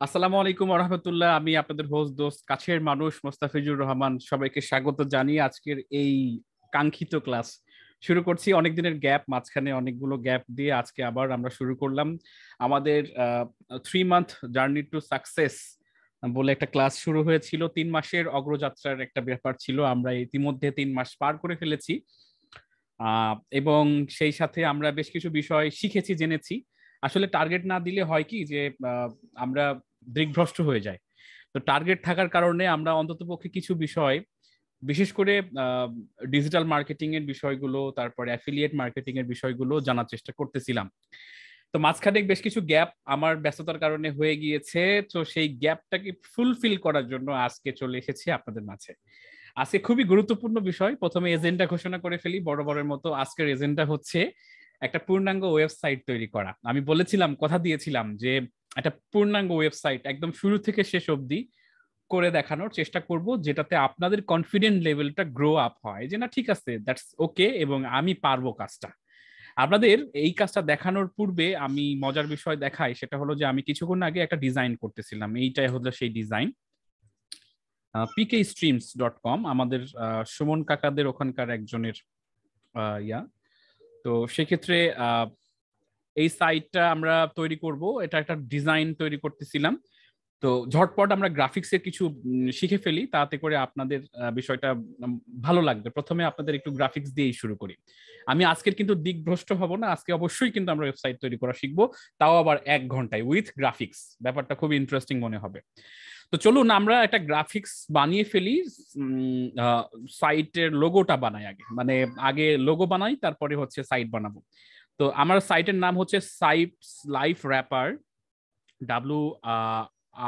আসসালামু আলাইকুম ওয়া রাহমাতুল্লাহ। আমি আপনাদের হোস্ট দোস্ত কাছের মানুষ মোস্তাফিজুর রহমান, সবাইকে স্বাগত জানিয়ে আজকের এই কাঙ্ক্ষিত ক্লাস শুরু করছি। অনেক দিনের গ্যাপ, মাঝখানে অনেকগুলো গ্যাপ দিয়ে আজকে আবার আমরা শুরু করলাম আমাদের 3 মান্থ জার্নি টু সাকসেস বলে একটা ক্লাস শুরু হয়েছিল। 3 মাসের অগ্রযাত্রার একটা ব্যাপার ছিল। আমরা ইতিমধ্যে 3 মাস পার করে ফেলেছি এবং সেই সাথে আমরা বেশ কিছু বিষয় শিখেছি, জেনেছি। আসলে টার্গেট না দিলে হয় কি যে আমরা দিকভ্রষ্ট হয়ে যায়। তো টার্গেট থাকার কারণে আমরা অন্ততপক্ষে কিছু বিষয়, বিশেষ করে ডিজিটাল মার্কেটিং এর বিষয়গুলো, তারপরে অ্যাফিলিয়েট মার্কেটিং এর বিষয়গুলো জানার চেষ্টা করতেছিলাম। তো মাঝখানে বেশ কিছু গ্যাপ আমার ব্যস্ততার কারণে হয়ে গিয়েছে। তো সেই গ্যাপটাকে ফুলফিল করার জন্য আজকে চলে এসেছি আপনাদের মাঝে। আজকে খুবই গুরুত্বপূর্ণ বিষয়। প্রথমে এজেন্ডা ঘোষণা করে ফেলি বড়ের মতো। আজকের এজেন্ডা হচ্ছে একটা পূর্ণাঙ্গ ওয়েবসাইট তৈরি করা। আমি বলেছিলাম, কথা দিয়েছিলাম যে একটা পূর্ণাঙ্গ ওয়েবসাইট একদম শুরু থেকে শেষ অবধি করে দেখানোর চেষ্টা করব, যেটাতে আপনাদের কনফিডেন্ট লেভেলটা গ্রো আপ হয় যে না ঠিক আছে, দ্যাটস ওকে, এবং আমি পারবো কাজটা। আপনাদের এই কাজটা দেখানোর পূর্বে আমি মজার বিষয় দেখাই, সেটা হলো যে আমি কিছুক্ষণ আগে একটা ডিজাইন করতেছিলাম। এইটাই হলো সেই ডিজাইন। pkstreams.com আমাদের সুমন কাকাদের ওখানকার একজনের ইয়া। তো সেক্ষেত্রে এই সাইটটা আমরা তৈরি করব, এটা একটা ডিজাইন তৈরি করতেছিলাম। তো ঝটপট আমরা গ্রাফিক্সের কিছু শিখে ফেলি, তাতে করে আপনাদের বিষয়টা ভালো লাগবে। প্রথমে আপনাদের একটু গ্রাফিক্স দিয়েই শুরু করি। আমি আজকের কিন্তু দিকভ্রষ্ট হব না, আজকে অবশ্যই কিন্তু আমরা ওয়েবসাইট তৈরি করা শিখবো, তাও আবার 1 ঘন্টায় উইথ গ্রাফিক্স। ব্যাপারটা খুব ইন্টারেস্টিং মনে হবে। তো চলুন আমরা একটা গ্রাফিক্স বানিয়ে ফেলি। সাইটের লোগোটা বানাই আগে, মানে আগে লোগো বানাই, তারপরে হচ্ছে সাইট বানাবো। তো আমার সাইটের নাম হচ্ছে sites life wrapper, W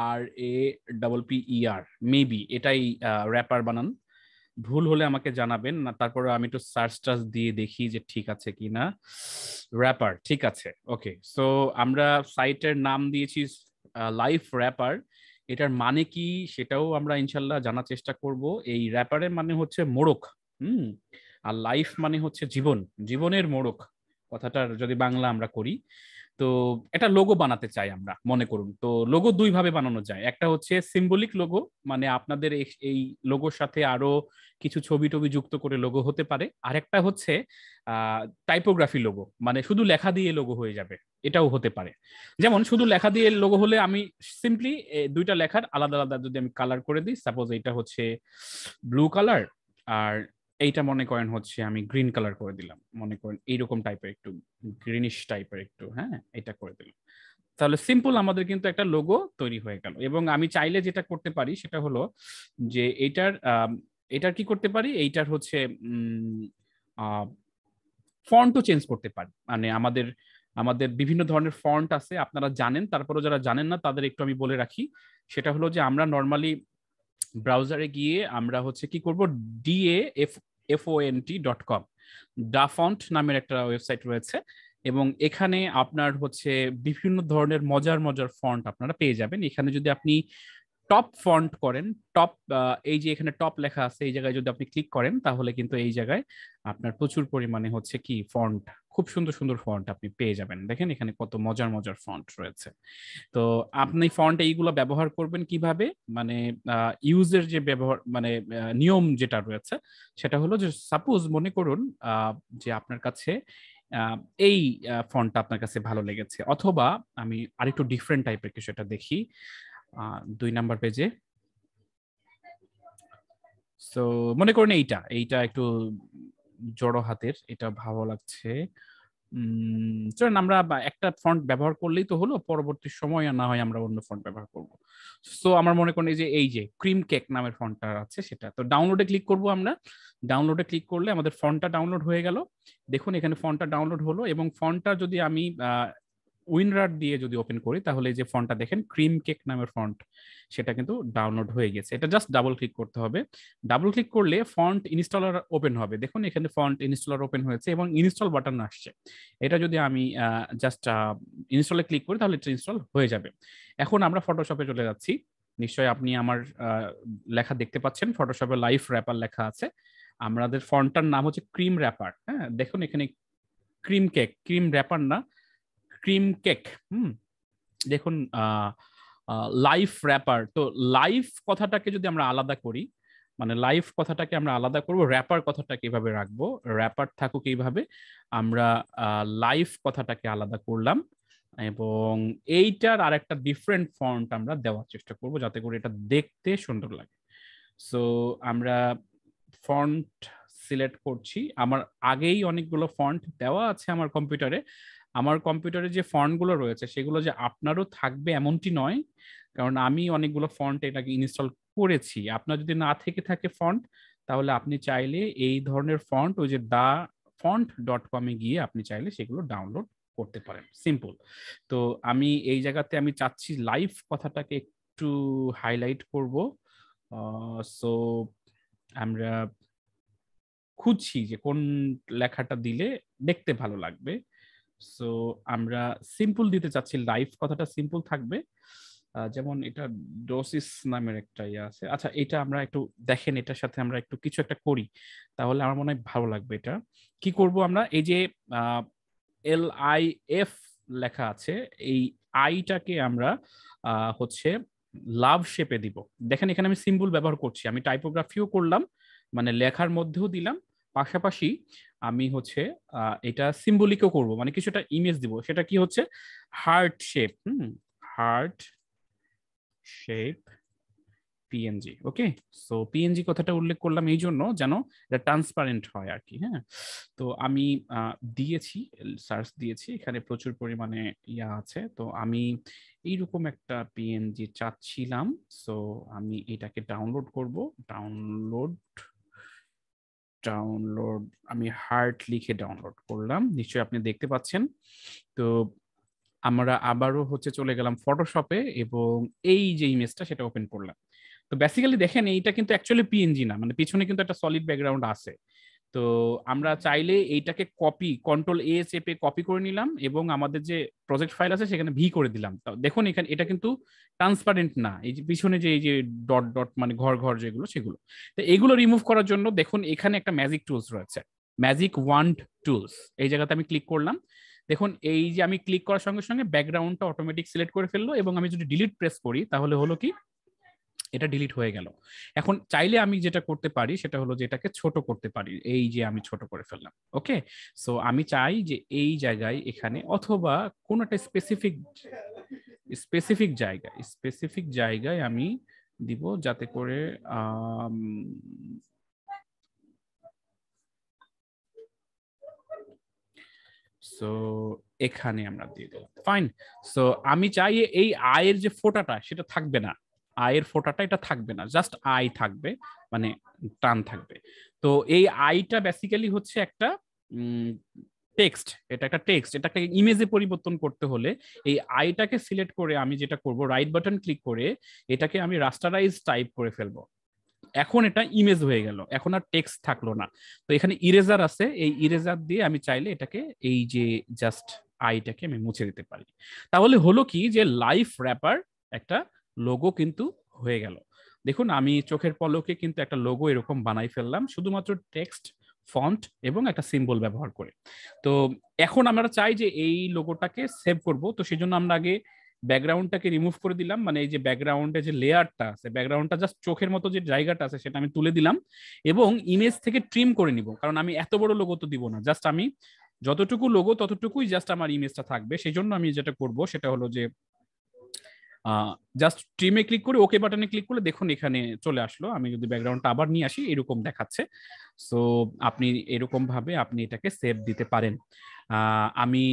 R A double P E R, maybe এটাই র্যাপার বানান। ভুল হলে আমাকে জানাবেন না, তারপরে আমি একটু সার্চ টার্চ দিয়ে দেখি যে ঠিক আছে কিনা। র্যাপার, ঠিক আছে, ওকে। সো আমরা সাইটের নাম দিয়েছি লাইফ র্যাপার। এটার মানে কি সেটাও আমরা ইনশাল্লাহ জানার চেষ্টা করব। এই র্যাপারের মানে হচ্ছে মোড়ক। হুম। আর লাইফ মানে হচ্ছে জীবন, জীবনের মোড়ক কথাটার যদি বাংলা আমরা করি। তো একটা লোগো বানাতে চাই আমরা, মনে করুন। তো লোগো 2 ভাবে বানানো যায়। একটা হচ্ছে সিম্বলিক লোগো, মানে আপনাদের এই লোগোর সাথে আরো কিছু ছবি টবি যুক্ত করে লোগো হতে পারে। আর একটা হচ্ছে টাইপোগ্রাফি লোগো, মানে শুধু লেখা দিয়ে লোগো হয়ে যাবে, এটাও হতে পারে। যেমন শুধু লেখা দিয়ে লোগো হলে আমি সিম্পলি 2টা লেখার আলাদা আলাদা যদি আমি কালার করে দিই, সাপোজ এইটা হচ্ছে ব্লু কালার, আর এইটা মনে করেন হচ্ছে আমি গ্রিন কালার করে দিলাম, মনে করেন এইরকম টাইপের একটু গ্রিনিশ টাইপের একটু, হ্যাঁ, এটা করে দিলাম। তাহলে সিম্পল আমাদের কিন্তু একটা লোগো তৈরি হয়ে গেল। এবং আমি চাইলে যেটা করতে পারি সেটা হলো যে এটার কি করতে পারি, এইটার হচ্ছে ফন্টও চেঞ্জ করতে পারি। মানে আমাদের আমাদের বিভিন্ন ধরনের ফন্ট আছে, আপনারা জানেন, তারপরেও যারা জানেন না তাদের একটু আমি বলে রাখি। সেটা হলো যে আমরা নর্মালি ব্রাউজারে গিয়ে আমরা হচ্ছে কি করব, dafont.com, ডাফন্ট নামের একটা ওয়েবসাইট রয়েছে। এবং এখানে আপনার হচ্ছে বিভিন্ন ধরনের মজার মজার ফন্ট আপনারা পেয়ে যাবেন। এখানে যদি আপনি টপ ফন্ট করেন, টপ, এই যে এখানে টপ লেখা আছে, এই জায়গায় যদি আপনি ক্লিক করেন, তাহলে কিন্তু এই জায়গায় আপনার প্রচুর পরিমাণে হচ্ছে কি ফন্ট, খুব সুন্দর সুন্দর ফন্ট আপনি পেয়ে যাবেন। দেখেন এখানে কত মজার মজার ফন্ট রয়েছে। তো আপনি ফন্ট এইগুলো ব্যবহার করবেন কিভাবে, মানে ইউজের যে ব্যবহার, মানে নিয়ম যেটা রয়েছে সেটা হলো যে সাপোজ মনে করুন যে আপনার কাছে আহ, এই ফন্টটা আপনার কাছে ভালো লেগেছে, অথবা আমি আরেকটু ডিফারেন্ট টাইপের কিছু একটা দেখি 2 নাম্বার পেজে। তো মনে করেন এইটা এইটা একটু জড়ো হাতের, এটা ভালো লাগছে। চলেন আমরা একটা ফন্ট ব্যবহার করলেই তো হলো, পরবর্তী সময় আর না হয় আমরা অন্য ফন্ট ব্যবহার করব। সো আমার মনে করেন এই যে ক্রিম কেক নামের ফন্টটা আছে, সেটা তো ডাউনলোডে ক্লিক করব আমরা। ডাউনলোডে ক্লিক করলে আমাদের ফন্টটা ডাউনলোড হয়ে গেল। দেখুন এখানে ফন্টটা ডাউনলোড হলো, এবং ফন্টটা যদি আমি উইনরার দিয়ে যদি ওপেন করি, তাহলে যে ফন্টটা দেখেন ক্রিম কেক নামের ফন্ট, সেটা কিন্তু ডাউনলোড হয়ে গেছে। এটা জাস্ট ডাবল ক্লিক করতে হবে। ডাবল ক্লিক করলে ফন্ট ইনস্টলার ওপেন হবে। দেখুন এখানে ফন্ট ইনস্টলার ওপেন হয়েছে এবং ইনস্টল বাটন আসছে। এটা যদি আমি জাস্ট ইনস্টলে ক্লিক করি, তাহলে এটা ইনস্টল হয়ে যাবে। এখন আমরা ফটোশপে চলে যাচ্ছি। নিশ্চয়ই আপনি আমার লেখা দেখতে পাচ্ছেন, ফটোশপে লাইফ র্যাপার লেখা আছে। আমাদের ফন্টটার নাম হচ্ছে ক্রিম র্যাপার। হ্যাঁ, দেখুন এখানে ক্রিম কেক, ক্রিম র্যাপার না, ক্রিম কেক। দেখুন লাইফ র্যাপার, তো লাইফ কথাটাকে যদি আমরা আলাদা করি, মানে লাইফ কথাটাকে আমরা আলাদা করব, র্যাপার কথাটাকে এইভাবে রাখবো, র্যাপার থাকুক এইভাবে, আমরা লাইফ কথাটাকে আলাদা করলাম, এবং এইটার আর একটা ডিফারেন্ট ফন্ট আমরা দেওয়ার চেষ্টা করব যাতে করে এটা দেখতে সুন্দর লাগে। সো আমরা ফন্ট সিলেক্ট করছি। আমার আগেই অনেকগুলো ফন্ট দেওয়া আছে আমার কম্পিউটারে। আমার কম্পিউটারে যে ফন্টগুলো রয়েছে সেগুলো যে আপনারও থাকবে এমনটি নয়, কারণ আমি অনেকগুলো ফন্ট এটাকে ইনস্টল করেছি। আপনার যদি না থেকে থাকে ফন্ট, তাহলে আপনি চাইলে এই ধরনের ফন্ট ওই যে দা font.com-এ গিয়ে আপনি চাইলে সেগুলো ডাউনলোড করতে পারেন, সিম্পল। তো আমি এই জায়গাতে আমি চাচ্ছি লাইভ কথাটাকে একটু হাইলাইট করব। সো আমরা খুঁজছি যে কোন লেখাটা দিলে দেখতে ভালো লাগবে। সো আমরা সিম্পল দিতে চাচ্ছি, লাইভ কথাটা সিম্পল থাকবে। যেমন এটা ডোসিস নামের একটা ইয়ে আছে। আচ্ছা, এটা আমরা একটু দেখেন, এটার সাথে আমরা একটু কিছু একটা করি, তাহলে আমার মনে হয় ভালো লাগবে। এটা কি করব আমরা, এই যে LIF লেখা আছে, এই আইটাকে আমরা হচ্ছে লাভ শেপে দিব। দেখেন এখানে আমি সিম্বল ব্যবহার করছি, আমি টাইপোগ্রাফিও করলাম, মানে লেখার মধ্যেও দিলাম, পাশাপাশি আমি হচ্ছে এটা সিম্বলিকও করব, মানে কিছুটা ইমেজ দিব। সেটা কি হচ্ছে, heart shape. Heart shape PNG. Okay, so PNG কথাটা উল্লেখ করলাম এই জন্য যেন এটা ট্রান্সপারেন্ট হয় আর কি। হ্যাঁ, তো আমি দিয়েছি, সার্চ দিয়েছি, এখানে প্রচুর পরিমাণে ইয়া আছে। তো আমি এইরকম একটা পিএনজি চাচ্ছিলাম। সো আমি এটাকে ডাউনলোড করব। ডাউনলোড ডাউনলোড আমি হার্ট লিখে ডাউনলোড করলাম, নিশ্চয়ই আপনি দেখতে পাচ্ছেন। তো আমরা আবারও হচ্ছে চলে গেলাম ফটোশপে, এবং এই যে ইমেজটা সেটা ওপেন করলাম। তো বেসিক্যালি দেখেন এইটা কিন্তু অ্যাকচুয়ালি পিএনজি না, মানে পিছনে কিন্তু একটা সলিড ব্যাকগ্রাউন্ড আছে। তো আমরা চাইলে এইটাকে কপি, কন্ট্রোল-A চেপে কপি করে নিলাম, এবং আমাদের যে প্রজেক্ট ফাইল আছে সেখানে ভি করে দিলাম। তো দেখুন এখানে এটা কিন্তু ট্রান্সপারেন্ট না, এই যে পিছনে যে এই যে ডট ডট মানে ঘর ঘর যেগুলো সেগুলো। তো এগুলো রিমুভ করার জন্য দেখুন এখানে একটা ম্যাজিক টুলস রয়েছে, ম্যাজিক ওয়ান্ড টুলস। এই জায়গাতে আমি ক্লিক করলাম, দেখুন এই যে আমি ক্লিক করার সঙ্গে সঙ্গে ব্যাকগ্রাউন্ডটা অটোমেটিক সিলেক্ট করে ফেললো, এবং আমি যদি ডিলিট প্রেস করি তাহলে হলো কি, এটা ডিলিট হয়ে গেল। এখন চাইলে আমি যেটা করতে পারি সেটা হলো যে এটাকে ছোট করতে পারি, এই যে আমি ছোট করে ফেললাম। ওকে, সো আমি চাই যে এই জায়গায় এখানে, অথবা কোন একটা স্পেসিফিক জায়গায় আমি দিব, যাতে করে সো এখানে আমরা দিয়ে দিলাম, ফাইন। সো আমি চাই এই আয়ের যে ফোঁটাটা সেটা থাকবে না, আয়ের ফোঁটাটা এটা থাকবে না, জাস্ট আই থাকবে, মানে টান থাকবে। তো এই আইটা বেসিক্যালি হচ্ছে একটা টেক্সট, এটা একটা টেক্সট, এটাকে ইমেজে পরিবর্তন করতে হলে এই আইটাকে সিলেক্ট করে আমি যেটা করব, রাইট বাটন ক্লিক করে এটাকে আমি রাস্টারাইজ টাইপ করে ফেলবো। এখন এটা ইমেজ হয়ে গেল, এখন আর টেক্সট থাকলো না। তো এখানে ইরেজার আছে, এই ইরেজার দিয়ে আমি চাইলে এটাকে এই যে জাস্ট আইটাকে আমি মুছে দিতে পারি। তাহলে হলো কি যে লাইফ র্যাপার একটা লোগো কিন্তু হয়ে গেল। দেখুন আমি চোখের পলকে কিন্তু একটা লোগো এরকম বানাই ফেললাম, শুধুমাত্র টেক্সট, ফন্ট এবং একটা সিম্বল ব্যবহার করে। তো এখন আমরা চাই যে এই লোগোটাকে সেভ করব, তো সেই জন্য আমরা আগে ব্যাকগ্রাউন্ডটাকে রিমুভ করে দিলাম, মানে এই যে ব্যাকগ্রাউন্ডে যে লেয়ারটা আছে, ব্যাকগ্রাউন্ডটা জাস্ট চোখের মতো যে জায়গাটা আছে সেটা আমি তুলে দিলাম, এবং ইমেজ থেকে ট্রিম করে নিব, কারণ আমি এত বড় লোগো তো দিব না, জাস্ট আমি যতটুকু লোগো ততটুকুই জাস্ট আমার ইমেজটা থাকবে। সেই জন্য আমি যেটা করব সেটা হলো যে জাস্ট ট্রিমে ক্লিক করে ওকে বাটনে ক্লিক করলে দেখুন এখানে চলে আসলো। আমি যদি ব্যাকগ্রাউন্ডটা আবার নিয়ে আসি, এরকম দেখাচ্ছে। সো আপনি এরকম ভাবে আপনি এটাকে সেভ দিতে পারেন। আমি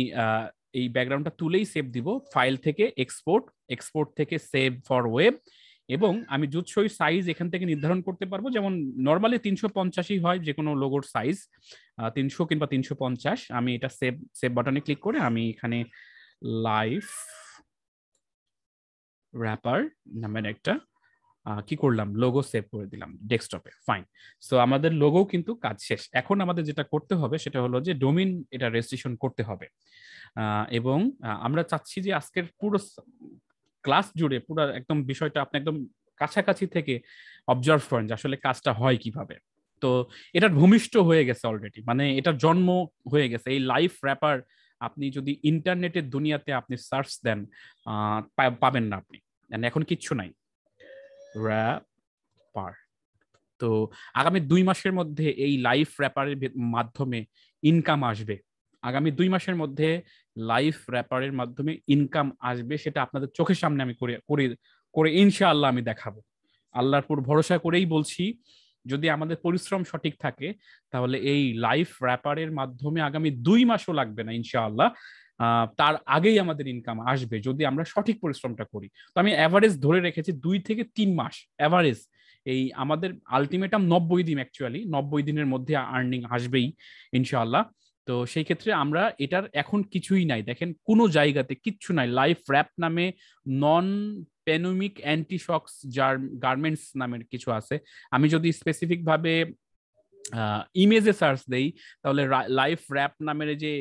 এই ব্যাকগ্রাউন্ডটা তুলেই সেভ দিব, ফাইল থেকে এক্সপোর্ট, এক্সপোর্ট থেকে সেভ ফর ওয়েব, এবং আমি জুৎসই সাইজ এখান থেকে নির্ধারণ করতে পারবো। যেমন নর্মালি 350ই হয় যে কোনো লোগোর সাইজ, 300 কিংবা 350। আমি এটা সেভ সেভ বাটনে ক্লিক করে আমি এখানে লাইভ র্যাপার নামের একটা কি করলাম, লোগো সেভ করে দিলাম ডেস্কটপে, ফাইন। সো আমাদের লোগো কিন্তু কাজ শেষ। এখন আমাদের যেটা করতে হবে সেটা হলো যে ডোমেইন এটা রেজিস্ট্রেশন করতে হবে, এবং আমরা চাচ্ছি যে আজকের পুরো ক্লাস জুড়ে পুরো একদম বিষয়টা আপনি একদম কাছাকাছি থেকে অবজার্ভ করেন যে আসলে কাজটা হয় কিভাবে। তো এটার ভূমিষ্ঠ হয়ে গেছে অলরেডি, মানে এটার জন্ম হয়ে গেছে, এই লাইফ র্যাপার আপনি যদি ইন্টারনেটের দুনিয়াতে আপনি সার্চ দেন পাবেন না আপনি। এখন কিচ্ছু নাই র্যাপার। তো আগামী 2 মাসের মধ্যে এই লাইভ র্যাপারের মাধ্যমে ইনকাম আসবে। আগামী 2 মাসের মধ্যে লাইভ র্যাপারের মাধ্যমে ইনকাম আসবে, সেটা আপনাদের চোখের সামনে আমি করে করে করে ইনশাআল্লাহ আমি দেখাবো। আল্লাহর উপর ভরসা করেই বলছি, যদি আমাদের পরিশ্রম সঠিক থাকে তাহলে এই লাইভ র্যাপারের মাধ্যমে আগামী 2 মাসও লাগবে না ইনশাআল্লাহ, তার আগেই আমাদের ইনকাম আসবে যদি আমরা সঠিক পরিশ্রমটা করি। তো আমি অ্যাভারেজ ধরে রেখেছি 2 থেকে 3 মাস অ্যাভারেজ। এই আমাদের আলটিমেটাম 90 দিন, অ্যাকচুয়ালি 90 দিনের মধ্যে আর্নিং আসবেই ইনশাআল্লাহ। তো সেই ক্ষেত্রে আমরা এটার এখন কিছুই নাই, দেখেন কোনো জায়গাতে কিচ্ছু নাই। লাইফ র্যাপ নামে নন পেনোমিক অ্যান্টিশক্স যার গার্মেন্টস নামের কিছু আছে। আমি যদি স্পেসিফিক ভাবে ইমেজে সার্চ দেই তাহলে লাইফ র্যাপ নামের যে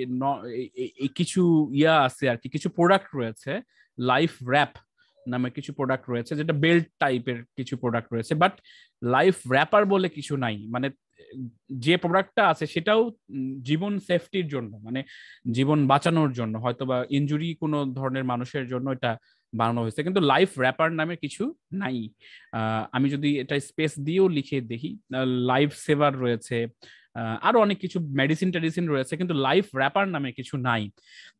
কিছু ইয়া আছে আর কি, কিছু প্রোডাক্ট রয়েছে লাইফ র্যাপ নামে কিছু প্রোডাক্ট রয়েছে, যেটা বেল্ট টাইপের কিছু প্রোডাক্ট রয়েছে, বাট লাইফ র্যাপার বলে কিছু নাই। মানে যে প্রোডাক্টটা আছে সেটাও জীবন সেফটির জন্য, মানে জীবন বাঁচানোর জন্য, হয়তো বা ইনজুরি কোনো ধরনের মানুষের জন্য এটা বানানো হয়েছে, কিন্তু লাইফ র্যাপার নামে কিছু নাই। আমি যদি এটা স্পেস দিয়েও লিখে দেখি, লাইফ সেভার রয়েছে, আরো অনেক কিছু মেডিসিন টেডিসিন রয়েছে, কিন্তু লাইফ র্যাপার নামে কিছু নাই।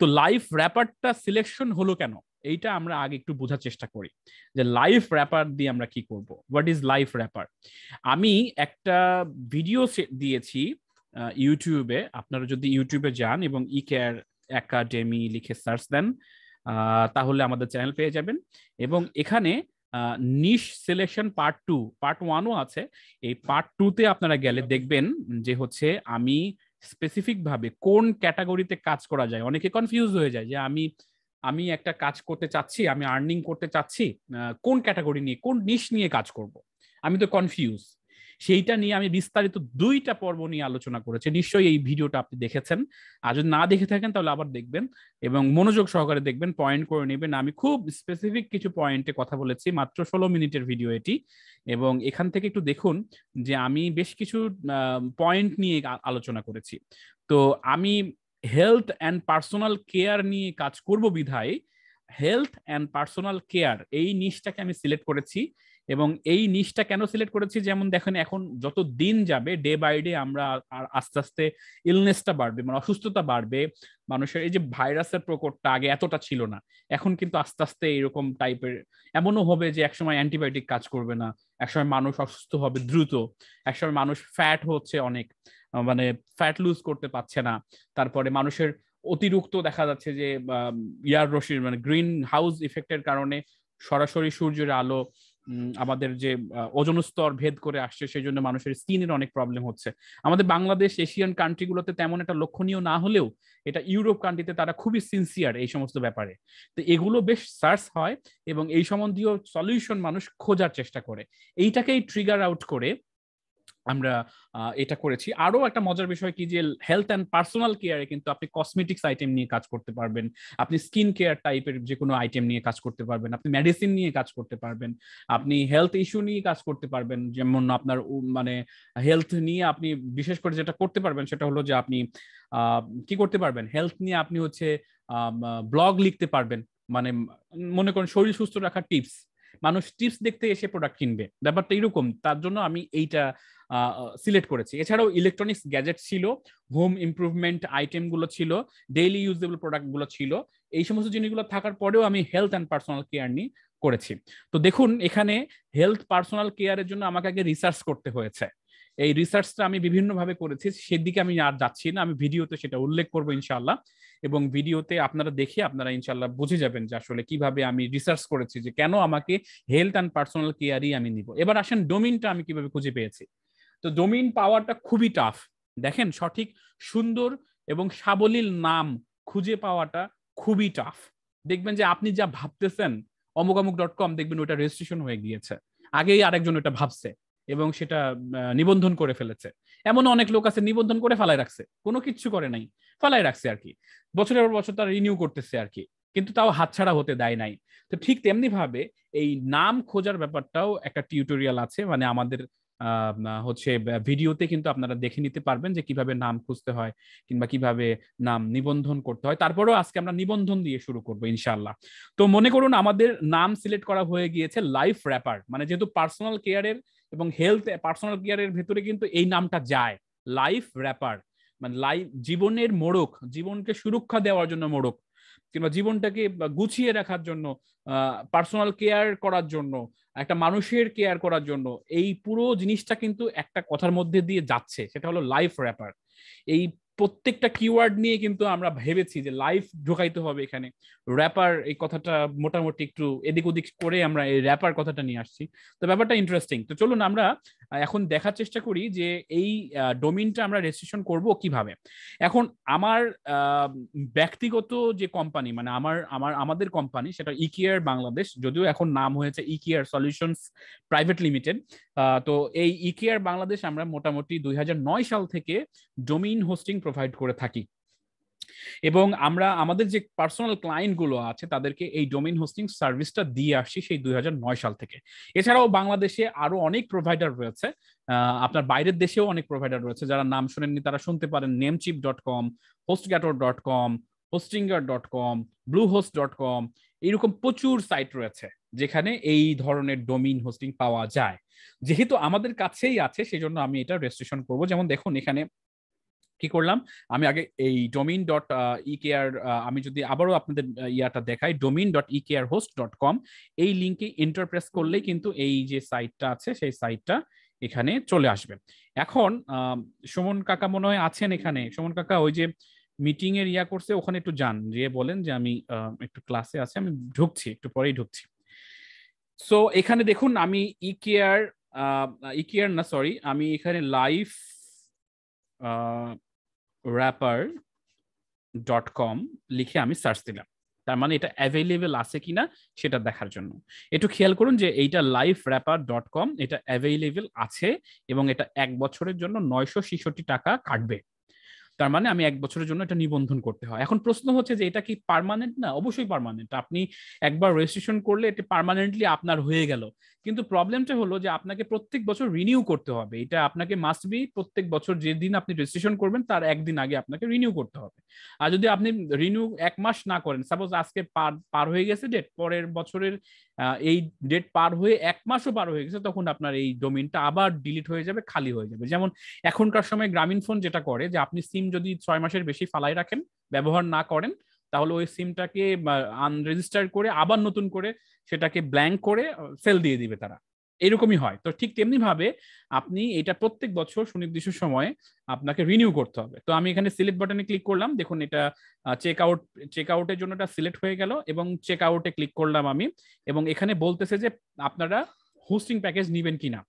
তো লাইফ র্যাপারটা সিলেকশন হলো কেন, এইটা আমরা আগে একটু বোঝার চেষ্টা করি যে লাইফ র্যাপার দিয়ে আমরা কি করব, হোয়াট ইজ লাইফ র্যাপার। আমি একটা ভিডিও দিয়েছি ইউটিউবে, আপনারা যদি ইউটিউবে যান এবং ই কেয়ার একাডেমি লিখে সার্চ দেন তাহলে আমাদের চ্যানেল পেয়ে যাবেন। এবং এখানে নিশ সিলেকশন পার্ট 2, পার্ট 1ও আছে। এই পার্ট 2তে আপনারা গেলে দেখবেন যে হচ্ছে আমি স্পেসিফিক ভাবে কোন ক্যাটাগরিতে কাজ করা যায়। অনেকে কনফিউজ হয়ে যায় যে আমি আমি একটা কাজ করতে চাচ্ছি, আমি আর্নিং করতে চাচ্ছি, কোন ক্যাটাগরি নিয়ে, কোন নিশ নিয়ে কাজ করব, আমি তো কনফিউজ। সেইটা নিয়ে আমি বিস্তারিত 2টা পর্ব নিয়ে আলোচনা করেছি, নিশ্চয়ই এই ভিডিওটা আপনি দেখেছেন। আর যদি না দেখে থাকেন তাহলে আবার দেখবেন এবং মনোযোগ সহকারে দেখবেন, পয়েন্ট করে নেবেন। আমি খুব স্পেসিফিক কিছু পয়েন্টে কথা বলেছি, মাত্র 16 মিনিটের ভিডিও এটি। এবং এখান থেকে একটু দেখুন যে আমি বেশ কিছু পয়েন্ট নিয়ে আলোচনা করেছি। তো আমি হেলথ অ্যান্ড পার্সোনাল কেয়ার নিয়ে কাজ করব বিধায় হেলথ অ্যান্ড পার্সোনাল কেয়ার এই নিশটাকে আমি সিলেক্ট করেছি। এবং এই নিশটা কেন সিলেক্ট করেছি, যেমন দেখেন এখন যত দিন যাবে ডে বাই ডে আমরা আস্তে আস্তে ইলনেসটা বাড়বে, মানে অসুস্থতা বাড়বে মানুষের। এই যে ভাইরাসের প্রকোপটা আগে এতটা ছিল না, এখন কিন্তু আস্তে আস্তে এরকম টাইপের এমনও হবে যে একসময় অ্যান্টিবায়োটিক কাজ করবে না, একসময় মানুষ অসুস্থ হবে দ্রুত, একসময় মানুষ ফ্যাট হচ্ছে অনেক, মানে ফ্যাট লুজ করতে পারছে না। তারপরে মানুষের অতিরিক্ত দেখা যাচ্ছে যে ইয়ার রশ্মির মানে গ্রিন হাউস ইফেক্টের কারণে সরাসরি সূর্যের আলো আমাদের যে ওজোন স্তর ভেদ করে আসছে, সেই জন্য মানুষের স্কিনের অনেক প্রবলেম হচ্ছে। আমাদের বাংলাদেশ এশিয়ান কান্ট্রিগুলোতে তেমন একটা লক্ষণীয় না হলেও এটা ইউরোপ কান্ট্রিতে তারা খুবই সিনসিয়ার এই সমস্ত ব্যাপারে। তো এগুলো বেশ সার্চ হয় এবং এই সম্বন্ধীয় সলিউশন মানুষ খোঁজার চেষ্টা করে। এইটাকেই ট্রিগার আউট করে আমরা এটা করেছি। আরো একটা মজার বিষয় কি যে হেলথ অ্যান্ড পার্সোনাল কেয়ারে কিন্তু আপনি কসমেটিক্স আইটেম নিয়ে কাজ করতে পারবেন, আপনি স্কিন কেয়ার টাইপের যে কোনো আইটেম নিয়ে কাজ করতে পারবেন, আপনি মেডিসিন নিয়ে কাজ করতে পারবেন, আপনি হেলথ ইস্যু নিয়ে কাজ করতে পারবেন। যেমন আপনার মানে হেলথ নিয়ে আপনি বিশেষ করে যেটা করতে পারবেন সেটা হলো যে আপনি কি করতে পারবেন, হেলথ নিয়ে আপনি হচ্ছে ব্লগ লিখতে পারবেন। মানে মনে করেন শরীর সুস্থ রাখার টিপস, মানুষ টিপস দেখতে এসে প্রোডাক্ট কিনবে, ব্যাপারটা এরকম। তার জন্য আমি এইটা সিলেক্ট করেছি। এছাড়াও ইলেকট্রনিক্স গ্যাজেট ছিল, হোম ইমপ্রুভমেন্ট আইটেম গুলো ছিল, ডেইলি ইউজেবল প্রোডাক্ট গুলো ছিল। এই সমস্ত জিনিসগুলো থাকার পরেও আমি হেলথ অ্যান্ড পার্সোনাল কেয়ার নিয়ে করেছি। তো দেখুন এখানে হেলথ পার্সোনাল কেয়ারের জন্য আমাকে আগে রিসার্চ করতে হয়েছে। এই রিসার্চটা আমি বিভিন্নভাবে করেছি, সেদিকে আমি আর যাচ্ছি না, আমি ভিডিওতে সেটা উল্লেখ করবো ইনশাল্লাহ। এবং ভিডিওতে আপনারা দেখে আপনারা ইনশাল্লাহ বুঝে যাবেন যে আসলে কিভাবে আমি রিসার্চ করেছি যে কেন আমাকে হেলথ অ্যান্ড পার্সোনাল কেয়ারই আমি নিব। এবার আসেন ডোমিনটা আমি কিভাবে খুঁজে পেয়েছি। তো ডোমিন পাওয়াটা খুবই টাফ। দেখেন সঠিক সুন্দর এবং সাবলীল নাম খুঁজে পাওয়াটা খুবই টাফ। দেখবেন যে আপনি যা ভাবতেছেন অমুক অমুক .com, দেখবেন ওটা রেজিস্ট্রেশন হয়ে গিয়েছে, আগেই আরেকজন ওটা ভাবছে এবং সেটা নিবন্ধন করে ফেলেছে। এমন অনেক লোক আছে নিবন্ধন করে ফালাই রাখছে, কোনো কিচ্ছু করে নাই, ফালাই রাখছে আর কি, বছরের পর বছর তারা রিনিউ করতেছে আর কি, কিন্তু তাও হাতছাড়া হতে দেয় নাই। তো ঠিক তেমনি ভাবে এই নাম খোঁজার ব্যাপারটাও একটা টিউটোরিয়াল আছে, মানে আমাদের হচ্ছে ভিডিওতে কিন্তু আপনারা দেখে নিতে পারবেন যে কিভাবে নাম খুঁজতে হয় কিংবা কিভাবে নাম নিবন্ধন করতে হয়। তারপরেও আজকে আমরা নিবন্ধন দিয়ে শুরু করবো ইনশাআল্লাহ। তো মনে করুন আমাদের নাম সিলেক্ট করা হয়ে গিয়েছে লাইফ র্যাপার, মানে যেহেতু পার্সোনাল কেয়ারের এবং হেলথ পার্সোনাল কেয়ারের ভেতরে কিন্তু এই নামটা যায়, লাইফ র্যাপার, মানে লাইফ জীবনের মোড়ক, জীবনকে সুরক্ষা দেওয়ার জন্য মোড়ক, কিংবা জীবনটাকে গুছিয়ে রাখার জন্য, পার্সোনাল কেয়ার করার জন্য, একটা মানুষের কেয়ার করার জন্য, এই পুরো জিনিসটা কিন্তু একটা কথার মধ্যে দিয়ে যাচ্ছে, সেটা হলো লাইফ র্যাপার। এই প্রত্যেকটা কিওয়ার্ড নিয়ে কিন্তু আমরা ভেবেছি যে লাইফ ঢোকাইতে হবে এখানে, র্যাপার এই কথাটা মোটামুটি একটু এদিক ওদিক করে আমরা এই র্যাপার কথাটা নিয়ে আসছি। তো ব্যাপারটা ইন্টারেস্টিং। তো চলুন আমরা এখন দেখার চেষ্টা করি যে এই ডোমিনটা আমরা রেজিস্ট্রেশন করব কিভাবে। এখন আমার ব্যক্তিগত যে কোম্পানি, মানে আমাদের কোম্পানি, সেটা ইকেয়ার বাংলাদেশ, যদিও এখন নাম হয়েছে ইকেয়ার সলিউশনস প্রাইভেট লিমিটেড। তো এই ইকেয়ার বাংলাদেশ আমরা মোটামুটি 2009 সাল থেকে ডোমিন হোস্টিং প্রোভাইড করে থাকি, এবং আমরা আমাদের যে পার্সোনাল ক্লায়েন্ট গুলো আছে তাদেরকে এই ডোমেইন হোস্টিং সার্ভিসটা দিয়ে আসছি সেই 2009 সাল থেকে। এছাড়াও বাংলাদেশে আরো অনেক প্রোভাইডার রয়েছে, আপনার বাইরের দেশেও অনেক প্রোভাইডার রয়েছে, যারা নাম শুনেননি তারা শুনতে পারেন, নেমচিপ.com, হোস্টগ্যাটর.com, হোস্টিঙ্গার.com, ব্লুহোস্ট.com, এইরকম প্রচুর সাইট রয়েছে যেখানে এই ধরনের ডোমিন হোস্টিং পাওয়া যায়। যেহেতু আমাদের কাছেই আছে সেজন্য আমি এটা রেজিস্ট্রেশন করব। যেমন দেখুন এখানে কি করলাম, আমি আগে এই ডোমিন ডট ইকেয়ার, আমি যদি আবারও আপনাদের ইয়াটা দেখাই, domain dot ecare host dot com, এই লিঙ্কে ইন্টারপ্রেস করলেই কিন্তু এই যে সাইটটা আছে সেই সাইটটা এখানে চলে আসবে। এখন সুমন কাকা মনে হয় আছেন এখানে। সুমন কাকা ওই যে মিটিং এর ইয়া করছে, ওখানে একটু যান, যে বলেন যে আমি একটু ক্লাসে আছে, আমি ঢুকছি, একটু পরেই ঢুকছি। সো এখানে দেখুন আমি ইকেয়ার, ইকেয়ার না সরি, আমি এখানে লাইফ র্যাপার .com লিখে আমি সার্চ দিলাম। তার মানে এটা অ্যাভেলেবেল আছে কিনা সেটা দেখার জন্য। একটু খেয়াল করুন যে এইটা liferapper.com, এটা অ্যাভেলেবেল আছে, এবং এটা 1 বছরের জন্য 966 টাকা কাটবে। তার মানে আমি 1 বছরের জন্য এটা নিবন্ধন করতে হয়। এখন প্রশ্ন হচ্ছে যে এটা কি পার্মানেন্ট? না, অবশ্যই পার্মানেন্ট। আপনি একবার রেজিস্ট্রেশন করলে এটা পার্মানেন্টলি আপনার হয়ে গেল। কিন্তু প্রবলেমটা হলো যে আপনাকে প্রত্যেক বছর রিনিউ করতে হবে। এটা আপনাকে মাস্ট বি প্রত্যেক বছর যেদিন আপনি রেজিস্ট্রেশন করবেন তার একদিন আগে আপনাকে রিনিউ করতে হবে। আর যদি আপনি রিনিউ 1 মাস না করেন, সাপোজ আজকে পার পার হয়ে গেছে ডেট, পরের বছরের এই ডেট পার হয়ে 1 মাসও পার হয়ে গেছে, তখন আপনার এই ডোমেইনটা আবার ডিলিট হয়ে যাবে, খালি হয়ে যাবে। যেমন এখনকার সময় গ্রামীণ ফোন যেটা করে যে আপনি সিম যদি 6 মাসের বেশি ফালাই রাখেন, ব্যবহার না করেন, তাহলে ওই সিমটাকে আনরেজিস্টার করে আবার নতুন করে সেটাকে ব্ল্যাঙ্ক করে সেল দিয়ে দিবে তারা। এরকমই হয়। তো ঠিক তেমনি ভাবে আপনি এটা প্রত্যেক বছর সুনির্দিষ্ট সময়ে আপনাকে রিনিউ করতে হবে। তো আমি এখানে সিলেক্ট বাটনে ক্লিক করলাম, দেখুন এটা চেক আউটের জন্য এটা সিলেক্ট হয়ে গেল, এবং চেক আউটে ক্লিক করলাম আমি, এবং এখানে বলতেছে যে আপনারা হোস্টিং প্যাকেজ নিবেন কিনা।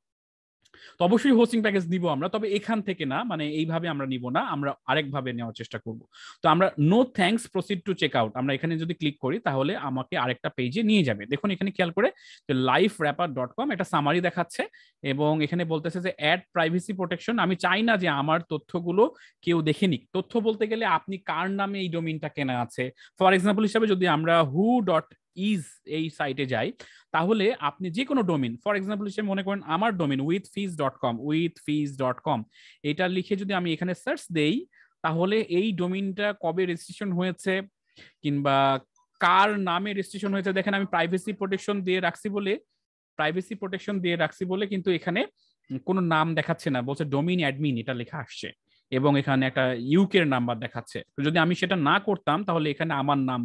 তো অবশ্যই হোস্টিং প্যাকেজ নিব আমরা, তবে এখান থেকে না, মানে এইভাবে আমরা নিব না, আমরা আরেকভাবে নেওয়ার চেষ্টা করব। তো আমরা no thanks, proceed to check out, আমরা এখানে যদি ক্লিক করি তাহলে আমাকে আরেকটা পেজে নিয়ে যাবে। দেখুন এখানে খেয়াল করে যে liferapper.com একটা সামারি দেখাচ্ছে, এবং এখানে বলতেছে যে অ্যাড প্রাইভেসি প্রোটেকশন। আমি চাই না যে আমার তথ্যগুলো কেউ দেখে নিক। তথ্য বলতে গেলে আপনি কার নামে এই ডোমিনটা কেনা আছে, ফর এক্সাম্পল হিসাবে যদি আমরা who.is এই সাইটে যাই, তাহলে আপনি যে কোনো ডোমেইন, ফর এক্সাম্পল হিসেবে মনে করেন আমার ডোমেইন উইথফিজ.com, এটা লিখে যদি আমি এখানে সার্চ দেই, তাহলে এই ডোমেইনটা কবে রেজিস্ট্রেশন হয়েছে কিংবা কার নামে রেজিস্ট্রেশন হয়েছে, দেখেন আমি প্রাইভেসি প্রোটেকশন দিয়ে রাখছি বলে কিন্তু এখানে কোনো নাম দেখাচ্ছে না, বলছে ডোমেইন অ্যাডমিন এটা লেখা আসছে, এবং এখানে একটা ইউকের নাম্বার দেখাচ্ছে। তো যদি আমি সেটা না করতাম তাহলে এখানে আমার নাম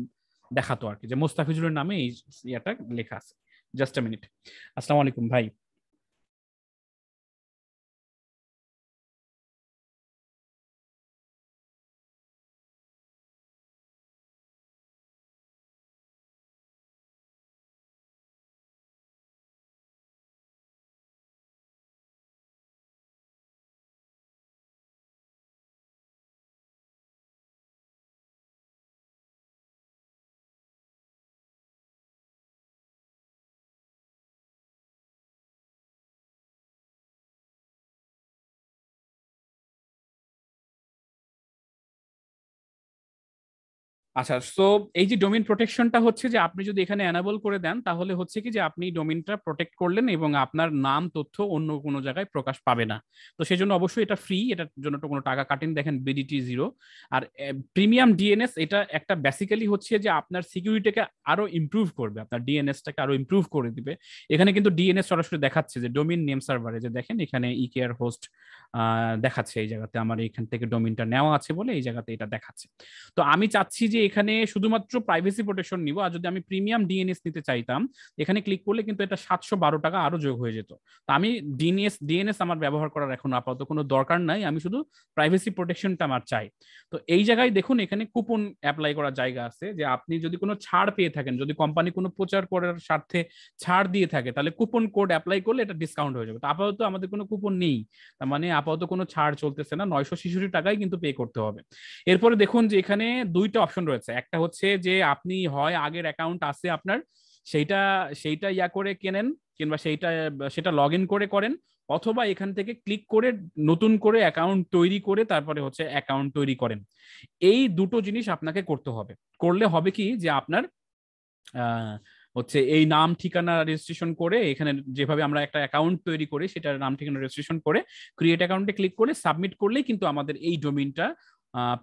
দেখাতো আর কি, যে মোস্তাফিজুরের নামে এই ইয়াটা লেখা আছে। Just a minute. আসসালামু আলাইকুম ভাই। আচ্ছা, সো এই যে ডোমেইন প্রোটেকশনটা হচ্ছে যে আপনি যদি এখানে এনাবল করে দেন তাহলে হচ্ছে কি যে আপনি ডোমেইনটা প্রোটেক্ট করলেন এবং আপনার নাম তথ্য অন্য কোনো জায়গায় প্রকাশ পাবে না। তো সেই জন্য অবশ্যই এটা ফ্রি, এটার জন্য তো কোনো টাকা কাটেন, দেখেন বিডিটি জিরো। আর প্রিমিয়াম ডিএনএস এটা একটা বেসিক্যালি হচ্ছে যে আপনার সিকিউরিটিকে আরো ইমপ্রুভ করবে, আপনার ডিএনএসটাকে আরো ইমপ্রুভ করে দিবে। এখানে কিন্তু ডিএনএস সরাসরি দেখাচ্ছে যে ডোমেইন নেম সার্ভারে, যে দেখেন এখানে ইকেয়ার হোস্ট দেখাচ্ছে এই জায়গাতে, আমার এখান থেকে ডোমেইনটা নেওয়া আছে বলে এই জায়গাতে এটা দেখাচ্ছে। তো আমি চাচ্ছি যে এখানে শুধুমাত্র প্রাইভেসি প্রোটেকশন নিব, আর যদি আমি প্রিমিয়াম ডিএনএস নিতে চাইতাম এখানে ক্লিক করলে কিন্তু এটা 712 টাকা আরো যোগ হয়ে যেত। তো আমি ডিএনএস আমার ব্যবহার করার এখন আপাতত কোনো দরকার নাই, আমি শুধু প্রাইভেসি প্রোটেকশনটা আমার চাই। তো এই জায়গায় দেখুন এখানে কুপন অ্যাপ্লাই করার জায়গা আছে, যে আপনি যদি কোনো ছাড় পেয়ে থাকেন, যদি কোম্পানি কোনো প্রচার করার স্বার্থে ছাড় দিয়ে থাকে তাহলে কুপন কোড অ্যাপ্লাই করলে এটা ডিসকাউন্ট হয়ে যাবে। তো আপাতত আমাদের কোনো কুপন নেই, তার মানে আপাতত কোনো ছাড় চলতেছে না, 966 টাকায় কিন্তু পে করতে হবে। এরপরে দেখুন যে এখানে দুইটা অপশন রয়েছে, একটা হচ্ছে যে আপনি হয় আগের অ্যাকাউন্ট আছে আপনার সেইটা সেইটা ইয়া করে কেনেন, কিংবা সেটা লগ ইন করে করেন, অথবা এখান থেকে ক্লিক করে নতুন করে অ্যাকাউন্ট তৈরি করে তারপরে হচ্ছে অ্যাকাউন্ট তৈরি করেন। এই দুটো জিনিস আপনাকে করতে হবে। করলে হবে কি যে আপনার হচ্ছে এই নাম ঠিকানা রেজিস্ট্রেশন করে, এখানে যেভাবে আমরা একটা অ্যাকাউন্ট তৈরি করি সেটার নাম ঠিকানা রেজিস্ট্রেশন করে ক্রিয়েট অ্যাকাউন্টে ক্লিক করে সাবমিট করলেই কিন্তু আমাদের এই ডোমেইনটা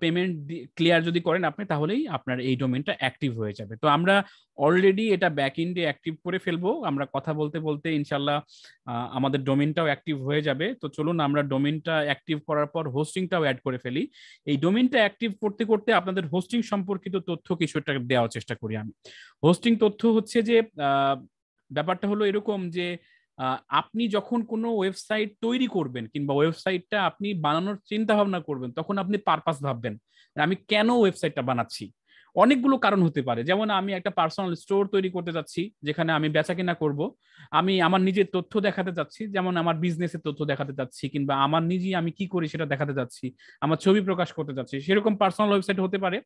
পেমেন্ট ক্লিয়ার যদি করেন আপনি, তাহলেই আপনার এই ডোমেইনটা অ্যাক্টিভ হয়ে যাবে। তো আমরা অলরেডি এটা ব্যাক এন্ডে অ্যাক্টিভ করে ফেলবো, আমরা কথা বলতে বলতে ইনশাল্লাহ আমাদের ডোমেইনটাও অ্যাক্টিভ হয়ে যাবে। তো চলুন আমরা ডোমেইনটা অ্যাক্টিভ করার পর হোস্টিংটাও অ্যাড করে ফেলি। এই ডোমেইনটা অ্যাক্টিভ করতে করতে আপনাদের হোস্টিং সম্পর্কিত তথ্য কিছু একটা দেওয়ার চেষ্টা করি আমি। হোস্টিং তথ্য হচ্ছে যে ব্যাপারটা হলো এরকম যে আপনি যখন কোনো ওয়েবসাইট তৈরি করবেন কিংবা ওয়েবসাইটটা আপনি বানানোর চিন্তা ভাবনা করবেন, তখন আপনি পারপাস ভাববেন আমি কেন ওয়েবসাইটটা বানাচ্ছি। অনেকগুলো কারণ হতে পারে, যেমন আমি একটা পার্সোনাল স্টোর তৈরি করতে যাচ্ছি যেখানে আমি বেচা কিনা করব, আমি আমার নিজের তথ্য দেখাতে যাচ্ছি, যেমন আমার বিজনেসের তথ্য দেখাতে যাচ্ছি, কিংবা আমার নিজেই আমি কি করি সেটা দেখাতে যাচ্ছি, আমার ছবি প্রকাশ করতে যাচ্ছি, সেরকম পার্সোনাল ওয়েবসাইট হতে পারে।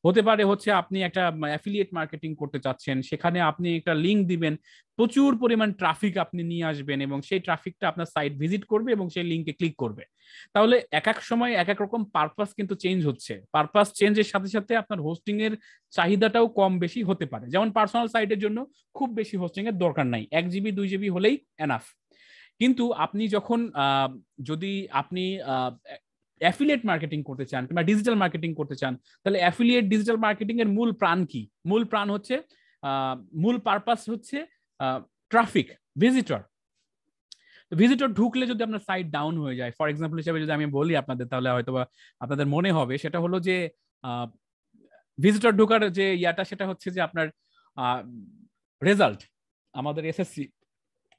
হতে পারে হচ্ছে আপনি একটা অ্যাফিলিয়েট মার্কেটিং করতে চাচ্ছেন, সেখানে আপনি একটা লিঙ্ক দিবেন, প্রচুর পরিমাণ ট্রাফিক আপনি নিয়ে আসবেন এবং সেই ট্রাফিকটা আপনার সাইট ভিজিট করবে এবং সেই লিঙ্কে ক্লিক করবে। তাহলে এক এক সময় এক এক রকম পারপাস কিন্তু চেঞ্জ হচ্ছে, পারপাস চেঞ্জের সাথে সাথে আপনার হোস্টিং এর চাহিদাটাও কম বেশি হতে পারে। যেমন পার্সোনাল সাইটের জন্য খুব বেশি হোস্টিং এর দরকার নাই, 1 জিবি 2 জিবি হলেই এনাফ। কিন্তু আপনি যখন যদি আপনি অ্যাফিলিয়েট মার্কেটিং করতে চান কিংবা ডিজিটাল মার্কেটিং করতে চান, তাহলে অ্যাফিলিয়েট ডিজিটাল মার্কেটিং এর মূল প্রাণ কি? মূল প্রাণ হচ্ছে মূল পারপাস হচ্ছে ট্রাফিক, ভিজিটর। ভিজিটর ঢুকলে যদি আপনার সাইট ডাউন হয়ে যায়, ফর এক্সাম্পল হিসেবে যদি আমি বলি আপনাদের, তাহলে হয়তো আপনাদের মনে হবে, সেটা হলো যে ভিজিটর ঢোকার যে ইয়াটা সেটা হচ্ছে যে আপনার রেজাল্ট, আমাদের এসএসসি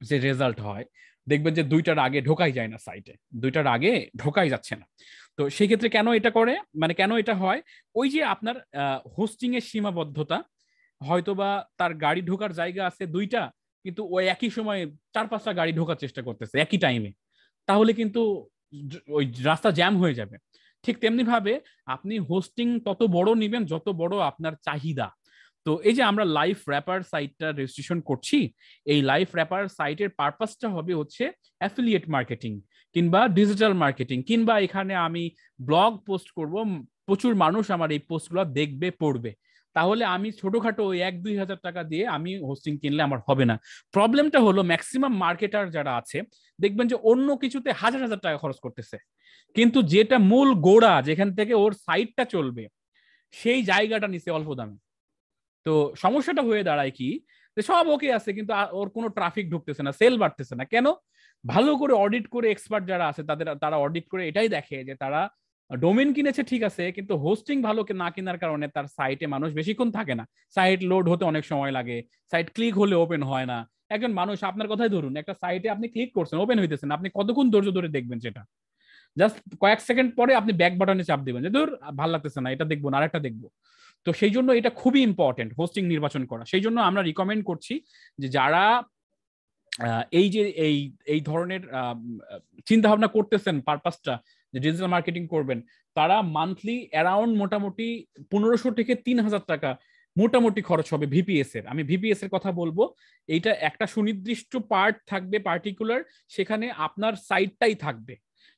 যে রেজাল্ট হয় দেখবেন যে 2টার আগে ঢোকাই যায় না সাইটে, 2টার আগে ঢোকাই যাচ্ছে না। তো সেই ক্ষেত্রে কেন এটা করে, মানে কেন এটা হয়, ওই যে আপনার হোস্টিং এর সীমাবদ্ধতা, হয়তোবা তার গাড়ি ঢোকার জায়গা আছে 2টা, কিন্তু ওই একই সময় 4-5টা গাড়ি ঢোকার চেষ্টা করতেছে একই টাইমে, তাহলে কিন্তু ওই রাস্তা জ্যাম হয়ে যাবে। ঠিক তেমনি ভাবে আপনি হোস্টিং তত বড় নিবেন যত বড় আপনার চাহিদা। তো এই যে আমরা লাইফ র্যাপার সাইটটা রেজিস্ট্রেশন করছি, এই লাইফ র্যাপার সাইটের পারপাসটা হবে হচ্ছে অ্যাফিলিয়েট মার্কেটিং কিংবা ডিজিটাল মার্কেটিং, কিংবা এখানে আমি ব্লগ পোস্ট করব, প্রচুর মানুষ আমার এই পোস্টগুলো দেখবে পড়বে, তাহলে আমি ছোটখাটো ওই 1-2 হাজার টাকা দিয়ে আমি হোস্টিং কিনলে আমার হবে না। প্রবলেমটা হলো ম্যাক্সিমাম মার্কেটার যারা আছে দেখবেন যে অন্য কিছুতে হাজার হাজার টাকা খরচ করতেছে, কিন্তু যেটা মূল গোড়া যেখান থেকে ওর সাইটটা চলবে সেই জায়গাটা নিচে অল্প দামে। তো সমস্যাটা হয়ে দাঁড়ায় কি, যে সব ওকে আছে কিন্তু ওর কোনো ট্রাফিক ঢুকতেছে না, সেল বাড়তেছে না। কেন? ভালো করে অডিট করে এক্সপার্ট যারা আছে তারা অডিট করে এটাই দেখে যে তারা ডোমেন কিনেছে ঠিক আছে, কিন্তু হোস্টিং ভালো না কেনার কারণে তার সাইটে মানুষ বেশিক্ষণ থাকে না, সাইট লোড হতে অনেক সময় লাগে, সাইট ক্লিক হলে ওপেন হয় না। একজন মানুষ আপনার কথাই ধরুন, একটা সাইটে আপনি ক্লিক করছেন, ওপেন হইতেছেন, আপনি কতক্ষণ ধৈর্য ধরে দেখবেন সেটা? জাস্ট কয়েক সেকেন্ড পরে আপনি ব্যাক বাটনে চাপ দিবেন যে ধর ভালো লাগতেছে না, এটা দেখবো না আরেকটা দেখবো। তো সেই জন্য এটা খুবই ইম্পর্টেন্ট হোস্টিং নির্বাচন করা। সেই জন্য আমরা রিকমেন্ড করছি যে যারা এই যে এই ধরনের চিন্তা ভাবনা করতেছেন পারপাসটা যে ডিজিটাল মার্কেটিং করবেন, তারা মান্থলি অ্যারাউন্ড মোটামুটি 1500 থেকে 3000 টাকা মোটামুটি খরচ হবে ভিপিএস এর। আমি ভিপিএস এর কথা বলবো, এইটা একটা সুনির্দিষ্ট পার্ট থাকবে পার্টিকুলার, সেখানে আপনার সাইটটাই থাকবে,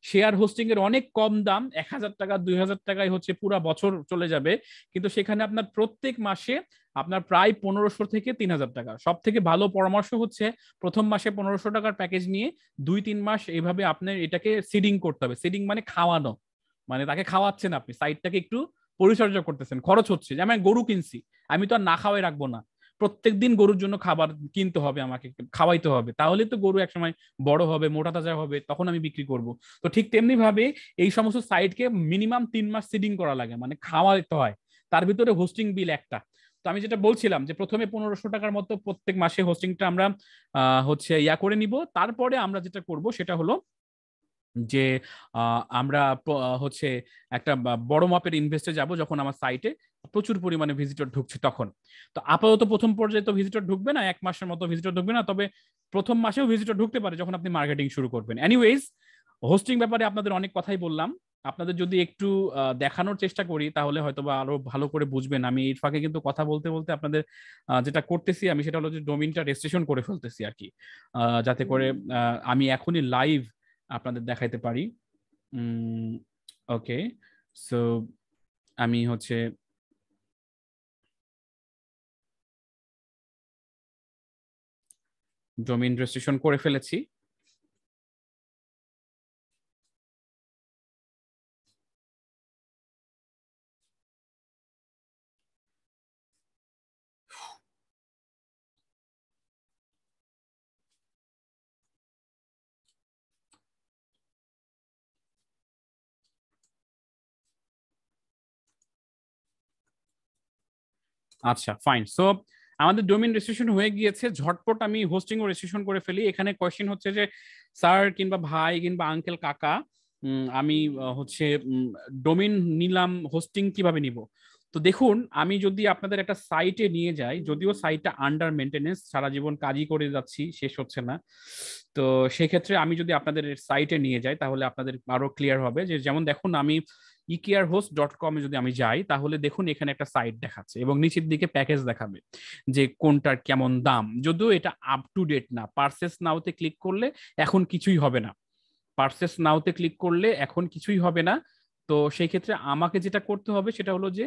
শেয়ার হোস্টিং এর অনেক কম দাম, 1,000 টাকা 2,000 টাকায় হচ্ছে পুরো বছর চলে যাবে, কিন্তু সেখানে আপনার প্রত্যেক মাসে আপনার প্রায় 1,500 থেকে 3,000 টাকা। সব থেকে ভালো পরামর্শ হচ্ছে প্রথম মাসে 1,500 টাকার প্যাকেজ নিয়ে 2-3 মাস এইভাবে আপনার এটাকে সিডিং করতে হবে। সিডিং মানে খাওয়ানো, মানে তাকে খাওয়াচ্ছেন, আপনি সাইটটাকে একটু পরিচর্যা করতেছেন, খরচ হচ্ছে। যেমন আমি গরু কিনছি, আমি তো আর না খাওয়াই রাখবো না, প্রত্যেকদিন গরুর জন্য খাবার কিনতে হবে, আমাকে খাওয়াইতে হবে, তাহলে তো গরু একসময় বড় হবে, মোটা তাজা হবে, তখন আমি বিক্রি করব। তো ঠিক তেমনি ভাবে এই সমস্ত সাইটকে মিনিমাম 3 মাস সিডিং করা লাগে, মানে খাওয়াইতে হয়, তার ভিতরে হোস্টিং বিল একটা। তো আমি যেটা বলছিলাম যে প্রথমে 1,500 টাকার মতো প্রত্যেক মাসে হোস্টিংটা আমরা হচ্ছে ইয়া করে নিব। তারপরে আমরা যেটা করব সেটা হলো যে আমরা হচ্ছে একটা বড় মাপের ইনভেস্টে যাব যখন আমার সাইটে প্রচুর পরিমাণে ভিজিটর ঢুকছে তখন। তো আপাতত প্রথম পর্যায়ে তো ভিজিটর ঢুকবে না, 1 মাসের মতো ভিজিটর ঢুকবে না, তবে প্রথম মাসেও ভিজিটর ঢুকতে পারে যখন আপনি মার্কেটিং শুরু করবেন। এনিওয়েজ, হোস্টিং ব্যাপারে আপনাদের অনেক কথাই বললাম, আপনাদের যদি একটু দেখানোর চেষ্টা করি তাহলে হয়তো বা আরো ভালো করে বুঝবেন। আমি এর ফাঁকে কিন্তু কথা বলতে বলতে আপনাদের যেটা করতেছি আমি সেটা হলো যে ডোমিনটা রেজিস্ট্রেশন করে ফেলতেছি আর কি, যাতে করে আমি এখনই লাইভ আপনাদের দেখাইতে পারি। ওকে, সো আমি হচ্ছে ডোমেইন রেজিস্ট্রেশন করে ফেলেছি। আচ্ছা, ফাইন। সো আমাদের ডোমেইন রেজিস্ট্রেশন হয়ে গিয়েছে, ঝটপট আমি হোস্টিং ও রেজিস্ট্রেশন করে ফেলি। এখানে কোয়েশ্চেন হচ্ছে যে স্যার কিংবা ভাই কিংবা আঙ্কেল কাকা, আমি হচ্ছে ডোমেইন নিলাম, হোস্টিং কিভাবে নিব? তো দেখুন, আমি যদি আপনাদের একটা সাইটে নিয়ে যাই, যদিও সাইটটা আন্ডার মেনটেনেন্স, সারা জীবন কাজই করে যাচ্ছি, শেষ হচ্ছে না, তো সেক্ষেত্রে আমি যদি আপনাদের সাইটে নিয়ে যাই তাহলে আপনাদের আরো ক্লিয়ার হবে। যে যেমন দেখুন, আমি ecarehost.com এ যদি আমি যাই তাহলে দেখুন এখানে একটা সাইট দেখাচ্ছে এবং নিচের দিকে প্যাকেজ দেখাবে যে কোনটার কেমন দাম। যদিও এটা আপ টু ডেট না, পারচেস নাওতে ক্লিক করলে এখন কিছুই হবে না, পারচেস নাওতে ক্লিক করলে এখন কিছুই হবে না। তো সেই ক্ষেত্রে আমাকে যেটা করতে হবে সেটা হলো যে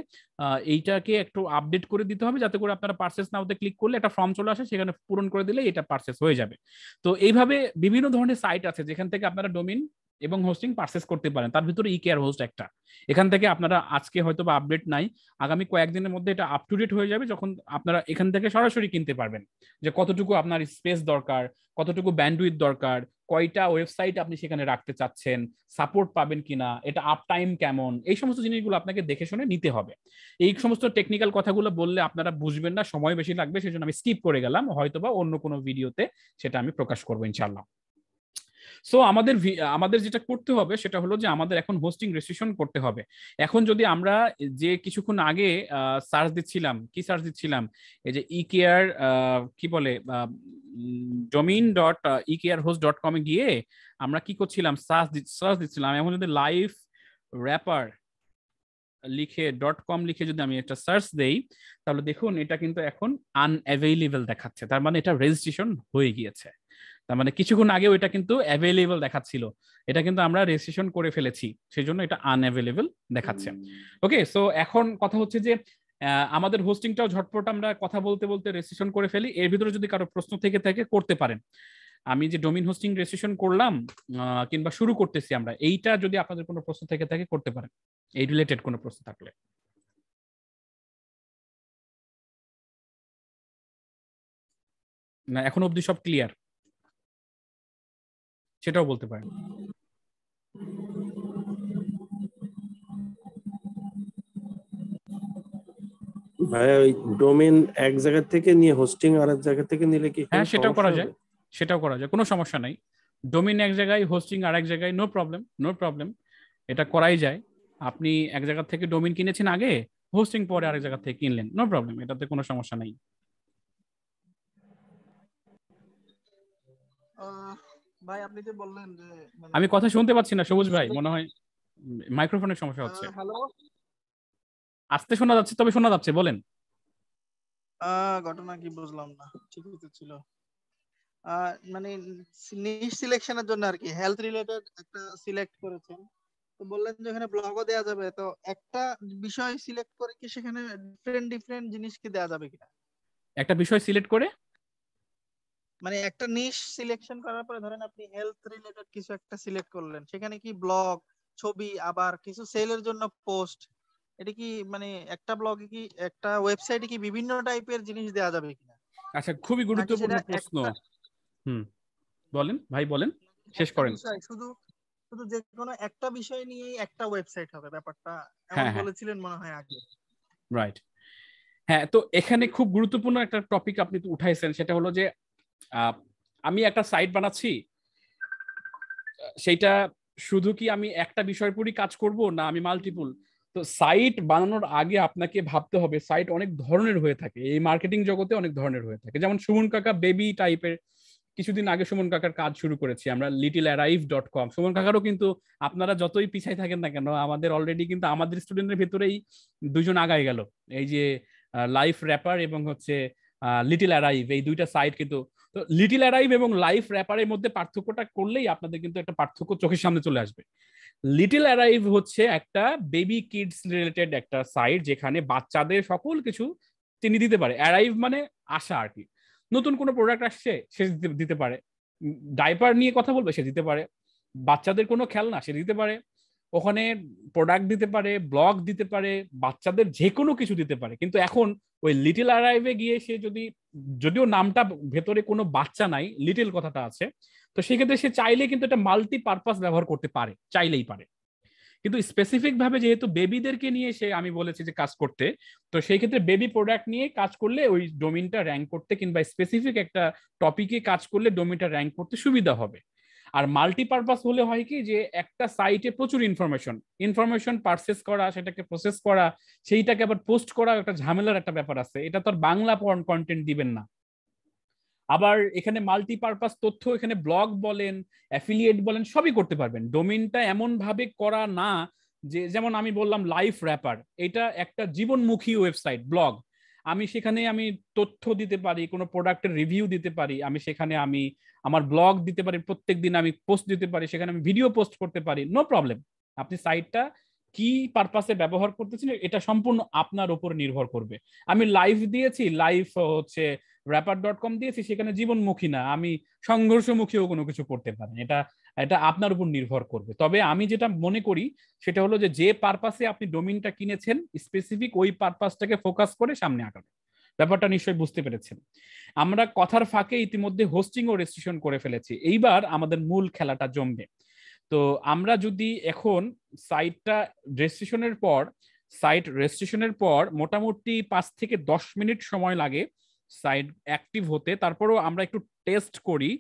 এইটাকে একটু আপডেট করে দিতে হবে, যাতে করে আপনারা পারচেস নাওতে ক্লিক করলে একটা ফর্ম চলে আসে, সেখানে পূরণ করে দিলে এটা পারচেস হয়ে যাবে। তো এইভাবে বিভিন্ন ধরনের সাইট আছে যেখান থেকে আপনারা ডোমেইন এবং হোস্টিং পারচেস করতে পারেন, তার ভিতরে ইকেয়ার হোস্ট একটা। এখান থেকে আপনারা আজকে হয়তো বা আপডেট নাই, আগামী কয়েকদিনের মধ্যে এটা আপ টু ডেট হয়ে যাবে, যখন আপনারা এখান থেকে সরাসরি কিনতে পারবেন যে কতটুকু আপনার স্পেস দরকার, কতটুকু ব্যান্ডউইথ দরকার, কয়টা ওয়েবসাইট আপনি সেখানে রাখতে চাচ্ছেন, সাপোর্ট পাবেন কিনা, এটা আপ টাইম কেমন, এই সমস্ত জিনিসগুলো আপনাকে দেখে শুনে নিতে হবে। এই সমস্ত টেকনিক্যাল কথাগুলো বললে আপনারা বুঝবেন না, সময় বেশি লাগবে, সেজন্য আমি স্কিপ করে গেলাম, হয়তোবা অন্য কোনো ভিডিওতে সেটা আমি প্রকাশ করবো ইনশাল্লাহ। সো আমাদের যেটা করতে হবে সেটা হলো যে আমাদের এখন হোস্টিং রেজিস্ট্রেশন করতে হবে। এখন যদি আমরা যে কিছুক্ষণ আগে সার্চ দিচ্ছিলাম, কি সার্চ দিচ্ছিলাম, এই যে ইকেয়ার কি বলে domain.ecarehost.com এ গিয়ে আমরা কি করছিলাম, সার্চ দিচ্ছিলাম। এখন যদি লাইভ র্যাপার লিখে .com লিখে যদি আমি একটা সার্চ দেই তাহলে দেখুন এটা কিন্তু এখন আনঅ্যাভেইলেবল দেখাচ্ছে, তার মানে এটা রেজিস্ট্রেশন হয়ে গিয়েছে। তার মানে কিছুক্ষণ আগেও এটা কিন্তু অ্যাভেলেবল দেখাচ্ছিল, এটা কিন্তু আমরা রেজিস্ট্রেশন করে ফেলেছি, সেই জন্য এটা আনঅ্যাভেলেবল দেখাচ্ছে। ওকে, সো এখন কথা হচ্ছে যে আমাদের হোস্টিংটাও ঝটপট আমরা কথা বলতে বলতে রেজিস্ট্রেশন করে ফেলি। এর ভিতরে যদি কারো প্রশ্ন থেকে থাকে করতে পারেন। আমি যে ডোমেইন হোস্টিং রেজিস্ট্রেশন করলাম কিংবা শুরু করতেছি আমরা, এইটা যদি আপনাদের কোনো প্রশ্ন থেকে থাকে করতে পারেন, এই রিলেটেড কোনো প্রশ্ন থাকলে। না এখন অবধি সব ক্লিয়ার, সেটাও বলতে পারেন। ভাইয়া ওই ডোমেন এক জায়গা থেকে নিয়ে হোস্টিং আর এক জায়গা থেকে নিলে কি হ্যাঁ, কোনো সেটাও সমস্যা করা যায়, হবে? সেটাও করা যায়, কোনো সমস্যা নাই। ডোমেইন এক জায়গায়, হোস্টিং আর এক জায়গায়, নো প্রবলেম, নো প্রবলেম, এটা করাই যায়। আপনি এক জায়গা থেকে ডোমেইন কিনেছেন আগে, হোস্টিং পরে আরেক জায়গা থেকে কিনলেন, নো প্রবলেম, এটাতে কোনো সমস্যা নাই। ভাই আপনি যে বললেন যে মানে আমি কথা শুনতে পাচ্ছি না সবুজ ভাই, আসলে মনে হয় মাইক্রোফোনের সমস্যা হচ্ছে। হ্যালো, আস্তে শোনা যাচ্ছে, তবে শোনা যাচ্ছে, বলেন। ঘটনা কি বুঝলাম না, ঠিকই তো ছিল। মানে নিশ সিলেকশনের জন্য আর কি হেলথ রিলেটেড একটা সিলেক্ট করেছেন, তো বললেন যে এখানে ব্লগও দেওয়া যাবে, তো একটা বিষয় সিলেক্ট করে কি সেখানে ডিফারেন্ট ডিফারেন্ট জিনিস কি দেওয়া যাবে কিনা? একটা বিষয় সিলেক্ট করে মানে একটা নিশ সিলেকশন করার পরে ধরেন আপনি হেলথ রিলেটেড কিছু একটা সিলেক্ট করলেন, সেখানে কি ব্লগ, ছবি, আবার কিছু সেলের জন্য পোস্ট, এটা কি মানে একটা ব্লগে কি একটা ওয়েবসাইটে কি বিভিন্ন টাইপের জিনিস দেওয়া যাবে কিনা, আচ্ছা, খুবই নাকি গুরুত্বপূর্ণ সেটা প্রশ্ন। একটা হুম, বলেন ভাই, বলেন, শেষ একটা করেন। বিষয় শুধু শুধু যে কোনো একটা বিষয় নিয়েই একটা ওয়েবসাইট হবে, ব্যাপারটা এমন হ্যাঁ, হ্যাঁ, বলেছিলেন মনে হয় আগে। রাইট। হ্যাঁ, তো এখানে খুব গুরুত্বপূর্ণ একটা টপিক আপনি উঠাইছেন, সেটা হলো যে আহ, আমি একটা সাইট বানাচ্ছি, সেইটা শুধু কি আমি একটা বিষয়ের উপরই কাজ করব, না আমি মাল্টিপল। তো সাইট বানানোর আগে আপনাকে ভাবতে হবে সাইট অনেক ধরনের হয়ে থাকে, এই মার্কেটিং জগতে অনেক ধরনের হয়ে থাকে। যেমন সুমন কাকা বেবি টাইপের, কিছুদিন আগে সুমন কাকার কাজ শুরু করেছি আমরা littlearrive.com। সুমন কাকারও কিন্তু আপনারা যতই পিছাই থাকেন না কেন, আমাদের অলরেডি কিন্তু আমাদের স্টুডেন্টের ভেতরেই দুজন আগায় গেল। এই যে লাইফ র্যাপার এবং হচ্ছে লিটল অ্যারাইভ, এই দুইটা সাইট কিন্তু। তো লিটল অ্যারাইভ এবং লাইফ র্যাপারের মধ্যে পার্থক্যটা করলেই আপনাদের কিন্তু একটা পার্থক্য চোখের সামনে চলে আসবে। লিটল অ্যারাইভ হচ্ছে একটা বেবি কিডস রিলেটেড একটা সাইট, যেখানে বাচ্চাদের সকল কিছু তিনি দিতে পারে। অ্যারাইভ মানে আসা আর কি। নতুন কোনো প্রোডাক্ট আসছে সে দিতে পারে, ডাইপার নিয়ে কথা বলবে সে দিতে পারে, বাচ্চাদের কোনো খেলনা সে দিতে পারে, ওখানে প্রোডাক্ট দিতে পারে, ব্লগ দিতে পারে, বাচ্চাদের যে কোনো কিছু দিতে পারে। কিন্তু এখন ওই লিটল অ্যারাইভে গিয়ে সে যদি, যদিও নামটা ভেতরে কোনো বাচ্চা নাই, লিটল কথাটা আছে, তো সেক্ষেত্রে সে চাইলে কিন্তু এটা মাল্টি পারপাস ব্যবহার করতে পারে, চাইলেই পারে। কিন্তু স্পেসিফিক ভাবে যেহেতু বেবিদেরকে নিয়ে সে, আমি বলেছি যে কাজ করতে, তো সেই ক্ষেত্রে বেবি প্রোডাক্ট নিয়ে কাজ করলে ওই ডোমিনটা র্যাঙ্ক করতে, কিংবা স্পেসিফিক একটা টপিকে কাজ করলে ডোমিনটা র্যাঙ্ক করতে সুবিধা হবে। আর মাল্টিপারপাস হলে হয় কি, যে একটা সাইটে প্রচুর ইনফরমেশন ইনফরমেশন পারচেস করা, সেটাকে প্রসেস করা, সেইটাকে আবার পোস্ট করা, একটা ঝামেলার একটা ব্যাপার আছে। এটা তো আর বাংলা কন্টেন্ট দিবেন না। আবার এখানে মাল্টিপারপাস তথ্য, এখানে ব্লগ বলেন, অ্যাফিলিয়েট বলেন, সবই করতে পারবেন। ডোমেইনটা এমন ভাবে করা না যে, যেমন আমি বললাম লাইফ র্যাপার, এটা একটা জীবনমুখী ওয়েবসাইট ব্লগ। আমি সেখানে আমি তথ্য দিতে পারি, কোনো প্রোডাক্টের রিভিউ দিতে পারি, আমি সেখানে আমি আমার ব্লগ দিতে পারি, প্রত্যেকদিন আমি পোস্ট দিতে পারি, সেখানে আমি ভিডিও পোস্ট করতে পারি, নো প্রবলেম। আপনি সাইটটা কি পারপাসে ব্যবহার করতেছেন এটা সম্পূর্ণ আপনার উপর নির্ভর করবে। আমি লাইভ দিয়েছি, লাইভ হচ্ছে র্যাপার.কম দিয়েছি, সেখানে জীবনমুখী না, আমি সংঘর্ষমুখীও কোনো কিছু করতে পারি। এটা এটা আপনার উপর নির্ভর করবে। তবে আমি যেটা মনে করি সেটা হলো যে পারপাসে আপনি ডোমিনটা কিনেছেন, স্পেসিফিক ওই পারপাসটাকে ফোকাস করে সামনে আগাবে। ব্যাপারটা নিশ্চয়ই বুঝতে পেরেছেন। আমরা কথার ফাঁকে ইতিমধ্যে হোস্টিং ও রেজিস্ট্রেশন করে ফেলেছি, এইবার আমাদের মূল খেলাটা জমবে। তো আমরা যদি এখন সাইটটা রেজিস্ট্রেশনের পর সাইট রেজিস্ট্রেশনের পর মোটামুটি 5 থেকে 10 মিনিট সময় লাগে সাইট অ্যাক্টিভ হতে, তারপরও আমরা একটু টেস্ট করি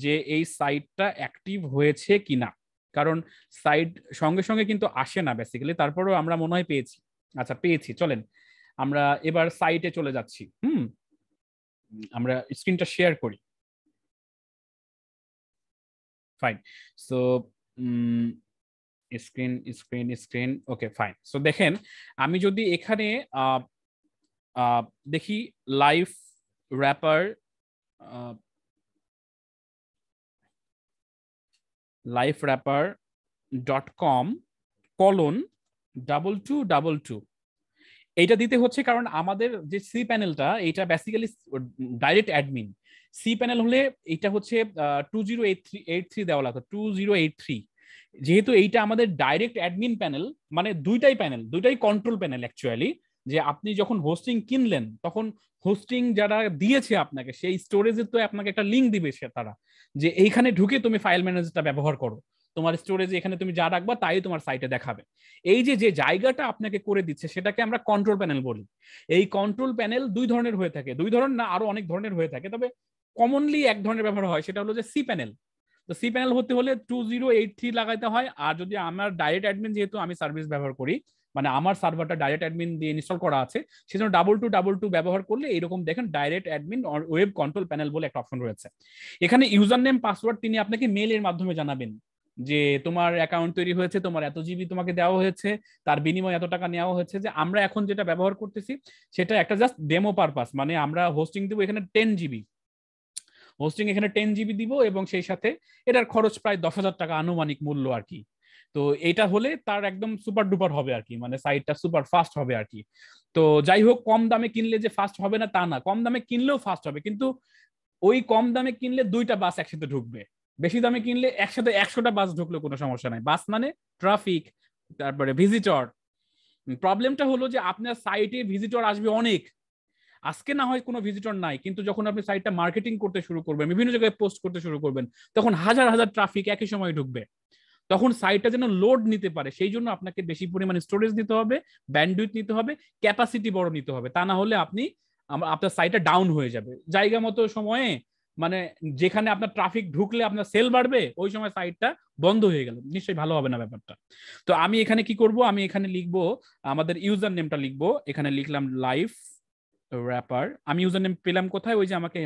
যে এই সাইটটা অ্যাক্টিভ হয়েছে কিনা। কারণ সাইট সঙ্গে সঙ্গে কিন্তু আসে না বেসিক্যালি, তারপরও আমরা মনে হয় পেয়েছি। আচ্ছা, পেয়েছি, চলেন আমরা এবার সাইটে চলে যাচ্ছি। আমরা স্ক্রিনটা শেয়ার করি। ফাইন। সো স্ক্রিন ওকে, ফাইন। সো দেখেন, আমি যদি এখানে আহ, আহ, দেখি লাইফ র্যাপার, liferapper.com:2222 এইটা দিতে হচ্ছে, কারণ আমাদের যে সি প্যানেলটা, এইটা basically direct admin. C panel হলে এটা হচ্ছে 2083 দেওয়া লাগতো, 2083। যেহেতু এইটা আমাদের ডাইরেক্ট অ্যাডমিন প্যানেল, মানে দুইটাই প্যানেল, দুইটাই কন্ট্রোল প্যানেল অ্যাকচুয়ালি। যে আপনি যখন হোস্টিং কিনলেন, তখন হোস্টিং যারা দিয়েছে আপনাকে, সেই স্টোরেজে তো আপনাকে একটা লিঙ্ক দিবে সে, তারা যে এইখানে ঢুকে তুমি ফাইল ম্যানেজারটা ব্যবহার করো, তোমার স্টোরেজে এখানে তুমি যা রাখবা তাই তোমার সাইটে দেখাবে। এই যে যে জায়গাটা আপনাকে করে দিচ্ছে সেটাকে আমরা কন্ট্রোল প্যানেল বলি। এই কন্ট্রোল প্যানেল দুই ধরনের হয়ে থাকে, দুই ধরনের না, আরো অনেক ধরনের হয়ে থাকে, তবে কমনলি এক ধরনের ব্যবহার হয়, সেটা হলো যে সি প্যানেল। তো সি প্যানেল হতে হলে 2083 লাগাইতে হয়। আর যদি আমার ডাইরেক্ট অ্যাডমিন, যেহেতু আমি সার্ভিস ব্যবহার করি, মানে আমার সার্ভারটা ডাইরেক্ট অ্যাডমিন দিয়ে ইনস্টল করা আছে, সেজন্য 2222 ব্যবহার করলে এরকম দেখেন direct admin web control panel বলে একটা অপশন রয়েছে। এখানে ইউজার নেম পাসওয়ার্ড তিনি আপনাকে মেলের মাধ্যমে জানাবেন যে তোমার অ্যাকাউন্ট তৈরি হয়েছে, তোমার এত জিবি তোমাকে দেওয়া হয়েছে, তার বিনিময়ে এত টাকা নেওয়া হয়েছে। যে আমরা এখন যেটা ব্যবহার করতেছি সেটা একটা জাস্ট ডেমো পারপাস, মানে আমরা হোস্টিং দেবো এখানে 10 জিবি। হোস্টিং এখানে 10 জিবি দিব এবং সেই সাথে এটার খরচ প্রায় 10,000 টাকা আনুমানিক মূল্য আর কি। তো এটা হলে তার একদম সুপার ডুপার হবে আর কি, মানে সাইটটা সুপার ফাস্ট হবে আর কি। তো যাই হোক, কম দামে কিনলে যে ফাস্ট হবে না তা না, কম দামে কিনলেও ফাস্ট হবে, কিন্তু ওই কম দামে কিনলে 2টা বাস একসাথে ঢুকবে, বেশি দামে কিনলে একসাথে 100টা বাস ঢুকলেও কোনো সমস্যা নাই। বাস মানে ট্রাফিক, তারপরে ভিজিটর। প্রবলেমটা হলো যে আপনার সাইটে ভিজিটর আসবে অনেক, আজকে না হয় কোনো ভিজিটর নাই, কিন্তু যখন আপনি সাইটটা মার্কেটিং করতে শুরু করবেন, বিভিন্ন জায়গায় পোস্ট করতে শুরু করবেন, তখন হাজার হাজার ট্রাফিক একই সময় ঢুকবে। তখন সাইটটা যেন লোড নিতে পারে সেই জন্য আপনাকে বেশি পরিমাণে স্টোরেজ নিতে হবে, ব্যান্ডউইথ নিতে হবে, ক্যাপাসিটি বড় নিতে হবে, তা না হলে আপনি আপনার সাইটটা ডাউন হয়ে যাবে জায়গা মতো সময়ে। মানে যেখানে আপনার ট্রাফিক ঢুকলে আপনার সেল বাড়বে, ওই সময় সাইটটা বন্ধ হয়ে গেল, নিশ্চয়ই ভালো হবে না ব্যাপারটা। তো আমি এখানে কি করব, আমি এখানে লিখবো আমাদের ইউজার নেমটা লিখবো, এখানে লিখলাম লাইভ র্যাপার। আমি ইউজার নেম পেলাম কোথায়, ওই যে আমাকে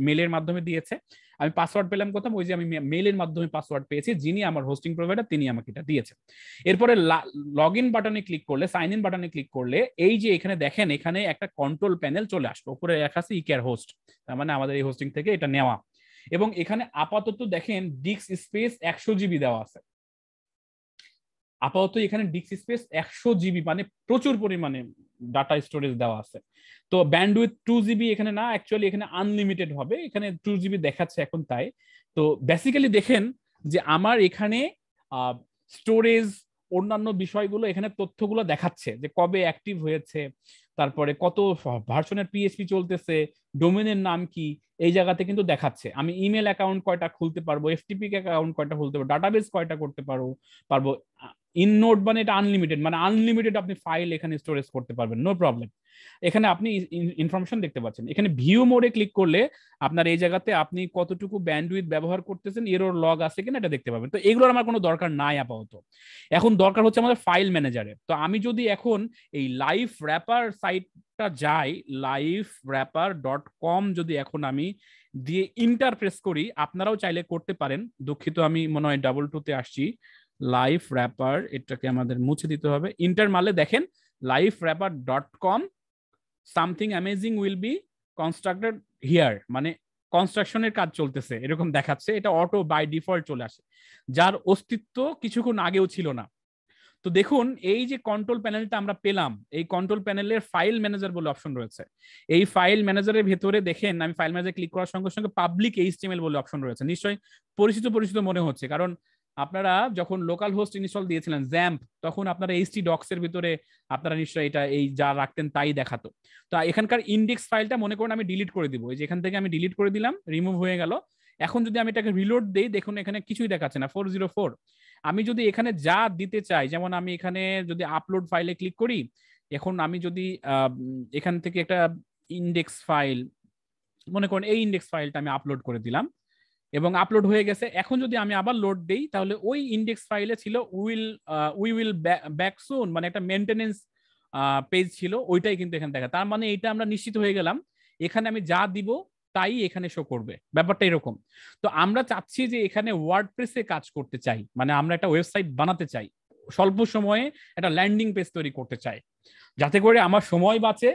মেলের মাধ্যমে দিয়েছে। আমি পাসওয়ার্ড পেলাম কোথায়, ওই যে আমি মেলের মাধ্যমে পাসওয়ার্ড পেয়েছি, যিনি আমার হোস্টিং প্রোভাইডার তিনি আমাকে এটা দিয়েছে। এরপরে লগ ইন বাটনে ক্লিক করলে, সাইন ইন বাটনে ক্লিক করলে এই যে এখানে দেখেন এখানে একটা কন্ট্রোল প্যানেল চলে আসলো, উপরে লেখা আছে ইকেয়ার হোস্ট, তার মানে আমাদের এই হোস্টিং থেকে এটা নেওয়া। এবং এখানে আপাতত দেখেন ডিস্ক স্পেস 100 জিবি দেওয়া আছে, আপাতত এখানে ডিস্ক স্পেস 100 জিবি, মানে প্রচুর পরিমাণে ডাটা স্টোরেজ দেওয়া আছে। তো ব্যান্ডউইথ 2 জিবি এখানে না, অ্যাকচুয়ালি এখানে আনলিমিটেড হবে, এখানে 2 জিবি দেখাচ্ছে এখন তাই। তো বেসিক্যালি দেখেন যে আমার এখানে স্টোরেজ, অন্যান্য বিষয়গুলো এখানে তথ্যগুলো দেখাচ্ছে যে কবে অ্যাক্টিভ হয়েছে, তারপরে কত ভার্সনের পিএইচপি চলতেছে, ডোমেনের নাম কি, এই জায়গাতে কিন্তু দেখাচ্ছে। আমি ইমেল অ্যাকাউন্ট কয়টা খুলতে পারবো, এফটিপি অ্যাকাউন্ট কয়টা খুলতে পারবো, ডাটাবেস কয়টা করতে পারবো। ইননোড মানে এটা আনলিমিটেড, মানে আনলিমিটেড আপনি ফাইল এখানে স্টোরেজ করতে পারবেন, নো প্রবলেম। এখানে আপনি ইনফরমেশন দেখতে পাচ্ছেন। এখানে ভিউ মোডে ক্লিক করলে আপনার এই জায়গাতে আপনি কতটুকু ব্যান্ডউইথ ব্যবহার করতেছেন, এরর লগ আছে কিনা এটা দেখতে পাবেন। তো এগুলোর আমার কোনো দরকার নাই আপাতত, এখন দরকার হচ্ছে আমাদের ফাইল ম্যানেজারে। তো আমি যদি এখন এই লাইভ র্যাপার সাইটটা যাই, liveRapper.com যদি এখন আমি দিয়ে ইন্টারপ্রেস করি, আপনারাও চাইলে করতে পারেন। দুঃখিত, আমি মনে হয় ডাবল টুতে আসছি। লাইভ র্যাপার, এটাকে আমাদের মুছে দিতে হবে। ইন্টার মারলে দেখেন liveRapper.com something amazing will be constructed here, মানে কনস্ট্রাকশনের কাজ চলতেছে এরকম দেখাচ্ছে। এটা অটো বাই ডিফল্ট চলে আসে, যার অস্তিত্ব কিছুক্ষণ আগেও ছিল না। তো দেখুন এই যে কন্ট্রোল প্যানেলটা আমরা পেলাম, এই কন্ট্রোল প্যানেলের ফাইল ম্যানেজার বলে অপশন রয়েছে। এই ফাইল ম্যানেজারের ভেতরে দেখেন আমি ফাইল ম্যানেজার ক্লিক করার সঙ্গে সঙ্গে পাবলিক এইচটিএমএল বলে অপশন রয়েছে, নিশ্চয়ই পরিচিত মনে হচ্ছে, কারণ আপনারা যখন লোকাল হোস্ট ইনস্টল দিয়েছিলেন জ্যাম্প, তখন আপনারা এইচটি ডক্স এর ভিতরে আপনারা নিশ্চয়ই এটা এই যা রাখতেন তাই দেখাতো। তো এখানকার ইন্ডেক্স ফাইলটা মনে করুন আমি ডিলিট করে দিব, এই যে এখান থেকে আমি ডিলিট করে দিলাম, রিমুভ হয়ে গেল। এখন যদি আমি এটাকে রিলোড দেই, দেখুন এখানে কিছুই দেখাচ্ছে না, 404। আমি যদি এখানে যা দিতে চাই, যেমন আমি এখানে যদি আপলোড ফাইলে ক্লিক করি, এখন আমি যদি এখান থেকে একটা ইন্ডেক্স ফাইল, মনে করেন এই ইন্ডেক্স ফাইলটা আমি আপলোড করে দিলাম এবং আপলোড হয়ে গেছে। এখন যদি আমি আবার লোড দেই, তাহলে ওই ইন্ডেক্স ফাইলে ছিল উই উইল ব্যাক সুন, মানে একটা মেইনটেনেন্স পেজ ছিল, ওইটাই কিন্তু এখানে দেখা। তার মানে এটা আমরা নিশ্চিত হয়ে গেলাম এখানে আমি যা দিব তাই এখানে শো করবে, ব্যাপারটা এরকম। তো আমরা চাচ্ছি যে এখানে ওয়ার্ডপ্রেসে কাজ করতে চাই, মানে আমরা একটা ওয়েবসাইট বানাতে চাই, স্বল্প সময়ে একটা ল্যান্ডিং পেজ তৈরি করতে চাই, যাতে করে আমার সময় বাঁচে।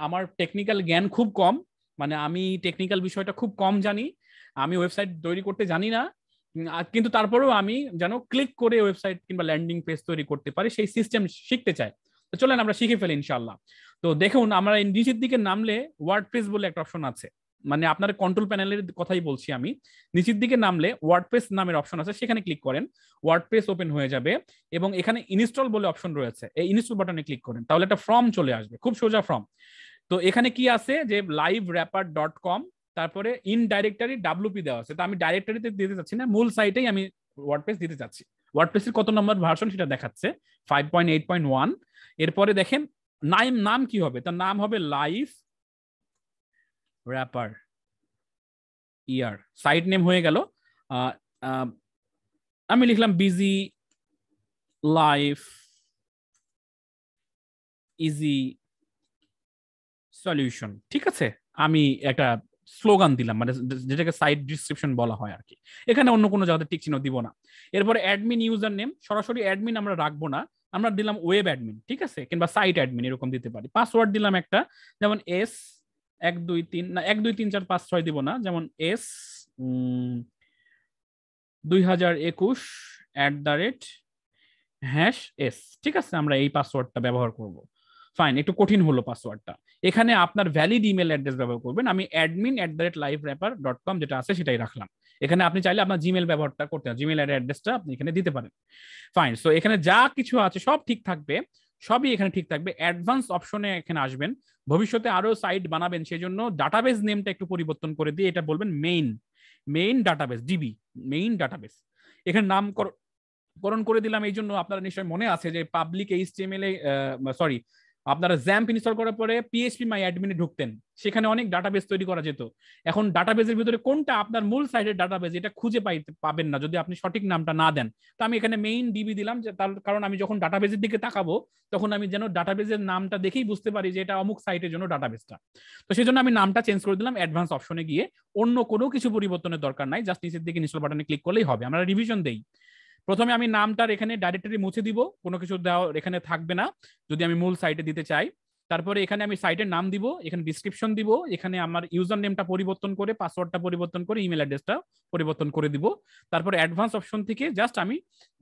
আমার টেকনিক্যাল জ্ঞান খুব কম, মানে আমি টেকনিক্যাল বিষয়টা খুব কম জানি, আমি ওয়েবসাইট তৈরি করতে জানি না, কিন্তু তারপরেও আমি যেন ক্লিক করে ওয়েবসাইট কিংবা ল্যান্ডিং পেজ তৈরি করতে পারি সেই সিস্টেম শিখতে চাই। তো চলেন আমরা শিখে ফেলি ইনশাআল্লাহ। তো দেখুন আমরা নিচের দিকে নামলে ওয়ার্ডপ্রেস বলে একটা অপশন আছে, মানে আপনার কন্ট্রোল প্যানেলের কথাই বলছি আমি। নিচের দিকে নামলে ওয়ার্ডপ্রেস নামের অপশন আছে, সেখানে ক্লিক করেন, ওয়ার্ডপ্রেস ওপেন হয়ে যাবে এবং এখানে ইনস্টল বলে অপশন রয়েছে, এই ইনস্টল বাটনে ক্লিক করেন, তাহলে একটা ফর্ম চলে আসবে, খুব সোজা ফর্ম। তো এখানে কি আছে যে liveRapper.com, তারপরে ইন ডাইরেক্টরি WP দেওয়া আছে। তো আমি ডাইরেক্টরিতে দিতে চাচ্ছি না, মূল সাইটেই আমি ওয়ার্ডপ্রেস দিতে চাচ্ছি। ওয়ার্ডপ্রেসের কত নম্বর ভার্সন সেটা দেখাচ্ছে, 5.8.1। এরপরে দেখেন নাম কি হবে, তার নাম হবে লাইভ র্যাপার ইয়ার, সাইট নেম হয়ে গেল। আমি লিখলাম বিজি লাইফ ইজি সলিউশন, ঠিক আছে। আমি একটা স্লোগান দিলাম, মানে যেটাকে সাইট ডিসক্রিপশন বলা হয় আর কি। এখানে অন্য কোনো জায়গাতে টিক চিহ্ন দিব না। এরপরে অ্যাডমিন ইউজার নেম, সরাসরি অ্যাডমিন আমরা রাখবো না, আমরা দিলাম ওয়েব অ্যাডমিন, ঠিক আছে, কিংবা সাইট অ্যাডমিন এরকম দিতে পারি। পাসওয়ার্ড দিলাম একটা, যেমন 1 2 3 না 1 2 3 4 5 6 দিব না, যেমন S 2021 @s, ঠিক আছে, আমরা এই পাসওয়ার্ডটা ব্যবহার করব। ফাইন, একটু কঠিন হলো পাসওয়ার্ডটা। এখানে আপনার ভ্যালিড ইমেল অ্যাড্রেস ব্যবহার করবেন। আমি admin@liverapper.com যেটা আছে সেটাই রাখলাম। এখানে আপনি চাইলে আপনার জিমেল ব্যবহারটা করতে পারেন, জিমেল অ্যাড্রেসটা আপনি এখানে দিতে পারেন। ফাইন, সো এখানে যা কিছু আছে সব ঠিক থাকবে, সবই এখানে ঠিক থাকবে। অ্যাডভান্স অপশনে এখানে আসবেন, ভবিষ্যতে আরো সাইট বানাবেন, সেই জন্য ডাটাবেস নেমটা একটু পরিবর্তন করে দিয়ে এটা বলবেন main database, DB main database. এখানে নামকরণ করে দিলাম এই জন্য আপনারা নিশ্চয়ই মনে আছে যে পাবলিক এইচটিএমএল এ সরি আপনারা জ্যাম্প ইনস্টল করার পরে পিএইচপি মাই অ্যাডমিনে ঢুকতেন, সেখানে অনেক ডাটাবেস তৈরি করা যেত। এখন ডাটাবেসের ভিতরে কোনটা আপনার মূল সাইটের ডাটাবেস এটা খুঁজে পাবেন না যদি আপনি সঠিক নামটা না দেন। তো আমি এখানে মেইন ডিবি দিলাম, যে তার কারণ আমি যখন ডাটাবেসের দিকে তাকাবো তখন আমি যেন ডাটাবেসের নামটা দেখেই বুঝতে পারি যে এটা অমুক সাইটের জন্য ডাটাবেসটা। তো সেই জন্য আমি নামটা চেঞ্জ করে দিলাম অ্যাডভান্স অপশনে গিয়ে। অন্য কোনো কিছু পরিবর্তনের দরকার নাই, জাস্ট নিচের দিকে ইনস্টল বাটনে ক্লিক করলেই হবে। আমরা রিভিশন দেই। প্রথমে আমি নামটার এখানে ডাইরেক্টরি মুছে দিব, কোনো কিছু দেওয়া এখানে থাকবে না যদি আমি মূল সাইটে দিতে চাই। তারপরে এখানে আমি সাইটের নাম দিব, এখানে ডিসক্রিপশন দিব, এখানে আমার ইউজার নেমটা পরিবর্তন করে, পাসওয়ার্ডটা পরিবর্তন করে, ইমেল অ্যাড্রেসটা পরিবর্তন করে দিব। তারপরে অ্যাডভান্স অপশন থেকে জাস্ট আমি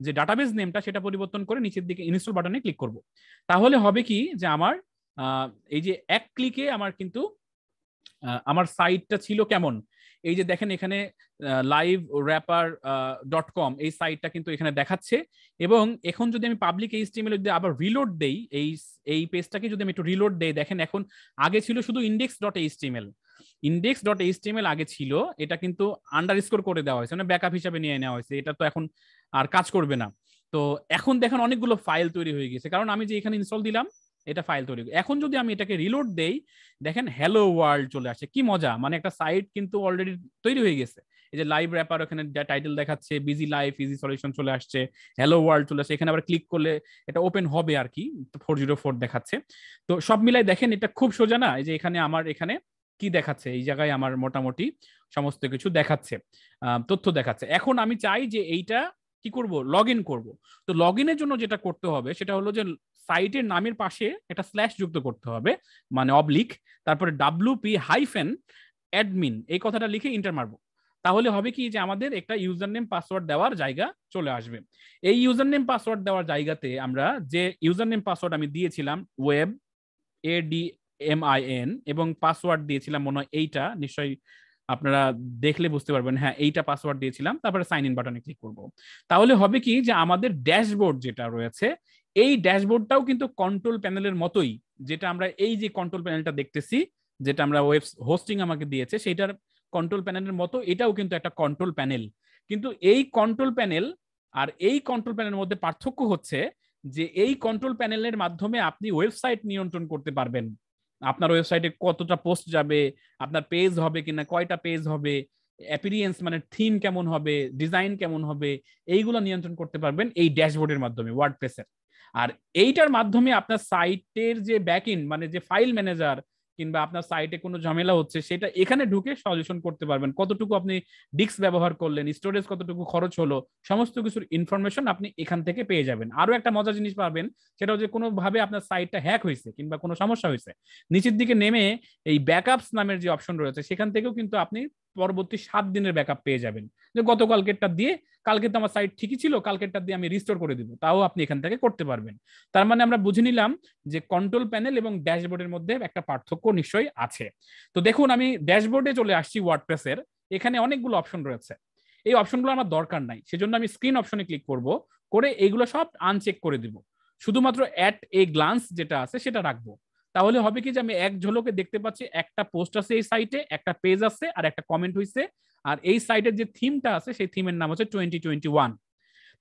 যে ডাটাবেস নেমটা সেটা পরিবর্তন করে নিচের দিকে ইনস্টল বাটনে ক্লিক করব। তাহলে হবে কি যে আমার এই যে এক ক্লিকে আমার কিন্তু আমার সাইটটা ছিল কেমন, এই যে দেখেন এখানে liverapper.com এই সাইটটা কিন্তু এখানে দেখাচ্ছে। এবং এখন যদি আমি পাবলিক এইচটিএমএল যদি আবার রিলোড দেই, এই পেজটাকে যদি আমি একটু রিলোড দেই, দেখেন এখন আগে ছিল শুধু index.html আগে ছিল, এটা কিন্তু আন্ডারস্কোর করে দেওয়া হয়েছে, মানে ব্যাকআপ হিসাবে নিয়ে নেওয়া হয়েছে, এটা তো এখন আর কাজ করবে না। তো এখন দেখেন অনেকগুলো ফাইল তৈরি হয়ে গেছে, কারণ আমি যে এখানে ইনস্টল দিলাম এটা ফাইল তৈরি। এখন যদি আমি এটাকে রিলোড দেই, দেখেন হ্যালো ওয়ার্ল্ড চলে আসে, কি মজা, মানে একটা সাইট কিন্তু অলরেডি তৈরি হয়ে গেছে। এই যে লাইভ র্যাপার ওখানে টাইটেল দেখাচ্ছে, বিজি লাইফ ইজি সলিউশন চলে আসছে, হ্যালো ওয়ার্ল্ড চলে আসছে, এখানে আবার ক্লিক করলে এটা ওপেন হবে আর কি, 404 দেখাচ্ছে। তো সব মিলাই দেখেন এটা খুব সোজা না? এই যে এখানে আমার এখানে কি দেখাচ্ছে, এই জায়গায় আমার মোটামুটি সমস্ত কিছু দেখাচ্ছে, তথ্য দেখাচ্ছে। এখন আমি চাই যে এইটা কি করব, লগ ইন করবো। তো লগ ইনের জন্য যেটা করতে হবে সেটা হলো যে সাইটের নামের পাশে একটা স্ল্যাশ যুক্ত করতে হবে, মানে অবলিক, তারপরে WP-admin এই কথাটা লিখে ইন্টার মারবো। তাহলে হবে কি যে আমাদের একটা ইউজার নেম পাসওয়ার্ড দেওয়ার জায়গা চলে আসবে। এই ইউজার নেম পাসওয়ার্ড দেওয়ার জায়গাতে আমরা যে ইউজার নেম পাসওয়ার্ড আমি দিয়েছিলাম ওয়েব ADMIN এবং পাসওয়ার্ড দিয়েছিলাম মনে হয় এইটা, নিশ্চয়ই আপনারা দেখলে বুঝতে পারবেন, হ্যাঁ এইটা পাসওয়ার্ড দিয়েছিলাম। তারপরে সাইন ইন বাটনে ক্লিক করব। তাহলে হবে কি যে আমাদের ড্যাশবোর্ড যেটা রয়েছে, এই ড্যাশবোর্ডটাও কিন্তু কন্ট্রোল প্যানেলের মতোই, যেটা আমরা এই যে কন্ট্রোল প্যানেলটা দেখতেছি, যেটা আমরা ওয়েব হোস্টিং আমাকে দিয়েছে সেটার কন্ট্রোল প্যানেলের মতো এটাও কিন্তু একটা কন্ট্রোল প্যানেল। কিন্তু এই কন্ট্রোল প্যানেল আর এই কন্ট্রোল প্যানেলের মধ্যে পার্থক্য হচ্ছে যে এই কন্ট্রোল প্যানেলের মাধ্যমে আপনি ওয়েবসাইট নিয়ন্ত্রণ করতে পারবেন। আপনার ওয়েবসাইটে কতটা পোস্ট যাবে, আপনার পেজ হবে কিনা, কয়টা পেজ হবে, অ্যাপিরিয়েন্স মানে থিম কেমন হবে, ডিজাইন কেমন হবে, এইগুলো নিয়ন্ত্রণ করতে পারবেন এই ড্যাশবোর্ডের মাধ্যমে, ওয়ার্ডপ্রেসের। আর এইটার মাধ্যমে আপনার সাইটের যে ব্যাকএন্ড মানে যে ফাইল ম্যানেজার কিংবা আপনার সাইটে কোনো ঝামেলা হচ্ছে সেটা এখানে ঢুকে সলিউশন করতে পারবেন। কতটুকু আপনি ডিস্ক ব্যবহার করলেন, স্টোরেজ কতটুকু খরচ হলো, সমস্ত কিছুর ইনফরমেশন আপনি এখান থেকে পেয়ে যাবেন। আরো একটা মজার জিনিস পাবেন, সেটা হচ্ছে কোনো ভাবে আপনার সাইটটা হ্যাক হয়েছে কিংবা কোনো সমস্যা হয়েছে, নিচের দিকে নেমে এই ব্যাকআপস নামের যে অপশন রয়েছে সেখান থেকেও কিন্তু আপনি পরবর্তী 7 দিনের ব্যাকআপ পেয়ে যাবেন। যে গতকালকেরটা দিয়ে, কালকে তো আমার সাইট ঠিকই ছিল, কালকেরটা দিয়ে আমি রিস্টোর করে দিব, তাও আপনি এখান থেকে করতে পারবেন। তার মানে আমরা বুঝে নিলাম যে কন্ট্রোল প্যানেল এবং ড্যাশবোর্ডের মধ্যে একটা পার্থক্য নিশ্চয়ই আছে। তো দেখুন আমি ড্যাশবোর্ডে চলে আসছি ওয়ার্ডপ্রেসের, এখানে অনেকগুলো অপশন রয়েছে, এই অপশনগুলো আমার দরকার নাই, সেজন্য আমি স্ক্রিন অপশনে ক্লিক করব, করে এইগুলো সব আনচেক করে দিব, শুধুমাত্র অ্যাট এ গ্লান্স যেটা আছে সেটা রাখবো। তাহলে হবে কি যে আমি এক ঝলকে দেখতে পাচ্ছি একটা পোস্ট আছে এই সাইটে, একটা পেজ আছে আর একটা কমেন্ট হয়েছে, আর এই সাইটের যে থিমটা আছে সেই থিমের নাম হচ্ছে 2021।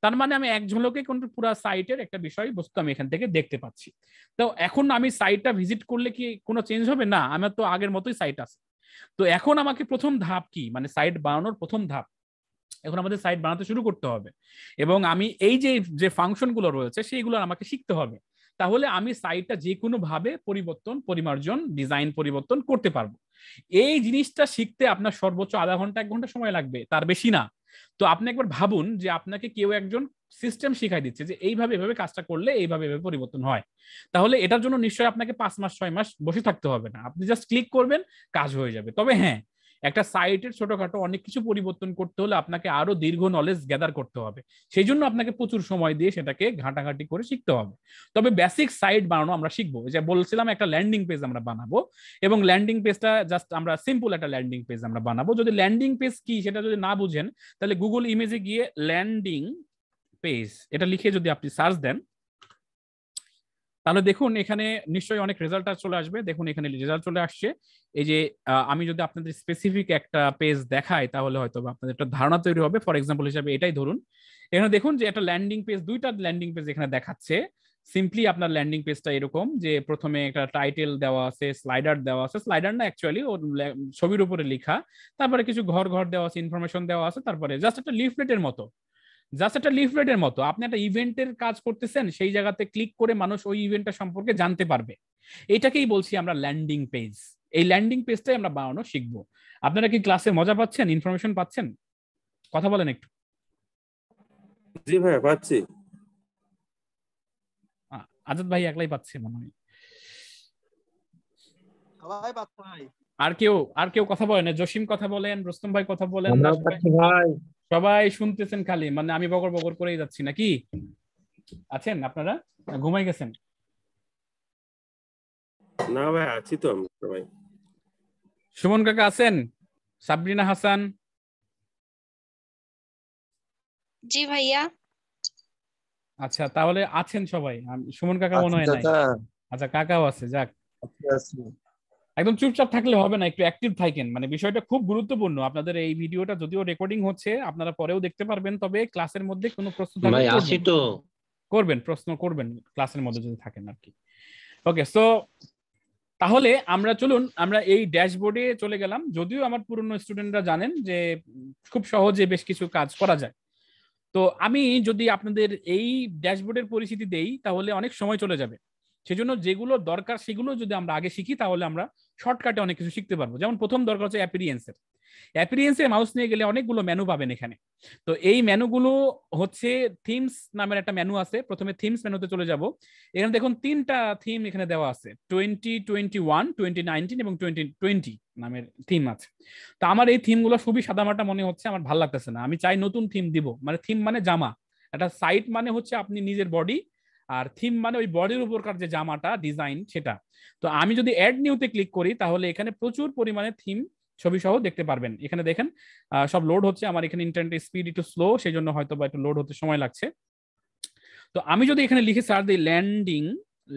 তার মানে আমি এক ঝলকে কিন্তু পুরো সাইটের একটা বিষয়বস্তু আমি এখান থেকে দেখতে পাচ্ছি। তো এখন আমি সাইটটা ভিজিট করলে কি কোনো চেঞ্জ হবে? না, আমার তো আগের মতোই সাইট আছে। তো এখন আমাকে প্রথম ধাপ কি, মানে সাইট বানানোর প্রথম ধাপ, এখন আমাদের সাইট বানাতে শুরু করতে হবে এবং আমি এই যে ফাংশনগুলো রয়েছে সেইগুলো আমাকে শিখতে হবে। তাহলে আমি সাইটটা যে কোনো ভাবে পরিবর্তন, পরিমার্জন, ডিজাইন পরিবর্তন করতে পারবো। এই জিনিসটা শিখতে আপনার সর্বোচ্চ আধা ঘন্টা 1 ঘন্টা সময় লাগবে, তার বেশি না। তো আপনি একবার ভাবুন যে আপনাকে কেউ একজন সিস্টেম শিখাই দিচ্ছে যে এইভাবে এভাবে কাজটা করলে এইভাবে এভাবে পরিবর্তন হয়। তাহলে এটার জন্য নিশ্চয়ই আপনাকে 5 মাস 6 মাস বসে থাকতে হবে না, আপনি জাস্ট ক্লিক করবেন, কাজ হয়ে যাবে। তবে হ্যাঁ, একটা সাইটের ছোটখাটো অনেক কিছু পরিবর্তন করতে হলে আপনাকে আরো দীর্ঘ নলেজ গ্যাদার করতে হবে, সেই জন্য আপনাকে প্রচুর সময় দিয়ে সেটাকে ঘাটাঘাটি করে শিখতে হবে। তবে বেসিক সাইট বানানো আমরা শিখবো, যে বলছিলাম একটা ল্যান্ডিং পেজ আমরা বানাবো, এবং ল্যান্ডিং পেজটা জাস্ট আমরা সিম্পল একটা ল্যান্ডিং পেজ আমরা বানাবো। যদি ল্যান্ডিং পেজ কি সেটা যদি না বুঝেন, তাহলে গুগল ইমেজে গিয়ে ল্যান্ডিং পেজ এটা লিখে যদি আপনি সার্চ দেন, তাহলে দেখুন এখানে নিশ্চয়ই অনেক রেজাল্ট চলে আসবে। দেখুন এখানে রেজাল্ট চলে আসছে। এই যে আমি যদি আপনাদের স্পেসিফিক একটা পেজ দেখাই, তাহলে হয়তো আপনাদের একটা ধারণা তৈরি হবে। ফর এক্সাম্পল হিসাবে এটাই ধরুন, এখানে দেখুন যে একটা ল্যান্ডিং পেজ, দুইটা ল্যান্ডিং পেজ এখানে দেখাচ্ছে। সিম্পলি আপনার ল্যান্ডিং পেজটা এরকম যে প্রথমে একটা টাইটেল দেওয়া আছে, স্লাইডার দেওয়া আছে, স্লাইডার না অ্যাকচুয়ালি ওর ছবির উপরে লেখা, তারপরে কিছু ঘর ঘর দেওয়া আছে, ইনফরমেশন দেওয়া আছে, তারপরে জাস্ট একটা লিফলেটের মতো, আপনি একটা ইভেন্টের কাজ করতেছেন, সেই জায়গাতে ক্লিক করে মানুষ ওই ইভেন্টটা সম্পর্কে জানতে পারবে। এটাকেই বলছি আমরা ল্যান্ডিং পেজ। এই ল্যান্ডিং পেজটাই আমরা বানানো শিখবো। আপনারা কি ক্লাসে মজা পাচ্ছেন, ইনফরমেশন পাচ্ছেন? কথা বলেন একটু। জি ভাই পাচ্ছি। আজাদ ভাই একলাই পাচ্ছে মনে হয়, সবাই পাচ্ছে ভাই। আর কেউ কথা বলেন? জসিম কথা বলেন, রুস্তম ভাই কথা বলেন। ভাই সবাই শুনতেছেন খালি, মানে আমি বগর বগর করেই যাচ্ছি নাকি? আছেন আপনারা, ঘুমাই গেছেন? না ভাই আছি তো আমি সবাই। সুমন কাকা আছেন? সাবরিনা হাসান? জি ভাইয়া। আচ্ছা, তাহলে আছেন সবাই। সুমন কাকা মনে হয় নাই। আচ্ছা, কাকাও আছে, যাক। একদম চুপচাপ থাকলে হবে না, একটু অ্যাক্টিভ থাকেন। মানে বিষয়টা খুব গুরুত্বপূর্ণ। আপনাদের এই ভিডিওটা যদিও রেকর্ডিং হচ্ছে, আপনারা পরেও দেখতে পারবেন, তবে ক্লাসের মধ্যে কোনো প্রশ্ন থাকলে প্রশ্ন করবেন ক্লাসের মধ্যে যদি থাকেন আর কি। ওকে, সো তাহলে আমরা চলুন আমরা এই ড্যাশবোর্ডে চলে গেলাম। যদিও আমার পুরনো স্টুডেন্টরা জানেন যে খুব সহজে বেশ কিছু কাজ করা যায়। তো আমি যদি আপনাদের এই ড্যাশবোর্ডের পরিচিতি দেই, তাহলে অনেক সময় চলে যাবে। সেজন্য যেগুলো দরকার সেগুলো যদি আমরা আগে শিখি, তাহলে আমরা শর্টকাটে অনেক কিছু শিখতে পারবো। যেমন প্রথম দরকার হচ্ছে অ্যাপিরিয়েন্সে মাউস নিয়ে গেলে অনেকগুলো মেনু পাবেন এখানে। তো এই মেনুগুলো হচ্ছে থিমস নামের একটা মেনু আছে। প্রথমে থিমস মেনুতে চলে যাব। এখানে দেখুন 3টা থিম এখানে দেওয়া আছে, 2021, 2019 এবং 2020 নামের থিম আছে। তো আমার এই থিমগুলো খুবই সাদামাটা মনে হচ্ছে, আমার ভালো লাগতেছে না। আমি চাই নতুন থিম দিব। মানে থিম মানে জামা, একটা সাইট মানে হচ্ছে আপনি নিজের বডি, আর থিম মানে ওই বডির উপরকার যে জামাটা ডিজাইন সেটা। তো আমি যদি অ্যাড নিউতে ক্লিক করি, তাহলে এখানে প্রচুর পরিমাণে থিম ছবি সহ দেখতে পারবেন। এখানে দেখেন সব লোড হচ্ছে। আমার এখানে ইন্টারনেট স্পিড একটু স্লো, সেই জন্য হয়তো বা একটু লোড হতে সময় লাগছে। তো আমি যদি এখানে লিখে সার্চ দিই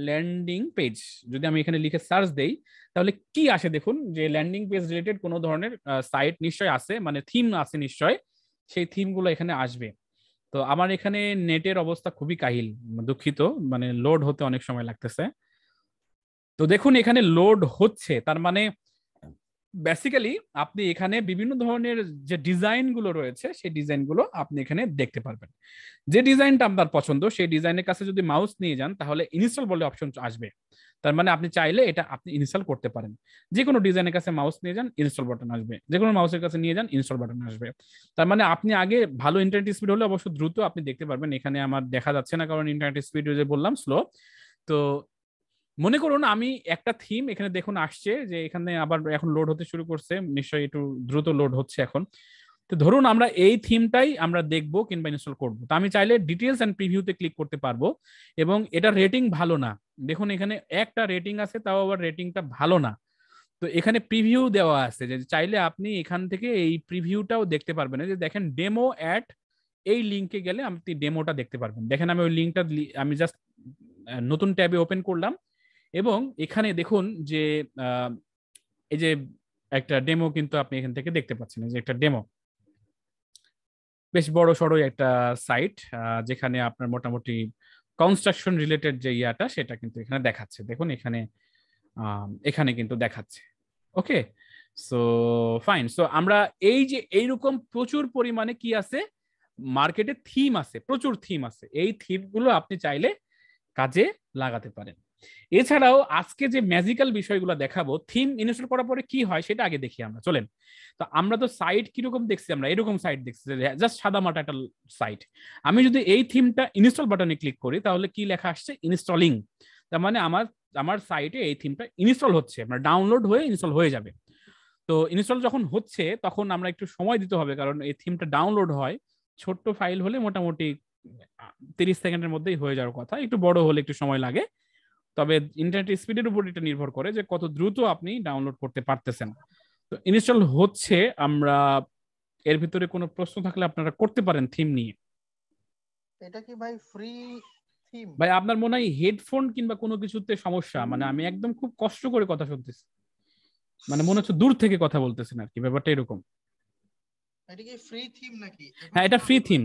ল্যান্ডিং পেজ, যদি আমি এখানে লিখে সার্চ দেই, তাহলে কি আসে দেখুন যে ল্যান্ডিং পেজ রিলেটেড কোনো ধরনের সাইট নিশ্চয় আছে, মানে থিম আছে নিশ্চয়, সেই থিমগুলো এখানে আসবে। তো আমার এখানে নেটের অবস্থা খুবই কাহিল, দুঃখিত, মানে লোড হতে অনেক সময় লাগতেছে। তো দেখুন এখানে লোড হচ্ছে, তার মানে বেসিক্যালি আপনি এখানে বিভিন্ন ধরনের যে ডিজাইনগুলো রয়েছে, সেই ডিজাইনগুলো আপনি এখানে দেখতে পারবেন। যে ডিজাইনটা আপনার পছন্দ, সেই ডিজাইনের কাছে যদি মাউস নিয়ে যান, তাহলে ইনস্টল বলে অপশন আসবে। তার মানে আপনি চাইলে এটা আপনি ইনস্টল করতে পারেন। যে কোনো ডিজাইনের কাছে মাউস নিয়ে যান, ইনস্টল বাটন আসবে। যে কোনো মাউসের কাছে নিয়ে যান, ইনস্টল বাটন আসবে। তার মানে আপনি আগে ভালো ইন্টারনেট স্পিড হলে অবশ্য দ্রুত আপনি দেখতে পারবেন। এখানে আমার দেখা যাচ্ছে না, কারণ ইন্টারনেট স্পিড যে বললাম স্লো। তো মনে করুন আমি একটা থিম এখানে দেখুন আসছে, যে এখানে আবার এখন লোড হতে শুরু করছে, নিশ্চয়ই একটু দ্রুত লোড হচ্ছে এখন। তো ধরুন আমরা এই থিমটাই আমরা দেখবো কিংবা ইনস্টল করবো। তো আমি চাইলে ডিটেলস এন্ড প্রিভিউতে ক্লিক করতে পারবো, এবং এটা রেটিং ভালো না। দেখুন এখানে একটা রেটিং আছে, তাও আবার রেটিংটা ভালো না। তো এখানে প্রিভিউ দেওয়া আছে, যে চাইলে আপনি এখান থেকে এই প্রিভিউটাও দেখতে পারবেন। যে দেখেন ডেমো অ্যাট, এই লিঙ্কে গেলে আপনি ডেমোটা দেখতে পারবেন। দেখেন আমি ওই লিঙ্কটা আমি জাস্ট নতুন ট্যাবে ওপেন করলাম, এবং এখানে দেখুন যে এই যে একটা ডেমো কিন্তু আপনি এখান থেকে দেখতে পাচ্ছেন, যে একটা ডেমো, বেশ বড় সড়ো একটা সাইট, যেখানে আপনার মোটামুটি কনস্ট্রাকশন রিলেটেড যে ইয়াটা সেটা কিন্তু এখানে দেখাচ্ছে। দেখুন এখানে কিন্তু দেখাচ্ছে। ওকে, সো ফাইন। সো আমরা এই যে এইরকম প্রচুর পরিমাণে কি আছে, মার্কেটে থিম আছে, প্রচুর থিম আছে। এই থিমগুলো আপনি চাইলে কাজে লাগাতে পারেন। এছাড়াও আজকে যে ম্যাজিক্যাল বিষয়গুলো দেখাবো, থিম ইনস্টল করার পরে কি হয় সেটা আগে দেখি আমরা, চলেন। তো আমরা তো সাইট কিরকম দেখছি, আমরা এরকম সাইট দেখছি, জাস্ট সাদা মাটা একটা সাইট। আমি যদি এই থিমটা ইনস্টল বাটনে ক্লিক করি তাহলে কি লেখা আসছে, ইনস্টলিং। তার মানে আমার সাইটে এই থিমটা ইনস্টল হচ্ছে, মানে ডাউনলোড হয়ে ইনস্টল হয়ে যাবে। তো ইনস্টল যখন হচ্ছে তখন আমরা একটু সময় দিতে হবে, কারণ এই থিমটা ডাউনলোড হয় ছোট্ট ফাইল হলে মোটামুটি 30 সেকেন্ডের মধ্যেই হয়ে যাওয়ার কথা, একটু বড় হলে একটু সময় লাগে। তবে ইন্টারনেট স্পিডের উপর এটা নির্ভর করে যে কত দ্রুত আপনি ডাউনলোড করতে পারতেছেন। তো ইনস্টল হচ্ছে, আমরা এর ভিতরে কোনো প্রশ্ন থাকলে আপনারা করতে পারেন থিম নিয়ে। এটা কি ভাই ফ্রি থিম? ভাই আপনার মনে হয় হেডফোন কিংবা কোনো কিছুতে সমস্যা, মানে আমি একদম খুব কষ্ট করে কথা শুনতেছি, মানে মনে হচ্ছে দূর থেকে কথা বলতেছেন আর কি, ব্যাপারটা এরকম। এটা কি ফ্রি থিম নাকি? হ্যাঁ, এটা ফ্রি থিম,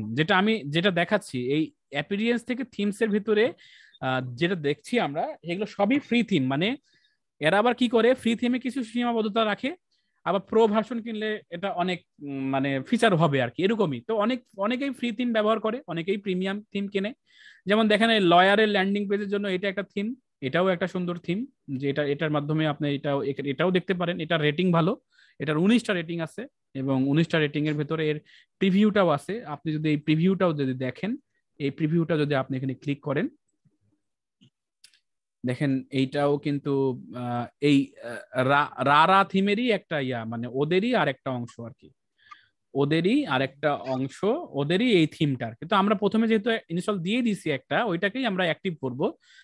যেটা দেখাচ্ছি এই অ্যাপিরিয়েন্স থেকে থিমস এর ভিতরে যেটা দেখছি আমরা, এগুলো সবই ফ্রি থিম। মানে এরা আবার কি করে, ফ্রি থিমে কিছু সীমাবদ্ধতা রাখে, আবার প্রো ভার্সন কিনলে এটা অনেক মানে ফিচার হবে আর কি, এরকমই। তো অনেকেই ফ্রি থিম ব্যবহার করে, অনেকেই প্রিমিয়াম থিম কেনে। যেমন দেখেন এই লয়ারের ল্যান্ডিং পেজের জন্য এটা একটা থিম, এটাও একটা সুন্দর থিম, যে এটার মাধ্যমে আপনি এটাও দেখতে পারেন। এটা রেটিং ভালো, এটার 19টা রেটিং আছে, এবং 19টা রেটিং এর ভেতরে এর প্রিভিউটাও আছে। আপনি যদি এই প্রিভিউটাও যদি দেখেন, এই প্রিভিউটা যদি আপনি এখানে ক্লিক করেন, দেখেন এইটাও কিন্তু এই রারা থিমেরই একটা মানে ওদেরই আর একটা অংশ আর কি, ওদেরই আরেকটা অংশ, ওদেরই এই থিমটার। কিন্তু আমরা প্রথমে যেহেতু ইনস্টল দিয়ে দিছি একটা, ওইটাকেই আমরা অ্যাক্টিভ করব।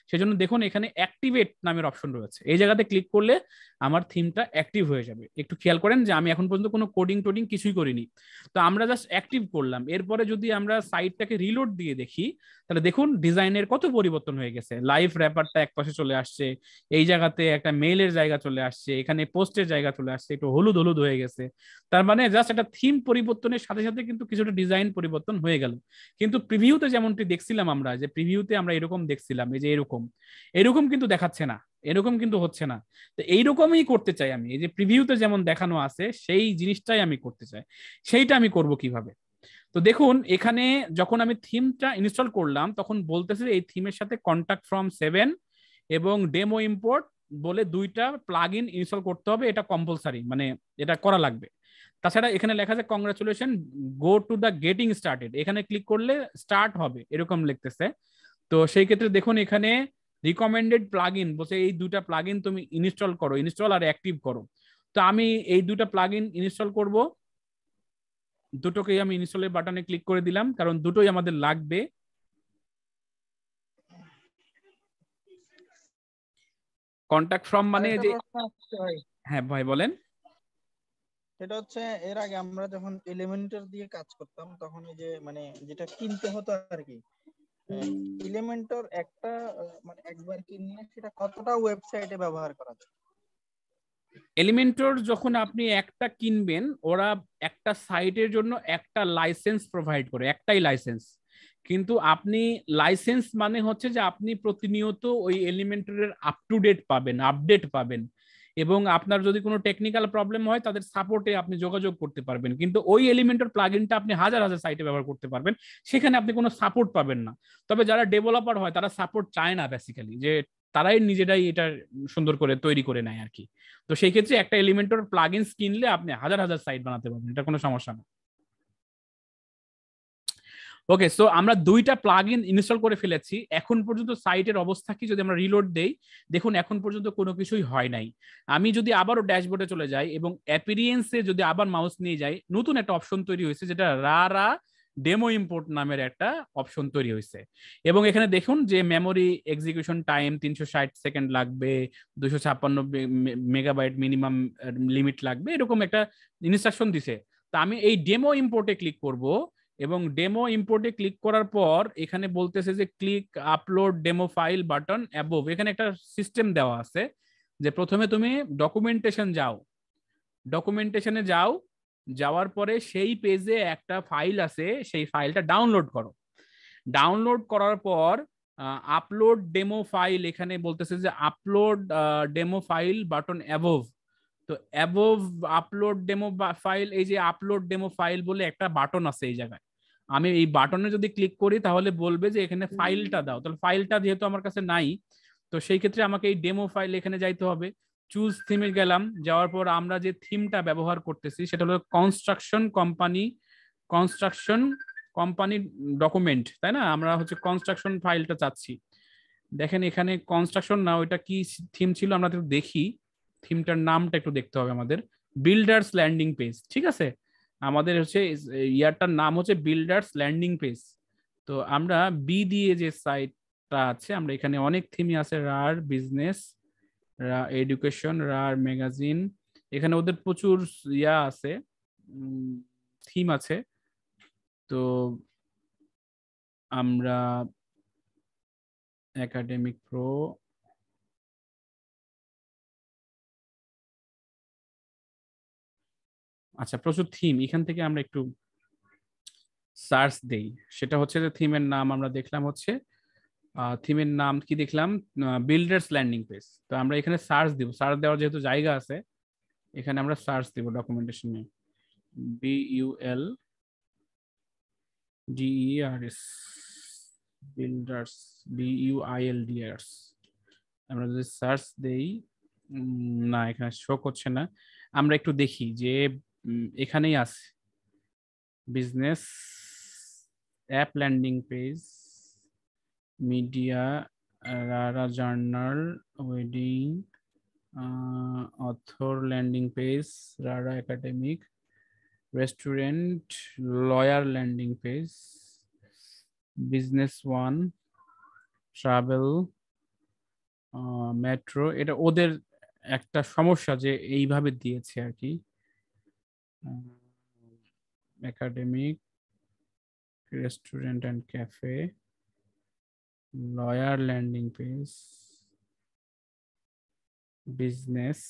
সেজন্য দেখুন এখানে অ্যাক্টিভেট নামের অপশন রয়েছে, এই জায়গাতে ক্লিক করলে আমার থিমটা অ্যাক্টিভ হয়ে যাবে। একটু খেয়াল করেন যে আমি এখন পর্যন্ত কোনো কোডিং টোডিং কিছুই করিনি, তো আমরা জাস্ট অ্যাক্টিভ করলাম। এরপরে যদি আমরা সাইটটাকে রিলোড দিয়ে দেখি, তাহলে দেখুন ডিজাইনের কত পরিবর্তন হয়ে গেছে। লাইভ র্যাপারটা এক পাশে চলে আসছে, এই জায়গাতে একটা মেইলের জায়গা চলে আসছে, এখানে পোস্টের জায়গা চলে আসছে, একটু হলুদ হলুদ হয়ে গেছে। তার মানে জাস্ট একটা থিম পরিবর্তনের সাথে সাথে কিন্তু কিছুটা ডিজাইন পরিবর্তন হয়ে গেল। কিন্তু প্রিভিউতে যেমনটি দেখছিলাম আমরা, যে প্রিভিউতে আমরা এরকম দেখছিলাম, এই যে এরকম কিন্তু দেখাচ্ছে না, এরকম কিন্তু হচ্ছে না। তো এইরকমই করতে চাই আমি, এই যে প্রিভিউতে যেমন দেখানো আছে সেই জিনিসটাই আমি করতে চাই। সেইটা আমি করব কিভাবে? তো দেখুন এখানে যখন আমি থিমটা ইনস্টল করলাম তখন বলতেছে এই থিমের সাথে কন্টাক্ট ফ্রম 7 এবং ডেমো ইম্পোর্ট বলে দুইটা প্লাগ ইন ইনস্টল করতে হবে, এটা কম্পালসারি, মানে এটা করা লাগবে। তাছাড়া এখানে লেখা আছে congratulation, go to the getting started, এখানে ক্লিক করলে স্টার্ট হবে এরকম লিখতেছে। তো সেই ক্ষেত্রে দেখুন এখানে রিকমেন্ডেড প্লাগ ইন বলছে, এই দুটা প্লাগ ইন তুমি ইনস্টল করো, ইনস্টল আর অ্যাক্টিভ করো। তো আমি এই দুটা প্লাগ ইন ইনস্টল করব, দুটোকেই আমি ইনস্টলের বাটনে ক্লিক করে দিলাম, কারণ দুটোই আমাদের লাগবে। কন্টাক্ট ফ্রম মানে যে, হ্যাঁ ভাই বলেন। এটা হচ্ছে এর আগে আমরা যখন এলিমেন্টর দিয়ে কাজ করতাম তখন এই যে মানে যেটা কিনতে হতো আর কি, এলিমেন্টর একটা মানে একবার কিনলে সেটা কতটা ওয়েবসাইটে ব্যবহার করা যায়? এলিমেন্টর যখন আপনি একটা কিনবেন, ওরা একটা সাইটের জন্য একটা লাইসেন্স প্রোভাইড করে, একটাই লাইসেন্স। কিন্তু আপনি লাইসেন্স মানে হচ্ছে যে আপনি প্রতিনিয়ত ওই এলিমেন্টরের আপ টু ডেট পাবেন, আপডেট পাবেন, এবং আপনার যদি কোনো টেকনিক্যাল প্রবলেম হয় তাদের সাপোর্টে আপনি যোগাযোগ করতে পারবেন। কিন্তু ওই এলিমেন্টর প্লাগইনটা আপনি হাজার হাজার সাইটে ব্যবহার করতে পারবেন, সেখানে আপনি কোনো সাপোর্ট পাবেন না। তবে যারা ডেভেলপার হয় তারা সাপোর্ট চায় না বেসিক্যালি, যে তারাই নিজেরাই এটা সুন্দর করে তৈরি করে নেয় আর কি। তো সেই ক্ষেত্রে একটা এলিমেন্টর প্লাগইনস কিনলে আপনি হাজার হাজার সাইট বানাতে পারবেন, এটা কোনো সমস্যা না। ওকে, সো আমরা দুইটা প্লাগইন ইনস্টল করে ফেলেছি। এখন পর্যন্ত সাইটের অবস্থা কি, যদি আমরা রিলোড দেই, দেখুন এখন পর্যন্ত কোনো কিছুই হয় নাই। আমি যদি আবারও ড্যাশবোর্ডে চলে যাই এবং অ্যাপিরিয়েন্সে যদি আবার মাউস নিয়ে যাই, নতুন একটা অপশন তৈরি হয়েছে যেটা রারা ডেমো ইম্পোর্ট নামের একটা অপশন তৈরি হয়েছে। এবং এখানে দেখুন যে মেমোরি এক্সিকিউশন টাইম 360 সেকেন্ড লাগবে, 256 মেগাবাইট মিনিমাম লিমিট লাগবে, এরকম একটা ইনস্ট্রাকশন দিছে। তা আমি এই ডেমো ইম্পোর্টে ক্লিক করব, এবং ডেমো ইম্পোর্টে ক্লিক করার পর এখানে বলতেছে যে click upload demo file button above. এখানে একটা সিস্টেম দেওয়া আছে যে প্রথমে তুমি ডকুমেন্টেশন যাও, ডকুমেন্টেশনে যাও, যাওয়ার পরে সেই পেজে একটা ফাইল আছে, সেই ফাইলটা ডাউনলোড করো। ডাউনলোড করার পর আপলোড ডেমো ফাইল, এখানে বলতেছে যে upload demo file button above. তো অ্যাবোভ আপলোড ডেমো ফাইল, এই যে আপলোড ডেমো ফাইল বলে একটা বাটন আছে এই জায়গায়, আমি এই বাটনে যদি ক্লিক করি তাহলে বলবে যে এখানে ফাইলটা দাও। তাহলে ফাইলটা যেহেতু আমার কাছে নাই, তো সেই ক্ষেত্রে আমাকে এই ডেমো ফাইল এখানে যাইতে হবে, চুজ থিমে গেলাম, যাওয়ার পর আমরা যে থিমটা ব্যবহার করতেছি সেটা হলো কনস্ট্রাকশন কোম্পানি ডকুমেন্ট, তাই না? আমরা হচ্ছে কনস্ট্রাকশন ফাইলটা চাচ্ছি। দেখেন এখানে কনস্ট্রাকশন না, ওইটা কি থিম ছিল আমরা একটু দেখি, থিমটার নামটা একটু দেখতে হবে আমাদের, বিল্ডার্স ল্যান্ডিং পেজ, ঠিক আছে? আমাদের হচ্ছে ইয়ারটার নাম হচ্ছে বিল্ডার্স ল্যান্ডিং পেজ। তো আমরা বি দিয়ে যে সাইটটা আছে, আমরা এখানে অনেক থিমই আছে, রার বিজনেস, এডুকেশন, রার ম্যাগাজিন, এখানে ওদের প্রচুর ইয়া আছে, থিম আছে। তো আমরা একাডেমিক প্রো, আচ্ছা প্রচুর থিম, এখান থেকে আমরা একটু সার্চ দেই। সেটা হচ্ছে যে থিমের নাম আমরা দেখলাম হচ্ছে, থিমের নাম কি দেখলাম, বিল্ডার্স ল্যান্ডিং পেজ। তো আমরা এখানে সার্চ দিব, সার্চ দেওয়ার যেহেতু জায়গা আছে এখানে আমরা সার্চ দিব ডকুমেন্টেশনে, BUL DERS বিল্ডার্স, BUILDRS। আমরা যদি সার্চ দেই, না এখানে শো করছে না, আমরা একটু দেখি যে এখানেই আছে business app landing page, media, রারা journal, wedding, author landing page, রারা academic, restaurant, lawyer landing page, business one, travel, metro. এটা ওদের একটা সমস্যা যে এইভাবে দিয়েছে আর কি, academic, restaurant and cafe, lawyer landing page, business,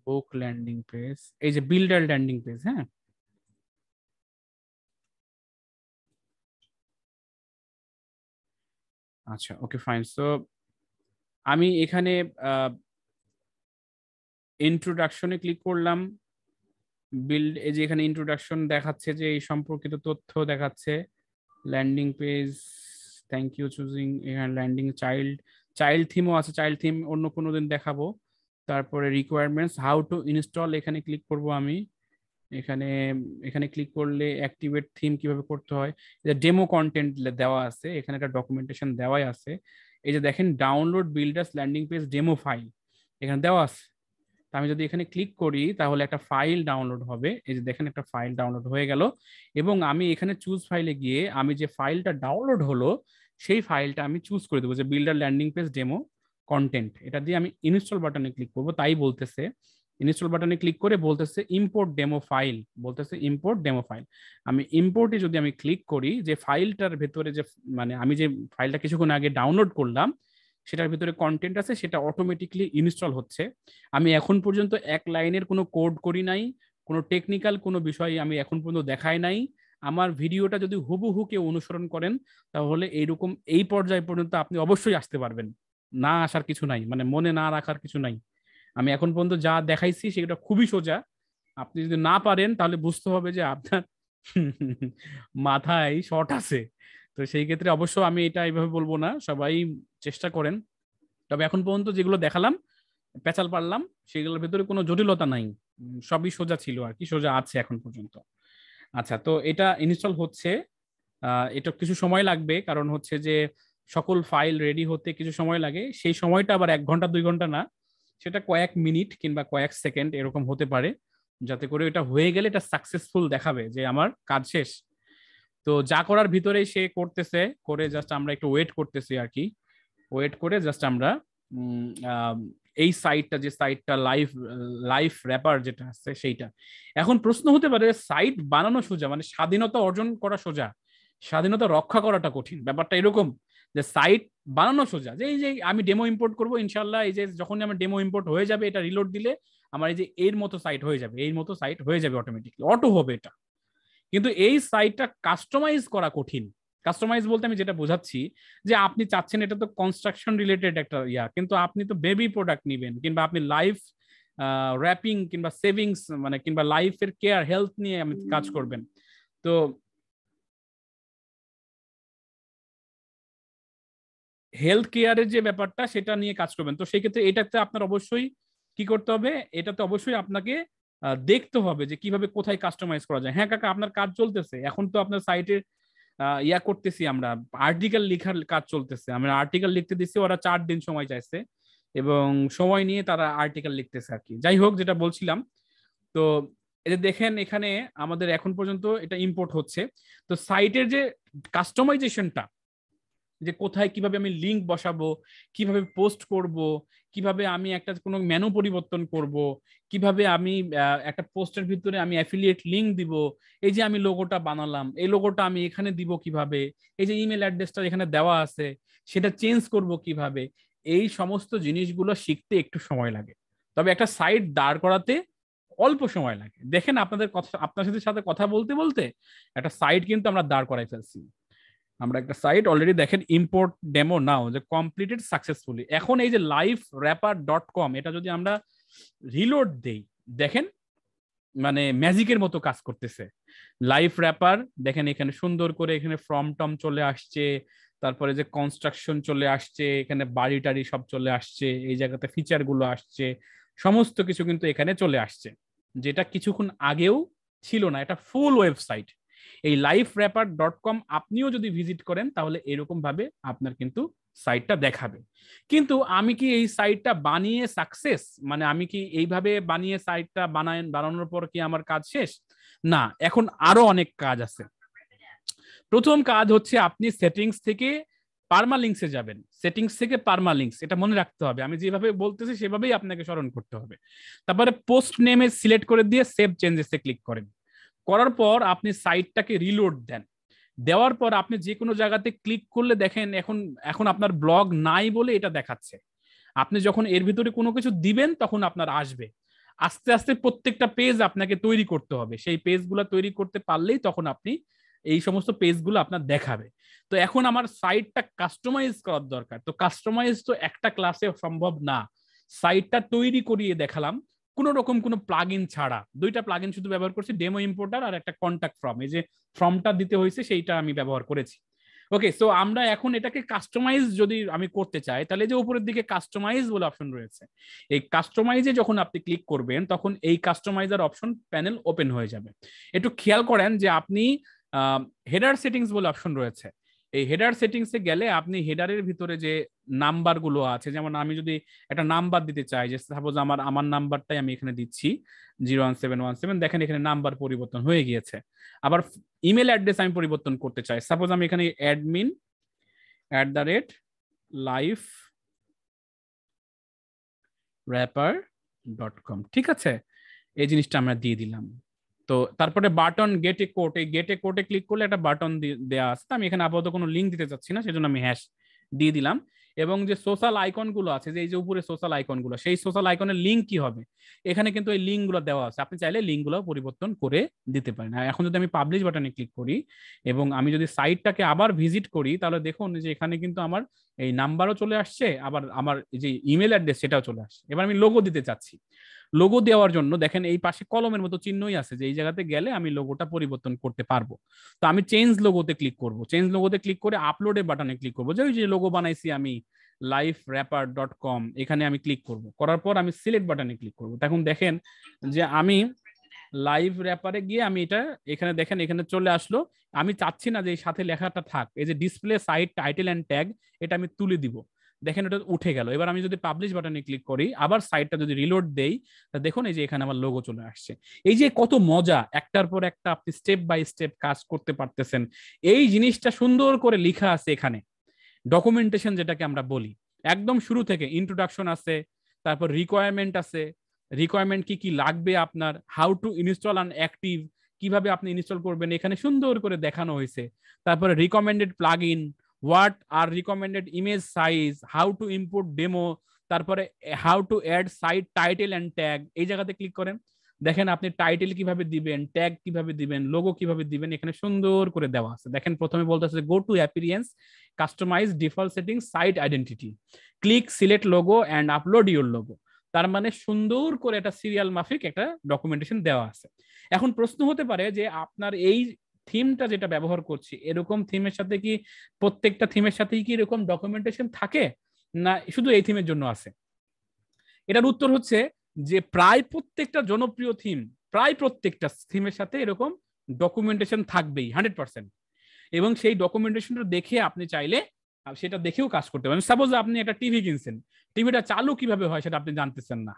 book landing page, এই যে বিল্ডার ল্যান্ডিং পেজ। হ্যাঁ, আচ্ছা ওকে ফাইন। সো আমি এখানে ইন্ট্রোডাকশনে ক্লিক করলাম, বিল্ড, এই যে এখানে ইন্ট্রোডাকশন দেখাচ্ছে যে এই সম্পর্কিত তথ্য দেখাচ্ছে, landing page, thank you choosing, এখানে ল্যান্ডিং, চাইল্ড থিমও আছে, চাইল্ড থিম অন্য কোনো দিন দেখাবো। তারপরে রিকোয়ারমেন্টস, হাউ টু ইনস্টল, এখানে ক্লিক করব আমি। এখানে এখানে ক্লিক করলে অ্যাক্টিভেট থিম কিভাবে করতে হয়, ডেমো কন্টেন্ট দেওয়া আছে, এখানে একটা ডকুমেন্টেশন দেওয়াই আছে। এই যে দেখেন download builders landing page demo file এখানে দেওয়া আছে। আমি যদি এখানে ক্লিক করি তাহলে একটা ফাইল ডাউনলোড হবে, এই যে দেখেন একটা ফাইল ডাউনলোড হয়ে গেল। এবং আমি এখানে চুজ ফাইলে গিয়ে আমি যে ফাইলটা ডাউনলোড হলো সেই ফাইলটা আমি চুজ করে দেবো, যে builder landing page demo content, এটা দিয়ে আমি ইনস্টল বাটনে ক্লিক করব। তাই বলতেছে ইনস্টল বাটনে ক্লিক করে বলতেছে ইম্পোর্ট ডেমো ফাইল, বলতেছে ইম্পোর্ট ডেমো ফাইল। আমি ইম্পোর্টে যদি আমি ক্লিক করি, যে ফাইলটার ভেতরে যে মানে আমি যে ফাইলটা কিছুক্ষণ আগে ডাউনলোড করলাম সেটার ভিতরে কন্টেন্ট আছে, সেটা অটোমেটিকলি ইনস্টল হচ্ছে। আমি এখন পর্যন্ত এক লাইনের কোনো কোড করি নাই, কোনো টেকনিক্যাল কোনো বিষয় আমি এখন পর্যন্ত দেখাই নাই। আমার ভিডিওটা যদি হুবহু কেউ অনুসরণ করেন তাহলে এইরকম এই পর্যায় পর্যন্ত আপনি অবশ্যই আসতে পারবেন, না আসার কিছু নাই, মানে মনে না রাখার কিছু নাই। আমি এখন পর্যন্ত যা দেখাইছি সেটা খুবই সোজা, আপনি যদি না পারেন তাহলে বুঝতে হবে যে আপনার মাথায় শর্ট আছে। তো সেই ক্ষেত্রে অবশ্য আমি এটা এইভাবে বলবো না, সবাই চেষ্টা করেন। তবে এখন পর্যন্ত যেগুলো দেখালাম, পেঁচাল পারলাম, সেগুলোর ভেতরে কোনো জটিলতা নাই, সবই সোজা ছিল আর কি, সোজা আছে এখন পর্যন্ত। আচ্ছা, তো এটা ইনস্টল হচ্ছে, এটা কিছু সময় লাগবে, কারণ হচ্ছে যে সকল ফাইল রেডি হতে কিছু সময় লাগে। সেই সময়টা আবার 1 ঘন্টা 2 ঘন্টা না, সেটা কয়েক মিনিট কিংবা কয়েক সেকেন্ড এরকম হতে পারে, যাতে করে এটা হয়ে গেলে এটা সাকসেসফুল দেখাবে যে আমার কাজ শেষ। তো যা করার ভিতরেই সে করতেছে, করে জাস্ট আমরা একটু ওয়েট করতেছি আর কি, ওয়েট করে জাস্ট আমরা এই সাইটটা, যে সাইটটা লাইফ র্যাপার যেটা আছে সেইটা। এখন প্রশ্ন হতে পারে সাইট বানানো সোজা, মানে স্বাধীনতা অর্জন করা সোজা, স্বাধীনতা রক্ষা করাটা কঠিন। ব্যাপারটা এরকম যে সাইট বানানো সোজা, যে এই যে আমি ডেমো ইম্পোর্ট করবো ইনশাল্লাহ, এই যে যখন আমার ডেমো ইম্পোর্ট হয়ে যাবে এটা রিলোড দিলে আমার এই যে এর মতো সাইট হয়ে যাবে, এই মতো সাইট হয়ে যাবে অটোমেটিকলি, অটো হবে এটা। কিন্তু এই সাইটটা কাস্টমাইজ করা কঠিন। কাস্টমাইজ বলতে আমি যেটা বোঝাচ্ছি যে আপনি চাচ্ছেন এটা তো কনস্ট্রাকশন রিলেটেড একটা ইয়া, কিন্তু আপনি তো বেবি প্রোডাক্ট নিবেন, কিংবা আপনি লাইফ র্যাপিং কিংবা সেভিংস মানে কিংবা লাইফের কেয়ার হেলথ নিয়ে আপনি কাজ করবেন। তো হেলথ কেয়ারের যে ব্যাপারটা সেটা নিয়ে কাজ করবেন। তো সেই ক্ষেত্রে এটাতে আপনার অবশ্যই কি করতে হবে, এটাতে অবশ্যই আপনাকে দেখতে হবে যে কিভাবে কোথায় কাস্টমাইজ করা যায়। হ্যাঁ কাকা, আপনার কাজ চলতেছে এখন, তো আপনার সাইটে ইয়া করতেছি, আমরা আর্টিকেল লেখার কাজ চলতেছে, আমরা আর্টিকেল লিখতে দিচ্ছি, ওরা 4 দিন সময় চাইছে এবং সময় নিয়ে তারা আর্টিকেল লিখতেছে আর কি। যাই হোক, যেটা বলছিলাম, তো এই যে দেখেন এখানে আমাদের এখন পর্যন্ত এটা ইম্পোর্ট হচ্ছে। তো সাইটের যে কাস্টমাইজেশনটা, যে কোথায় কিভাবে আমি লিংক বসাবো, কিভাবে পোস্ট করব, কিভাবে আমি একটা কোনো মেনু পরিবর্তন করব, কিভাবে আমি একটা পোস্টের ভিতরে আমি অ্যাফিলিয়েট লিংক দিব, এই যে আমি লোগোটা বানালাম, এই লোগোটা আমি এখানে দিব কিভাবে, এই যে ইমেল অ্যাড্রেসটা এখানে দেওয়া আছে সেটা চেঞ্জ করব কিভাবে, এই সমস্ত জিনিসগুলো শিখতে একটু সময় লাগে। তবে একটা সাইট দাঁড় করাতে অল্প সময় লাগে। দেখেন আপনাদের কথা, আপনার সাথে কথা বলতে বলতে একটা সাইট কিন্তু আমরা দাঁড় করাই ফেলছি। আমরা একটা সাইট অলরেডি দেখেন ইম্পোর্ট ডেমো নাও যে কমপ্লিটেড সাকসেসফুলি। এখন এই যে liferapper.com, এটা যদি আমরা রিলোড দেই, দেখেন মানে ম্যাজিকের মতো কাজ করতেছে। লাইফ র্যাপার দেখেন এখানে সুন্দর করে এখানে ফর্ম টম চলে আসছে, তারপরে যে কনস্ট্রাকশন চলে আসছে, এখানে বাড়ি টাড়ি সব চলে আসছে, এই জায়গাতে ফিচার গুলো আসছে, সমস্ত কিছু কিন্তু এখানে চলে আসছে, যেটা কিছুক্ষণ আগেও ছিল না। এটা ফুল ওয়েবসাইট। এই liferapper.com আপনিও যদি ভিজিট করেন তাহলে এরকম ভাবে আপনার কিন্তু সাইটটা দেখাবে। কিন্তু আমি কি এই সাইটটা বানিয়ে সাকসেস, মানে আমি কি এইভাবে বানিয়ে সাইটটা বানানোর পর কি আমার কাজ শেষ? না, এখন আরো অনেক কাজ আছে। প্রথম কাজ হচ্ছে আপনি সেটিংস থেকে পারমালিংকসে যাবেন। সেটিংস থেকে পারমালিংকস, এটা মনে রাখতে হবে, আমি যেভাবে বলতেছি সেভাবেই আপনাকে স্মরণ করতে হবে। তারপরে পোস্ট নেমে সিলেক্ট করে দিয়ে সেভ চেঞ্জেসে ক্লিক করেন। করার পর আপনি সাইটটাকে রিলোড দেন। দেওয়ার পর আপনি যে কোনো জায়গাতে ক্লিক করলে দেখেন এখন আপনার ব্লগ নাই বলে এটা দেখাচ্ছে। আপনি যখন এর ভিতরে কোনো কিছু দিবেন তখন আপনার আসবে। আস্তে আস্তে প্রত্যেকটা পেজ আপনাকে তৈরি করতে হবে। সেই পেজগুলো তৈরি করতে পারলেই তখন আপনি এই সমস্ত পেজগুলো আপনার দেখাবে। তো এখন আমার সাইটটা কাস্টমাইজ করার দরকার। তো কাস্টমাইজ তো একটা ক্লাসে সম্ভব না। সাইটটা তৈরি করিয়ে দেখালাম কোন রকম কোনো প্লাগইন ছাড়া। 2টা প্লাগইন শুধু ব্যবহার করছি, ডেমো ইম্পোর্টার আর একটা কন্টাক্ট ফর্ম। এই যে ফর্মটা দিতে হয়েছে সেইটা আমি ব্যবহার করেছি। ওকে, সো আমরা এখন এটাকে কাস্টমাইজ যদি আমি করতে চাই, তাহলে যে উপরের দিকে কাস্টমাইজ বলে অপশন রয়েছে, এই কাস্টমাইজে যখন আপনি ক্লিক করবেন তখন এই কাস্টমাইজার অপশন প্যানেল ওপেন হয়ে যাবে। একটু খেয়াল করেন যে আপনি হেডার সেটিংস বলে অপশন রয়েছে। এই হেডার সেটিংসে গেলে আপনি হেডারের ভিতরে যে নাম্বার গুলো আছে, যেমন আমি যদি একটা নাম্বার দিতে চাই, যে সাপোজ আমার নাম্বারটাই আমি এখানে দিচ্ছি 01717, দেখেন এখানে নাম্বার পরিবর্তন হয়ে গিয়েছে। আবার ইমেল অ্যাড্রেস আমি পরিবর্তন করতে চাই, সাপোজ আমি এখানে admin@liferapper.com, ঠিক আছে, এই জিনিসটা আমরা দিয়ে দিলাম। তো তারপরে বাটন গেট এ কোড, এই গেট এ কোডে ক্লিক করলে একটা বাটন দেওয়া আছে। আমি এখানে আপাতত কোনো লিঙ্ক দিতে চাচ্ছি না, সেজন্য আমি হ্যাশ দিয়ে দিলাম। এবং যে সোশ্যাল আইকন গুলো আছে, যে এই যে উপরে সোশ্যাল আইকন গুলো, সেই সোশ্যাল আইকনের লিঙ্ক কি হবে, এখানে কিন্তু এই লিঙ্ক গুলো দেওয়া আছে। আপনি চাইলে লিঙ্ক গুলো পরিবর্তন করে দিতে পারেন। আর এখন যদি আমি পাবলিশ বাটনে ক্লিক করি এবং আমি যদি সাইটটাকে আবার ভিজিট করি, তাহলে দেখুন যে এখানে কিন্তু আমার এই নাম্বারও চলে আসছে, আবার আমার যে ইমেল অ্যাড্রেস সেটাও চলে আসছে। এবার আমি লোগো দিতে চাচ্ছি। লোগো দেওয়ার জন্য দেখেন এই পাশে কলমের মতো চিহ্নই আছে, যে এই জায়গাতে গেলে আমি লোগোটা পরিবর্তন করতে পারবো। তো আমি চেঞ্জ লোগোতে ক্লিক করব। চেঞ্জ লোগোতে ক্লিক করে আপলোডের বাটনে ক্লিক করবো, যে ওই যে লোগো বানাইছি আমি liferapper.com, এখানে আমি ক্লিক করব। করার পর আমি সিলেক্ট বাটনে ক্লিক করব। তখন দেখেন যে আমি লাইভ র্যাপারে গিয়ে আমি এটা এখানে দেখেন এখানে চলে আসলো। আমি চাচ্ছি না যে এই সাথে লেখাটা থাক, এই যে display site title and tag, এটা আমি তুলে দিব। দেখেন এটা উঠে গেল। এবার আমি যদি পাবলিশ বাটনে ক্লিক করি, আবার সাইটটা যদি রিলোড দেই, তা দেখুন এই যে এখানে আমার লোগো চলে আসছে। এই যে কত মজা, একটার পর একটা আপনি স্টেপ বাই স্টেপ কাজ করতে পারতেছেন। এই জিনিসটা সুন্দর করে লেখা আছে এখানে, ডকুমেন্টেশন যেটাকে আমরা বলি। একদম শুরু থেকে ইন্ট্রোডাকশন আছে, তারপর রিকোয়ারমেন্ট আছে, রিকোয়ারমেন্ট কি কি লাগবে আপনার, how to install and active, কিভাবে আপনি ইনস্টল করবেন এখানে সুন্দর করে দেখানো হয়েছে। তারপরে recommended plugin, what are recommended image size, how to import demo, তারপরে how to add site title and tag. এই জায়গাতে ক্লিক করেন, দেখেন আপনি টাইটেল কিভাবে দিবেন, ট্যাগ কিভাবে দিবেন, লোগো কিভাবে দিবেন, এখানে সুন্দর করে দেওয়া আছে। দেখেন প্রথমে বলতেছে go to appearance, customize default setting, site identity, click select logo and upload your logo. তার মানে সুন্দর করে একটা সিরিয়াল মাফিক একটা ডকুমেন্টেশন দেওয়া আছে। এখন প্রশ্ন হতে পারে যে আপনার এই থিমটা যেটা ব্যবহার করছি এরকম থিমের সাথে কি প্রত্যেকটা থিমের সাথেই কি এরকম ডকুমেন্টেশন থাকে, না শুধু এই থিমের জন্য আছে? এটার উত্তর হচ্ছে যে প্রায় প্রত্যেকটা জনপ্রিয় থিম, প্রায় প্রত্যেকটা থিমের সাথে এরকম ডকুমেন্টেশন থাকবেই 100%। এবং সেই ডকুমেন্টেশনটা দেখে আপনি চাইলে সেটা দেখেও কাজ করতে পারেন। সাপোজ আপনি একটা টিভি কিনছেন, টিভিটা চালু কিভাবে হয় সেটা আপনি জানতেছেন না,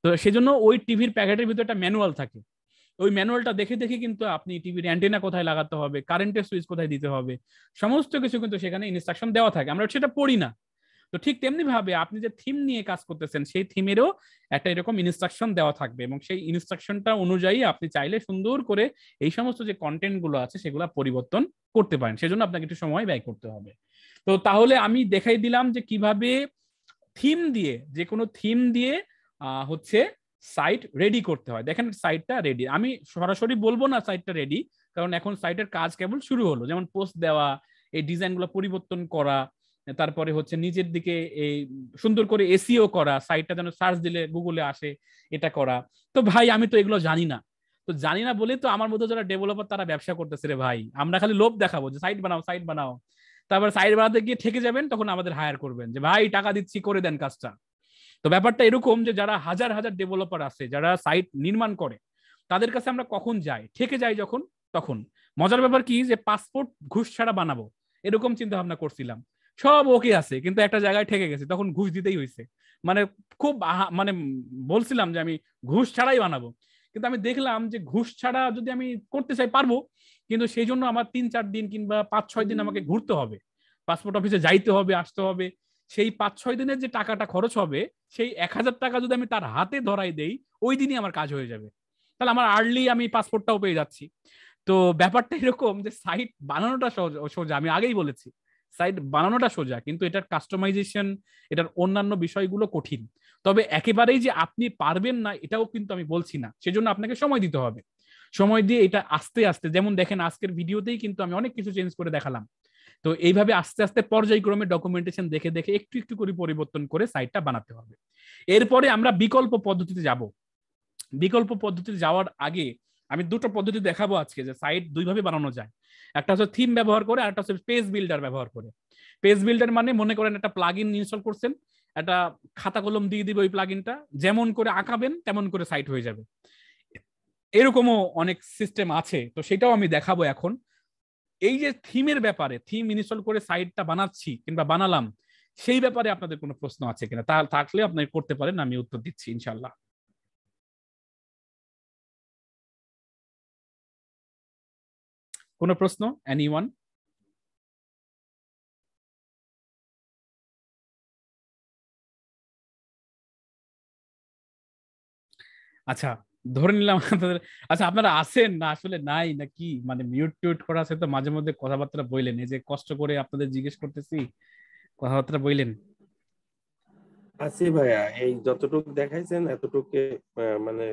তো সেজন্য ওই টিভির প্যাকেটের ভিতরে একটা ম্যানুয়াল থাকে। ওই ম্যানুয়ালটা দেখে দেখে কিন্তু আপনি টিভির অ্যান্টেনা কোথায় লাগাতে হবে, কারেন্টের সুইচ কোথায় দিতে হবে, সমস্ত কিছু কিন্তু সেখানে ইনস্ট্রাকশন দেওয়া থাকে, আমরা সেটা পড়ি না। তো ঠিক তেমনি ভাবে আপনি যে থিম নিয়ে কাজ করতেছেন সেই থিমেরও একটা এরকম ইনস্ট্রাকশন দেওয়া থাকবে, এবং সেই ইনস্ট্রাকশনটা অনুযায়ী আপনি চাইলে সুন্দর করে এই সমস্ত যে কন্টেন্ট গুলো আছে সেগুলো পরিবর্তন করতে পারেন। সেজন্য আপনাকে একটু সময় ব্যয় করতে হবে। তো তাহলে আমি দেখাই দিলাম যে কিভাবে থিম দিয়ে, যে কোনো থিম দিয়ে হচ্ছে সাইট রেডি করতে হয়। দেখেন সাইটটা রেডি, আমি সরাসরি বলবো না সাইটটা রেডি, কারণ এখন সাইটের কাজ কেবল শুরু হলো। যেমন পোস্ট দেওয়া, এই ডিজাইনগুলো পরিবর্তন করা, তারপরে হচ্ছে নিজের দিকে এই সুন্দর করে এসইও করা, সাইটটা যেন সার্চ দিলে গুগলে আসে, এটা করা। তো ভাই আমি তো এগুলো জানি না, তো জানি না বলে তো আমার মধ্যে যারা ডেভেলপার তারা ব্যবসা করতেছে রে ভাই। আমরা খালি লোভ দেখাবো যে সাইট বানাও সাইট বানাও, তারপর সাইট বানাতে গিয়ে ঠেকে যাবেন, তখন আমাদের হায়ার করবেন যে ভাই টাকা দিচ্ছি করে দেন কাজটা। তো ব্যাপারটা এরকম যে যারা হাজার হাজার ডেভেলপার আছে যারা সাইট নির্মাণ করে, তাদের কাছে আমরা কখন যাই? ঠেকে যাই যখন তখন। মজার ব্যাপার কি যে পাসপোর্ট ঘুষ ছাড়া বানাবো এরকম চিন্তা ভাবনা করছিলাম, সব ওকে আছে, কিন্তু একটা জায়গায় ঠেকে গেছে, তখন ঘুষ দিতেই হয়েছে। মানে খুব মানে বলছিলাম যে আমি ঘুষ ছাড়াই বানাবো, কিন্তু আমি দেখলাম যে ঘুষ ছাড়া যদি আমি করতে চাই পারবো, কিন্তু সেই জন্য আমার 3-4 দিন কিংবা 5-6 দিন আমাকে ঘুরতে হবে, পাসপোর্ট অফিসে যাইতে হবে, আসতে হবে। সেই 5-6 দিনের যে টাকাটা খরচ হবে, সেই 1000 টাকা যদি আমি তার হাতে ধরাই দেই, ওই দিনই আমার কাজ হয়ে যাবে। তাহলে আমার আর্লি আমি পাসপোর্টটাও পেয়ে যাচ্ছি। তো ব্যাপারটা এরকম যে সাইট বানানোটা সোজা, আমি আগেই বলেছি সাইট বানানোটা সোজা, কিন্তু এটার কাস্টমাইজেশন, এটার অন্যান্য বিষয়গুলো কঠিন। তবে একেবারেই যে আপনি পারবেন না এটাও কিন্তু আমি বলছি না, সেজন্য আপনাকে সময় দিতে হবে। সময় দিয়ে এটা আস্তে আস্তে, যেমন দেখেন আজকের ভিডিওতেই কিন্তু আমি অনেক কিছু চেঞ্জ করে দেখালাম। তো এইভাবে আস্তে আস্তে পর্যায়ক্রমে ডকুমেন্টেশন দেখে দেখে একটু একটু করে পরিবর্তন করে সাইটটা বানাতে হবে। এরপরে আমরা বিকল্প পদ্ধতিতে যাব। বিকল্প পদ্ধতিতে যাওয়ার আগে আমি দুটো পদ্ধতি দেখাবো আজকে, যে সাইট দুইভাবে বানানো যায়। একটা হচ্ছে থিম ব্যবহার করে, আর একটা হচ্ছে পেজ বিল্ডার ব্যবহার করে। পেজ বিল্ডার মানে মনে করেন একটা প্লাগইন ইনস্টল করছেন, একটা খাতা কলম দিয়ে দিবে, ওই প্লাগইনটা যেমন করে আঁকাবেন তেমন করে সাইট হয়ে যাবে। এরকমও অনেক সিস্টেম আছে, তো সেটাও আমি দেখাবো এখন। এই যে থিমের ব্যাপারে, থিম ইনস্টল করে সাইটটা বানাচ্ছি কিংবা বানালাম, সেই ব্যাপারে আপনাদের কোনো প্রশ্ন আছে কিনা, তা থাকলে আপনি করতে পারেন, আমি উত্তর দিচ্ছি ইনশাল্লাহ। কোনো প্রশ্ন? এনিওয়ান? আচ্ছা, ধরে নিলাম আপনাদের, আচ্ছা আপনারা আছেন না আসলে নাই নাকি, মানে মিউট টিউট করা আছে, তো মাঝে মধ্যে কথাবার্তা বললেন, এই যে কষ্ট করে আপনাদের জিজ্ঞেস করতেছি, কথাবার্তা বললেন। আছি ভাইয়া, এই যতটুকু দেখাইছেন এতটুকু মানে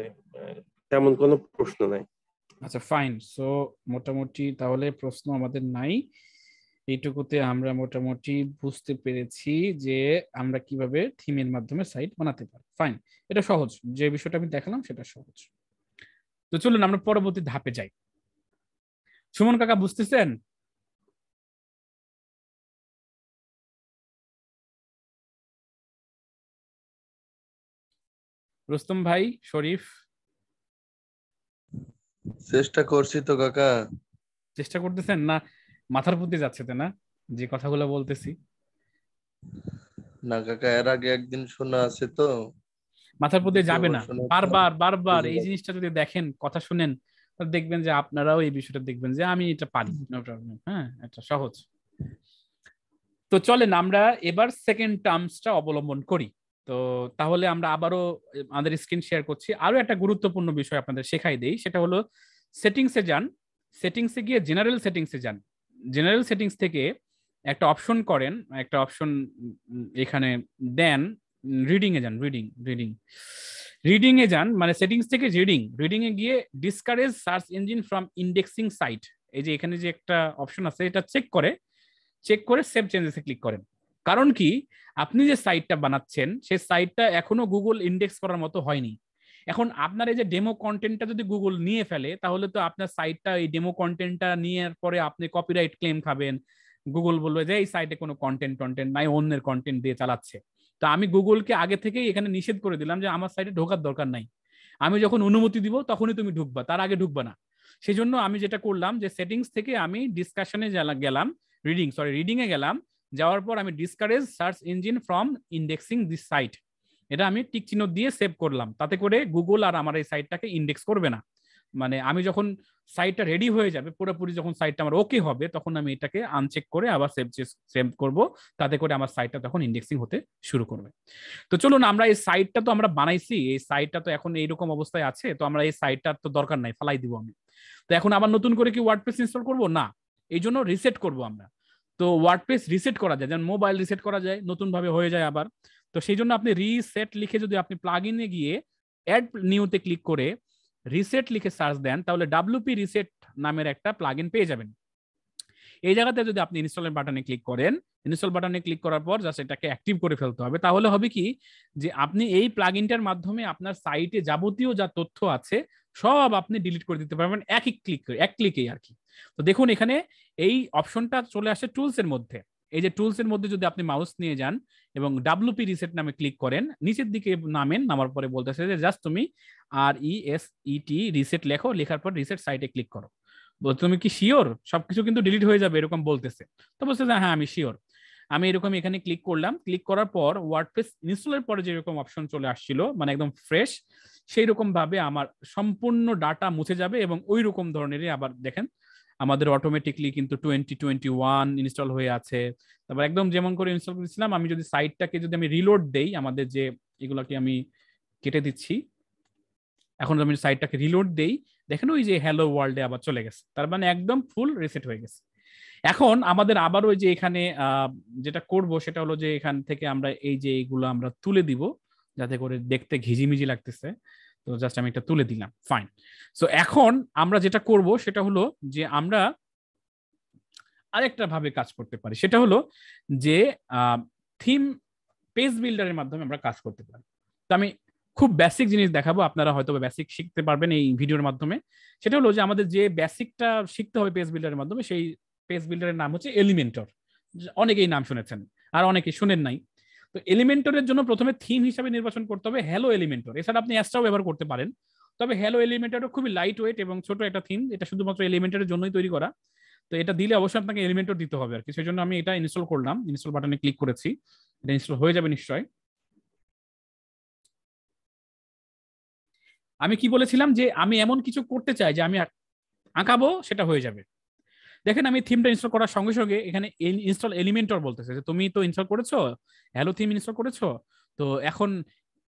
তেমন কোনো প্রশ্ন নাই। আচ্ছা ফাইন, সো মোটামুটি তাহলে প্রশ্ন আমাদের নাই, এইটুকুতে আমরা মোটামুটি বুঝতে পেরেছি যে আমরা কিভাবে থিমের মাধ্যমে সাইট বানাতে পারি। ফাইন, এটা সহজ, যে বিষয়টা আমি দেখালাম সেটা সহজ। তো চলুন আমরা পরবর্তী ধাপে যাই। সুমন কাকা বুঝতেছেন? রুস্তম ভাই, শরীফ? চেষ্টা করছি তো কাকা। চেষ্টা করতেছেন না? মাথার মধ্যে যাচ্ছে তো না যে কথাগুলো বলতেছি? না কাকা, এর আগে একদিন শোনা আছে তো। মাথার মধ্যে যাবে দ্বিতীয়বার না, শোনার পর বারবার বারবার বুঝে এই গেছে। জিনিসটা যদি দেখেন, কথা শুনেন, তাহলে দেখবেন যে আপনারাও এই বিষয়টা দেখবেন যে আমি এটা পারি, নো প্রবলেম। হ্যাঁ, এটা সহজ। তো চলেন আমরা এবার সেকেন্ড টার্মসটা অবলম্বন করি। তো তাহলে আমরা আবারও আমাদের স্ক্রিন শেয়ার করছি, আরো একটা গুরুত্বপূর্ণ বিষয় আপনাদের শেখাই দেই, সেটা হলো সেটিংসে যান, সেটিংসে গিয়ে জেনারেল সেটিংসে যান। জেনারেল সেটিংস থেকে একটা অপশন করেন, একটা অপশন এখানে দেন, রিডিং এ যান, রিডিং রিডিং রিডিং এ যান, মানে সেটিংস থেকে রিডিং এ গিয়ে discourage search engine from indexing site, এই যে এখানে যে একটা অপশন আছে এটা চেক করে সেভ চেঞ্জেসে ক্লিক করেন। কারণ কি, আপনি যে সাইটটা বানাচ্ছেন সেই সাইটটা এখনো গুগল ইন্ডেক্স করার মতো হয়নি, এখন আপনার এই যে ডেমো কন্টেন্টটা যদি গুগল নিয়ে ফেলে তাহলে তো আপনার সাইটটা এই ডেমো কন্টেন্টটা নেওয়ার পরে আপনি কপিরাইট ক্লেম খাবেন, গুগল বলবে যে এই সাইটে কোনো কন্টেন্ট নাই, অন্যের কন্টেন্ট দিয়ে চালাচ্ছে। তো আমি গুগলকে আগে থেকেই এখানে নিষেধ করে দিলাম যে আমার সাইটে ঢোকার দরকার নাই, আমি যখন অনুমতি দিব তখনই তুমি ঢুকবা, তার আগে ঢুকবা না। সেই জন্য আমি যেটা করলাম যে সেটিংস থেকে আমি ডিসকাশনে গেলাম, রিডিং এ গেলাম, যাওয়ার পর আমি discourage search engine from indexing this site, এটা আমি টিক চিহ্ন দিয়ে সেভ করলাম। তাতে করে গুগল আর আমার এই সাইটটাকে ইন্ডেক্স করবে না। মানে আমি যখন সাইটটা রেডি হয়ে যাবে পুরোপুরি, যখন সাইটটা আমার ওকে হবে, তখন আমি এটাকে আনচেক করে আবার সেভ করব, তাতে করে আমার সাইটটা তখন ইন্ডেক্সিং হতে শুরু করবে। তো চলুন, আমরা এই সাইটটা তো আমরা বানাইছি, এই সাইটটা তো এখন এইরকম অবস্থায় আছে, তো আমরা এই সাইটটার তো দরকার নাই, ফালাই দিব আমি। তো এখন আবার নতুন করে কি ওয়ার্ডপ্রেস ইনস্টল করব না, এই জন্য রিসেট করব আমরা। তো ওয়ার্ডপ্রেস রিসেট করা যায়, যেমন মোবাইল রিসেট করা যায়, নতুন ভাবে হয়ে যায় আবার। তো সেই জন্য আপনি রিসেট লিখে যদি আপনি প্লাগইনে গিয়ে অ্যাড নিউতে ক্লিক করে রিসেট লিখে সার্চ দেন, তাহলে ডাব্লিউপি রিসেট নামের একটা প্লাগইন পেয়ে যাবেন। এই জায়গাতে যদি আপনি ইনস্টলের বাটনে ক্লিক করেন, ইনস্টল বাটনে ক্লিক করার পর জাস্ট এটাকে অ্যাক্টিভ করে ফেলতে হবে। তাহলে হবে কি যে আপনি এই প্লাগইনটার মাধ্যমে আপনার সাইটে যাবতীয় যা তথ্য আছে সব আপনি ডিলিট করে দিতে পারবেন এক ক্লিকেই আর কি। তো দেখুন এখানে এই অপশনটা চলে আসে টুলস এর মধ্যে। এই যে টুলস এর মধ্যে যদি আপনি মাউস নিয়ে যান এবং ডাব্লিউপি রিসেট নামে ক্লিক করেন, নিচের দিকে নামার পরে বলতেছে যে জাস্ট তুমি RESET রিসেট লেখো, লেখার পর রিসেট সাইটে ক্লিক করো। তুমি কি শিওর সবকিছু কিন্তু ডিলিট হয়ে যাবে এরকম বলতেছে? তো বলছে যে হ্যাঁ আমি শিওর। আমি এরকম এখানে ক্লিক করলাম, ক্লিক করার পর ওয়ার্ডপ্রেস ইনস্টলের পরে যেরকম অপশন চলে আসছিল, মানে একদম ফ্রেশ, সেই রকম ভাবে আমার সম্পূর্ণ ডাটা মুছে যাবে এবং ওই রকম ধরনেরই আবার দেখেন আমাদের অটোমেটিকলি কিন্তু 2021 ইনস্টল হয়ে আছে। তারপর একদম যেমন করে ইনস্টল করেছিলাম, আমি যদি সাইটটাকে যদি আমি রিলোড দেই, আমাদের যে এগুলাকে আমি কেটে দিচ্ছি, এখন আমি সাইটটাকে রিলোড দেই, দেখেন ওই যে হ্যালো ওয়ার্ল্ডে আবার চলে গেছে, তার মানে একদম ফুল রিসেট হয়ে গেছে। এখন আমাদের আবার ওই যে এখানে যেটা করব সেটা হলো যে এখান থেকে আমরা এই যে এইগুলো আমরা তুলে দিব, যাতে করে দেখতে ঘিজিমিজি লাগতেছে। তো জাস্ট আমি এটা তুলে দিলাম, ফাইন। সো এখন আমরা যেটা করব সেটা হলো যে আমরা আরেকটা ভাবে কাজ করতে পারি, সেটা হলো যে থিম পেজ বিল্ডারের মাধ্যমে আমরা কাজ করতে পারি। তো আমি খুব বেসিক জিনিস দেখাবো, আপনারা হয়তো বেসিক শিখতে পারবেন এই ভিডিওর মাধ্যমে। সেটা হলো যে আমাদের যে বেসিকটা শিখতে হবে পেজ বিল্ডারের মাধ্যমে, সেই পেজ বিল্ডারের নাম হচ্ছে এলিমেন্টর। অনেকেই নাম শুনেছেন আর অনেকেই শুনেন নাই। তো এলিমেন্টরের জন্য প্রথমে থিম হিসাবে নির্বাচন করতে হবে হ্যালো এলিমেন্টর। এছাড়া আপনি অ্যাস্ট্রাও ব্যবহার করতে পারেন, তবে হ্যালো এলিমেন্টর খুবই লাইট ওয়েট এবং ছোট একটা থিম, এটা শুধুমাত্র এলিমেন্টরের জন্যই তৈরি করা। তো এটা দিলে অবশ্যই আপনাকে এলিমেন্টর দিতে হবে আর কি। সেই জন্য আমি এটা ইনস্টল করলাম, ইনস্টল বাটনে ক্লিক করেছি, এটা ইনস্টল হয়ে যাবে নিশ্চয়ই। আমি কি বলেছিলাম যে আমি এমন কিছু করতে চাই যে আমি আঁকাবো, সেটা হয়ে যাবে। দেখেন আমি থিমটা ইনস্টল করার সঙ্গে সঙ্গে এখানে ইনস্টল এলিমেন্টর বলতেছে যে তুমি তো ইনস্টল করেছো, হ্যালো থিম ইনস্টল করেছো, তো এখন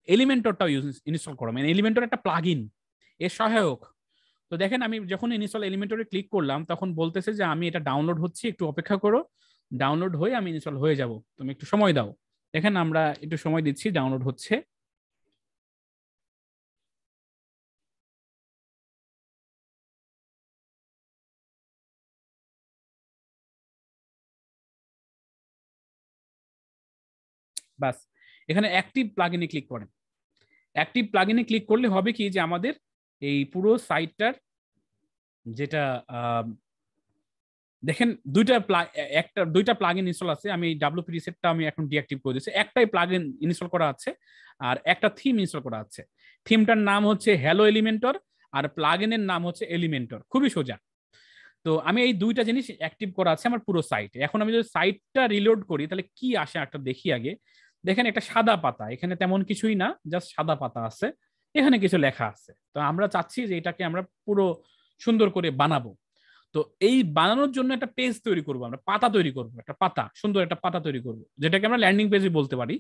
এলিমেন্টরটাও ইনস্টল করো। মানে এলিমেন্টর একটা প্লাগইন, এর সহায়ক। তো দেখেন আমি যখন ইনস্টল এলিমেন্টরে ক্লিক করলাম তখন বলতেছে যে আমি এটা ডাউনলোড হচ্ছে, একটু অপেক্ষা করো, ডাউনলোড হয়ে আমি ইনস্টল হয়ে যাব, তুমি একটু সময় দাও। দেখেন আমরা একটু সময় দিচ্ছি, ডাউনলোড হচ্ছে। বাস এখানে অ্যাক্টিভ প্লাগইনে ক্লিক করেন। অ্যাক্টিভ প্লাগইনে ক্লিক করলে হবে কি যে আমাদের এই পুরো সাইটটার যেটা দেখেন দুইটা প্লাগইন ইনস্টল আছে। আমি ডাব্লিউপি রিসেটটা আমি এখন ডিঅ্যাক্টিভ করে দিয়েছি, একটাই প্লাগইন ইনস্টল করা আছে আর একটা থিম ইনস্টল করা আছে। থিমটার নাম হচ্ছে হ্যালো এলিমেন্টর আর প্লাগইনের নাম হচ্ছে এলিমেন্টর, খুবই সোজা। তো আমি এই দুইটা জিনিস অ্যাক্টিভ করা আছে আমার পুরো সাইটে। এখন আমি যদি সাইটটা রিলোড করি তাহলে কি আসে একটা দেখি আগে। দেখেন একটা সাদা পাতা, এখানে তেমন কিছুই না, জাস্ট সাদা পাতা আছে, এখানে কিছু লেখা আছে। তো আমরা চাচ্ছি যে এটাকে আমরা পুরো সুন্দর করে বানাবো। তো এই বানানোর জন্য একটা পেজ তৈরি করবো, আমরা পাতা তৈরি করবো, একটা পাতা, সুন্দর একটা পাতা তৈরি করবো, যেটাকে আমরা ল্যান্ডিং পেজে বলতে পারি।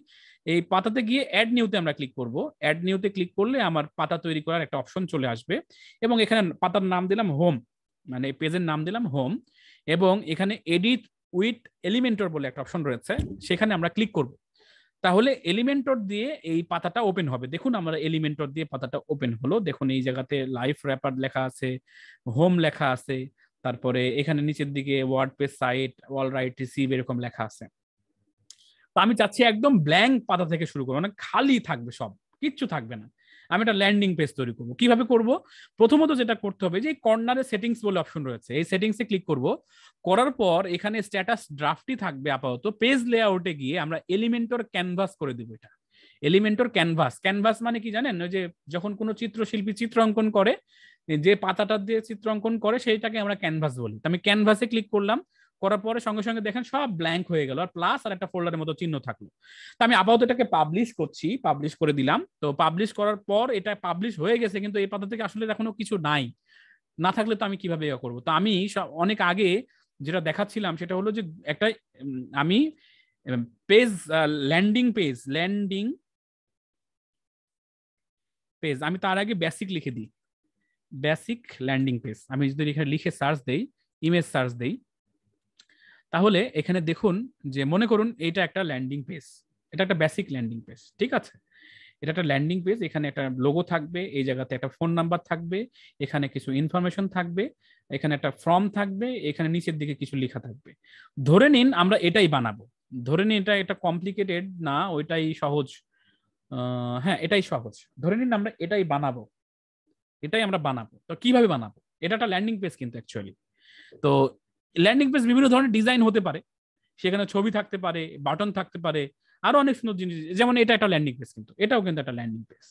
এই পাতাতে গিয়ে অ্যাড নিউতে আমরা ক্লিক করব। অ্যাড নিউতে ক্লিক করলে আমার পাতা তৈরি করার একটা অপশন চলে আসবে এবং এখানে পাতার নাম দিলাম হোম, মানে পেজের নাম দিলাম হোম, এবং এখানে এডিট উইথ এলিমেন্টর বলে একটা অপশন রয়েছে, সেখানে আমরা ক্লিক করব। তাহলে এলিমেন্টর দিয়ে এই পাতাটা ওপেন হবে। দেখুন আমরা এলিমেন্টর দিয়ে পাতাটা ওপেন হলো। দেখুন এই জায়গাতে লাইফ র্যাপার লেখা আছে, হোম লেখা আছে, তারপরে এখানে নিচের দিকে WordPress site, all right receive এরকম লেখা আছে। তো আমি চাচ্ছি একদম ব্ল্যাঙ্ক পাতা থেকে শুরু করবো, মানে খালি থাকবে, সব কিচ্ছু থাকবে না। আমি একটা ল্যান্ডিং পেজ তৈরি করব। কিভাবে করব? প্রথমত যেটা করতে হবে যে কর্নারে সেটিংস বলে অপশন রয়েছে, এই সেটিংসে ক্লিক করব। করার পর এখানে স্ট্যাটাস ড্রাফটই থাকবে আপাতত। পেজ লেআউটে গিয়ে আমরা এলিমেন্টর ক্যানভাস করে দিব। এটা এলিমেন্টর ক্যানভাস। ক্যানভাস মানে কি জানেন? ওই যে যখন কোনো চিত্রশিল্পী চিত্র অঙ্কন করে, যে পাতাটা দিয়ে চিত্র অঙ্কন করে সেইটাকে আমরা ক্যানভাস বলি। আমি ক্যানভাসে ক্লিক করলাম, করার পরে সঙ্গে সঙ্গে দেখেন সব ব্ল্যাঙ্ক হয়ে গেল, আর প্লাস আর একটা ফোল্ডারের মতো চিহ্ন থাকলো। তো আমি আপাতত এটাকে পাবলিশ করছি, পাবলিশ করে দিলাম। তো পাবলিশ করার পর এটা পাবলিশ হয়ে গেছে, কিন্তু এই পাতা থেকে আসলে এখনো কিছু নাই। না থাকলে তো আমি কিভাবে ইয়ে করবো? তো আমি অনেক আগে যেটা দেখাচ্ছিলাম সেটা হলো যে একটা আমি পেজ ল্যান্ডিং পেজ আমি তার আগে বেসিক লিখে দিই, বেসিক ল্যান্ডিং পেজ। আমি যদি এখানে লিখে সার্চ দেই, ইমেজ সার্চ দেই, তাহলে এখানে দেখুন যে মনে করুন এইটা একটা ল্যান্ডিং পেজ, এটা একটা বেসিক ল্যান্ডিং পেজ, ঠিক আছে? এটা একটা ল্যান্ডিং পেজ, এখানে একটা লোগো থাকবে, এই জায়গাতে একটা ফোন নাম্বার থাকবে, এখানে কিছু ইনফরমেশন থাকবে, এখানে একটা ফর্ম থাকবে, এখানে নিচের দিকে কিছু লেখা থাকবে। ধরে নিন আমরা এটাই বানাবো, ধরে নিন এটা কমপ্লিকেটেড না, ওইটাই সহজ। হ্যাঁ, এটাই সহজ। ধরে নিন আমরা এটাই বানাবো, এটাই আমরা বানাবো। তো কিভাবে বানাবো? এটা একটা ল্যান্ডিং পেজ কিন্তু অ্যাকচুয়ালি। তো ল্যান্ডিং পেজ বিভিন্ন ধরনের ডিজাইন হতে পারে, সেখানে ছবি থাকতে পারে, বাটন থাকতে পারে, আরো অনেক সুন্দর জিনিস। যেমন এটা একটা ল্যান্ডিং পেজ, কিন্তু এটাও কিন্তু একটা ল্যান্ডিং পেজ।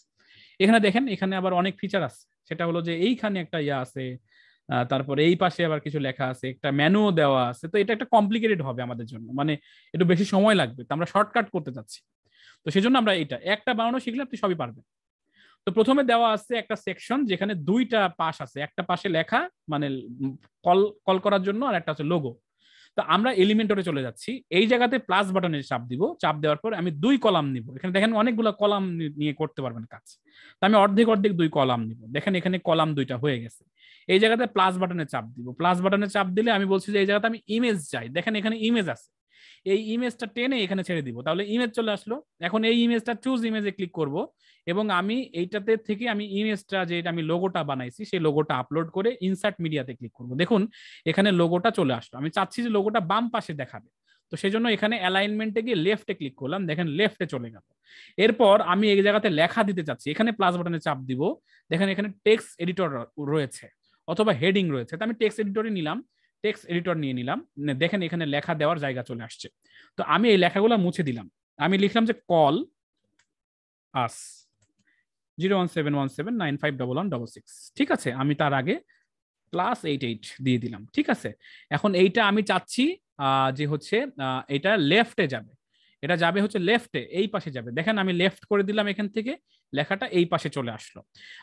এখানে দেখেন, এখানে আবার অনেক ফিচার আছে। সেটা হলো যে এইখানে একটা ইয়া আছে, তারপরে এই পাশে আবার কিছু লেখা আছে, একটা মেনুও দেওয়া আছে। তো এটা একটা কমপ্লিকেটেড হবে আমাদের জন্য, মানে একটু বেশি সময় লাগবে। তো আমরা শর্টকাট করতে চাচ্ছি, তো সেজন্য আমরা এটা একটা বানানো শিখলে আপনি সবই পারবেন। তো প্রথমে দেওয়া আছে একটা সেকশন যেখানে দুইটা পাশ আছে, একটা পাশে লেখা মানে কল কল করার জন্য, আর একটা হচ্ছে লোগো। তো আমরা এলিমেন্টরে চলে যাচ্ছি, এই জায়গাতে প্লাস বাটনে চাপ দিব। চাপ দেওয়ার পর আমি 2 কলাম নিব। এখানে দেখেন অনেকগুলো কলাম নিয়ে করতে পারবেন কাজ। তো আমি অর্ধেক 2 কলাম নিব। দেখেন এখানে কলাম 2টা হয়ে গেছে। এই জায়গাতে প্লাস বাটনে চাপ দিব। প্লাস বাটনে চাপ দিলে আমি বলছি যে এই জায়গাতে আমি ইমেজ চাই। দেখেন এখানে ইমেজ আছে, এই ইমেজটা টেনে এখানে ছেড়ে দিব, তাহলে ইমেজ চলে আসলো। এখন এই ইমেজটা চুজ ইমেজে ক্লিক করব, এবং আমি এইটাতে থেকে আমি ইমেজটা, যেটা আমি লোগোটা বানাইছি সেই লোগোটা আপলোড করে ইনসার্ট মিডিয়াতে ক্লিক করব। দেখুন এখানে লোগোটা চলে আসলো। আমি চাচ্ছি যে লোগোটা বাম পাশে দেখাবে, তো সেই জন্য এখানে অ্যালাইনমেন্টে গিয়ে লেফটে ক্লিক করলাম, দেখেন লেফটে চলে গেল। এরপর আমি এই জায়গাতে লেখা দিতে চাচ্ছি, এখানে প্লাস বাটনে চাপ দিব। দেখেন এখানে টেক্সট এডিটর রয়েছে অথবা হেডিং রয়েছে, তো আমি টেক্সট এডিটরই নিলাম, টেক্সট এডিটর নিয়ে নিলাম। দেখেন এখানে লেখা দেওয়ার জায়গা চলে আসছে। তো আমি এই লেখাগুলো মুছে দিলাম। আমি লিখলাম যে কল আস 01717951166, ঠিক আছে? আমি তার আগে +88 দিয়ে দিলাম, ঠিক আছে? এখন এইটা আমি চাচ্ছি যে হচ্ছে এটা লেফটে যাবে, এটা যাবে হচ্ছে লেফটে, এই পাশে যাবে। দেখেন আমি লেফট করে দিলাম, এখান থেকে লেখাটা এই পাশে চলে আসলো।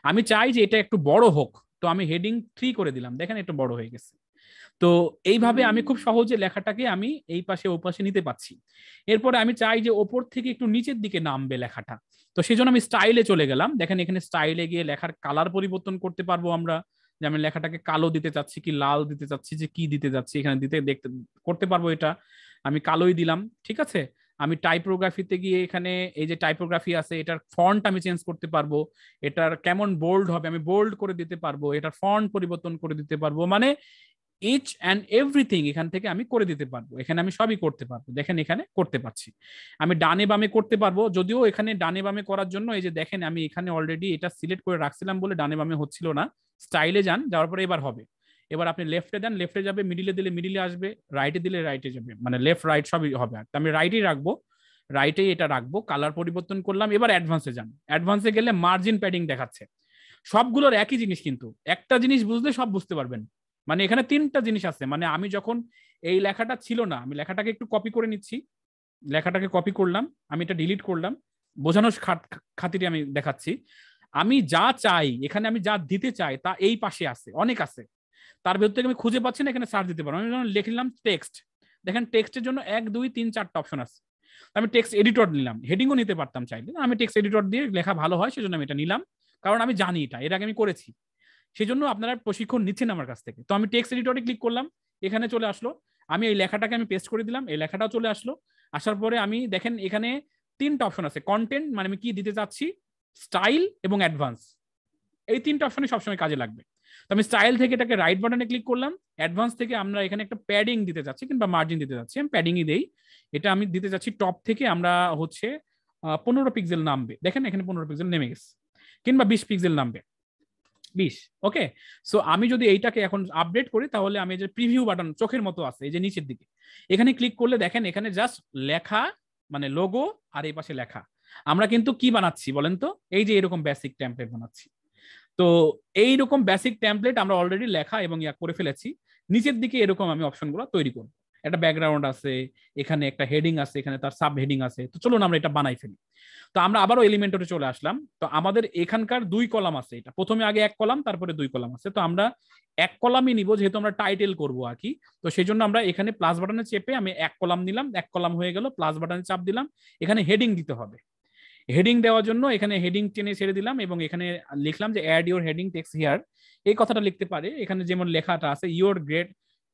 আমি চাই যে এটা একটু বড় হোক, তো আমি হেডিং 3 করে দিলাম, দেখেন একটু বড় হয়ে গেছে। তো এইভাবে আমি খুব সহজে লেখাটাকে আমি এই পাশে ও পাশে নিতে পারছি। এরপরে আমি চাই যে ওপর থেকে একটু নিচের দিকে নামবে লেখাটা, তো সেই জন্য আমি স্টাইলে চলে গেলাম। দেখেন এখানে স্টাইলে গিয়ে লেখার কালার পরিবর্তন করতে পারবো আমরা, যে আমি লেখাটাকে কালো দিতে চাচ্ছি কি লাল দিতে চাচ্ছি, যে কি দিতে যাচ্ছি এখানে দেখতে করতে পারবো। এটা আমি কালোই দিলাম, ঠিক আছে? আমি টাইপোগ্রাফিতে গিয়ে এখানে এই যে টাইপোগ্রাফি আছে এটার ফন্ট আমি চেঞ্জ করতে পারবো, এটার কেমন বোল্ড হবে আমি বোল্ড করে দিতে পারবো, এটার ফন্ট পরিবর্তন করে দিতে পারবো, মানে ইচ অ্যান্ড এভরিথিং এখান থেকে আমি করে দিতে পারবো। এখানে আমি সবই করতে পারবো, দেখেন এখানে করতে পারছি। আমি ডানে বামে করতে পারবো, যদিও এখানে ডানে বামে করার জন্য এই যে দেখেন আমি এখানে অলরেডি এটা সিলেক্ট করে রাখছিলাম বলে ডানে বামে হচ্ছিল না। স্টাইলে যান, যাওয়ার পরে এবার হবে। এবার আপনি লেফটে দেন, লেফটে যাবে, মিডিলে দিলে মিডিলে আসবে, রাইটে দিলে রাইটে যাবে, মানে লেফট রাইট সবই হবে। আর আমি রাইটেই রাখবো, রাইটেই এটা রাখবো। কালার পরিবর্তন করলাম। এবার অ্যাডভান্সে যান, অ্যাডভান্সে গেলে মার্জিন প্যাডিং দেখাচ্ছে। সবগুলোর একই জিনিস, কিন্তু একটা জিনিস বুঝলে সব বুঝতে পারবেন। মানে এখানে 3টা জিনিস আছে। মানে আমি যখন এই লেখাটা ছিল না, আমি লেখাটাকে একটু কপি করে নিচ্ছি, লেখাটাকে কপি করলাম, আমি এটা ডিলিট করলাম, বোঝানোর খাতিরে আমি দেখাচ্ছি। আমি যা চাই এখানে, আমি যা দিতে চাই তা এই পাশে আছে, অনেক আছে। তার ভেতর থেকে আমি খুঁজে পাচ্ছি না, এখানে সার্চ দিতে পারবো। আমি যখন লিখলাম টেক্সট, দেখেন টেক্সটের জন্য 1 2 3 4টা অপশন আছে। আমি টেক্সট এডিটর নিলাম, হেডিংও নিতে পারতাম চাইলে, আমি টেক্সট এডিটর দিয়ে লেখা ভালো হয় সেজন্য আমি এটা নিলাম, কারণ আমি জানি এটা এর আগে আমি করেছি। সেই জন্য আপনারা প্রশিক্ষণ নিচ্ছেন আমার কাছ থেকে। তো আমি টেক্সট এডিটরে ক্লিক করলাম, এখানে চলে আসলো। আমি এই লেখাটাকে আমি পেস্ট করে দিলাম, এই লেখাটাও চলে আসলো। আসার পরে আমি দেখেন এখানে 3টা অপশন আছে, কন্টেন্ট মানে আমি কি দিতে চাচ্ছি, স্টাইল এবং অ্যাডভান্স। এই 3টা অপশনই সবসময় কাজে লাগবে। তো আমি স্টাইল থেকে এটাকে রাইট বাটনে ক্লিক করলাম, অ্যাডভান্স থেকে আমরা এখানে একটা প্যাডিং দিতে যাচ্ছি কিংবা মার্জিন দিতে যাচ্ছি, আমি প্যাডিংই দেই। এটা আমি দিতে যাচ্ছি টপ থেকে, আমরা হচ্ছে 15 পিক্সেল নামবে, দেখেন এখানে 15 পিক্সেল নেমে গেছে। কিংবা 20 পিক্সেল নামবে 20। ওকে, সো আমি যদি এইটাকে এখন আপডেট করি তাহলে আমি যে প্রিভিউ বাটন চোখের মতো আছে এই যে নিচের দিকে, এখানে ক্লিক করলে দেখেন এখানে জাস্ট লেখা মানে লোগো আর এই পাশে লেখা। আমরা কিন্তু কি বানাচ্ছি বলেন তো, এই যে এরকম বেসিক টেমপ্লেট বানাচ্ছি। তো এইরকম বেসিক টেমপ্লেট আমরা অলরেডি লেখা এবং ইয়া করে ফেলেছি। নিচের দিকে এরকম আমি অপশনগুলো তৈরি করব, একটা ব্যাকগ্রাউন্ড আছে, এখানে একটা হেডিং আছে, এখানে তার সাব হেডিং আছে। তো চলুন আমরা এটা বানাই ফেলি। তো আমরা আবারও এলিমেন্টরে চলে আসলাম। তো আমাদের এখানকার 2 কলাম আছে, এটা প্রথমে আগে 1 কলাম তারপরে 2 কলাম আছে। তো আমরা 1 কলামই নিব যেহেতু আমরা টাইটেল করব আর কি। তো সেই জন্য আমরা এখানে প্লাস বাটনে চেপে আমি 1 কলাম নিলাম, 1 কলাম হয়ে গেল, প্লাস বাটনে চাপ দিলাম। এখানে হেডিং দিতে হবে। হেডিং দেওয়ার জন্য এখানে হেডিং টেনে ছেড়ে দিলাম এবং এখানে লিখলাম যে add your heading text here. এই কথাটা লিখতে পারে এখানে যেমন লেখাটা আছে ইউর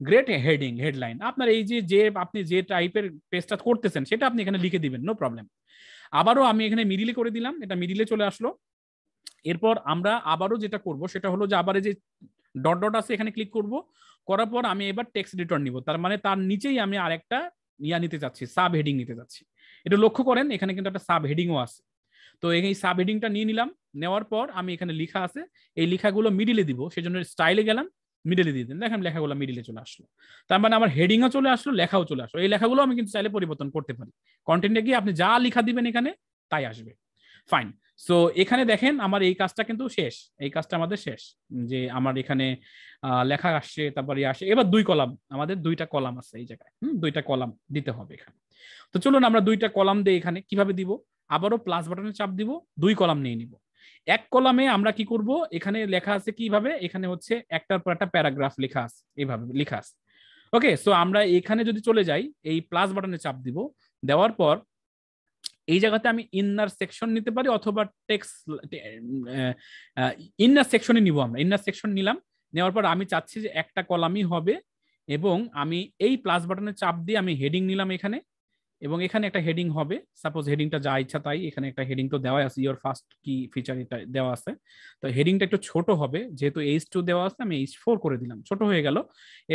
গ্রেট হেডিং হেডলাইন। আপনার এই যে আপনি যে টাইপের পেজটা করতেছেন সেটা আপনি এখানে লিখে দিবেন, নো প্রবলেম। আবারও আমি এখানে মিডিলে করে দিলাম, এটা মিডিলে চলে আসলো। এরপর আমরা আবারও যেটা করব সেটা হলো যে আবার এই যে ডট ডট আছে এখানে ক্লিক করব, করার পর আমি এবার টেক্সট এডিটর নিব। তার মানে তার নিচেই আমি আরেকটা ইয়া নিতে যাচ্ছি, সাব হেডিং নিতে যাচ্ছি। এটা লক্ষ্য করেন এখানে কিন্তু একটা সাব হেডিংও আছে। তো এই সাব হেডিংটা নিয়ে নিলাম, নেওয়ার পর আমি এখানে লেখা আছে, এই লেখাগুলো মিডিলে দিব, সেজন্য স্টাইলে গেলাম, মিডিলে দিয়ে দিন। দেখেন লেখাগুলো মিডিলে চলে আসলো। তার মানে আমার হেডিংও চলে আসলো, লেখাও চলে আসলো। এই লেখাগুলো আমি কিন্তু চাইলে পরিবর্তন করতে পারি। কন্টেন্টে গিয়ে আপনি যা লেখা দিবেন এখানে তাই আসবে। ফাইন। সো এখানে দেখেন আমার এই কাজটা কিন্তু শেষ, এই কাজটা আমাদের শেষ, যে আমার এখানে লেখা আসছে, তারপরে আসে। এবার 2 কলাম, আমাদের 2টা কলাম আছে এই জায়গায়, 2টা কলাম দিতে হবে এখানে। তো চলুন আমরা 2টা কলাম দিয়ে এখানে কিভাবে দিব, আবারও প্লাস বাটনে চাপ দিব, 2 কলাম নিয়ে নিব। 1 কলামে আমরা কি করব, এখানে লেখা আছে কিভাবে, এখানে হচ্ছে একটার পর একটা প্যারাগ্রাফ লেখা আছে, এইভাবে লেখা আছে। ওকে, সো আমরা এখানে যদি চলে যাই, এই প্লাস বাটনে চাপ দিব, দেওয়ার পর এই জায়গাতে আমি ইনার সেকশন নিতে পারি অথবা টেক্সট ইনার সেকশনে নিব। আমরা ইনার সেকশন নিলাম, নেওয়ার পর আমি চাচ্ছি যে একটা কলামই হবে এবং আমি এই প্লাস বাটনে চাপ দিয়ে আমি হেডিং নিলাম এখানে, এবং এখানে একটা হেডিং হবে। সাপোজ হেডিংটা যা ইচ্ছা তাই, এখানে একটা হেডিং তো দেওয়া আছে, ইওর ফার্স্ট কি ফিচার এটা দেওয়া আছে। তো হেডিংটা একটু ছোট হবে, যেহেতু H2 দেওয়া আছে আমি H4 করে দিলাম, ছোট হয়ে গেল।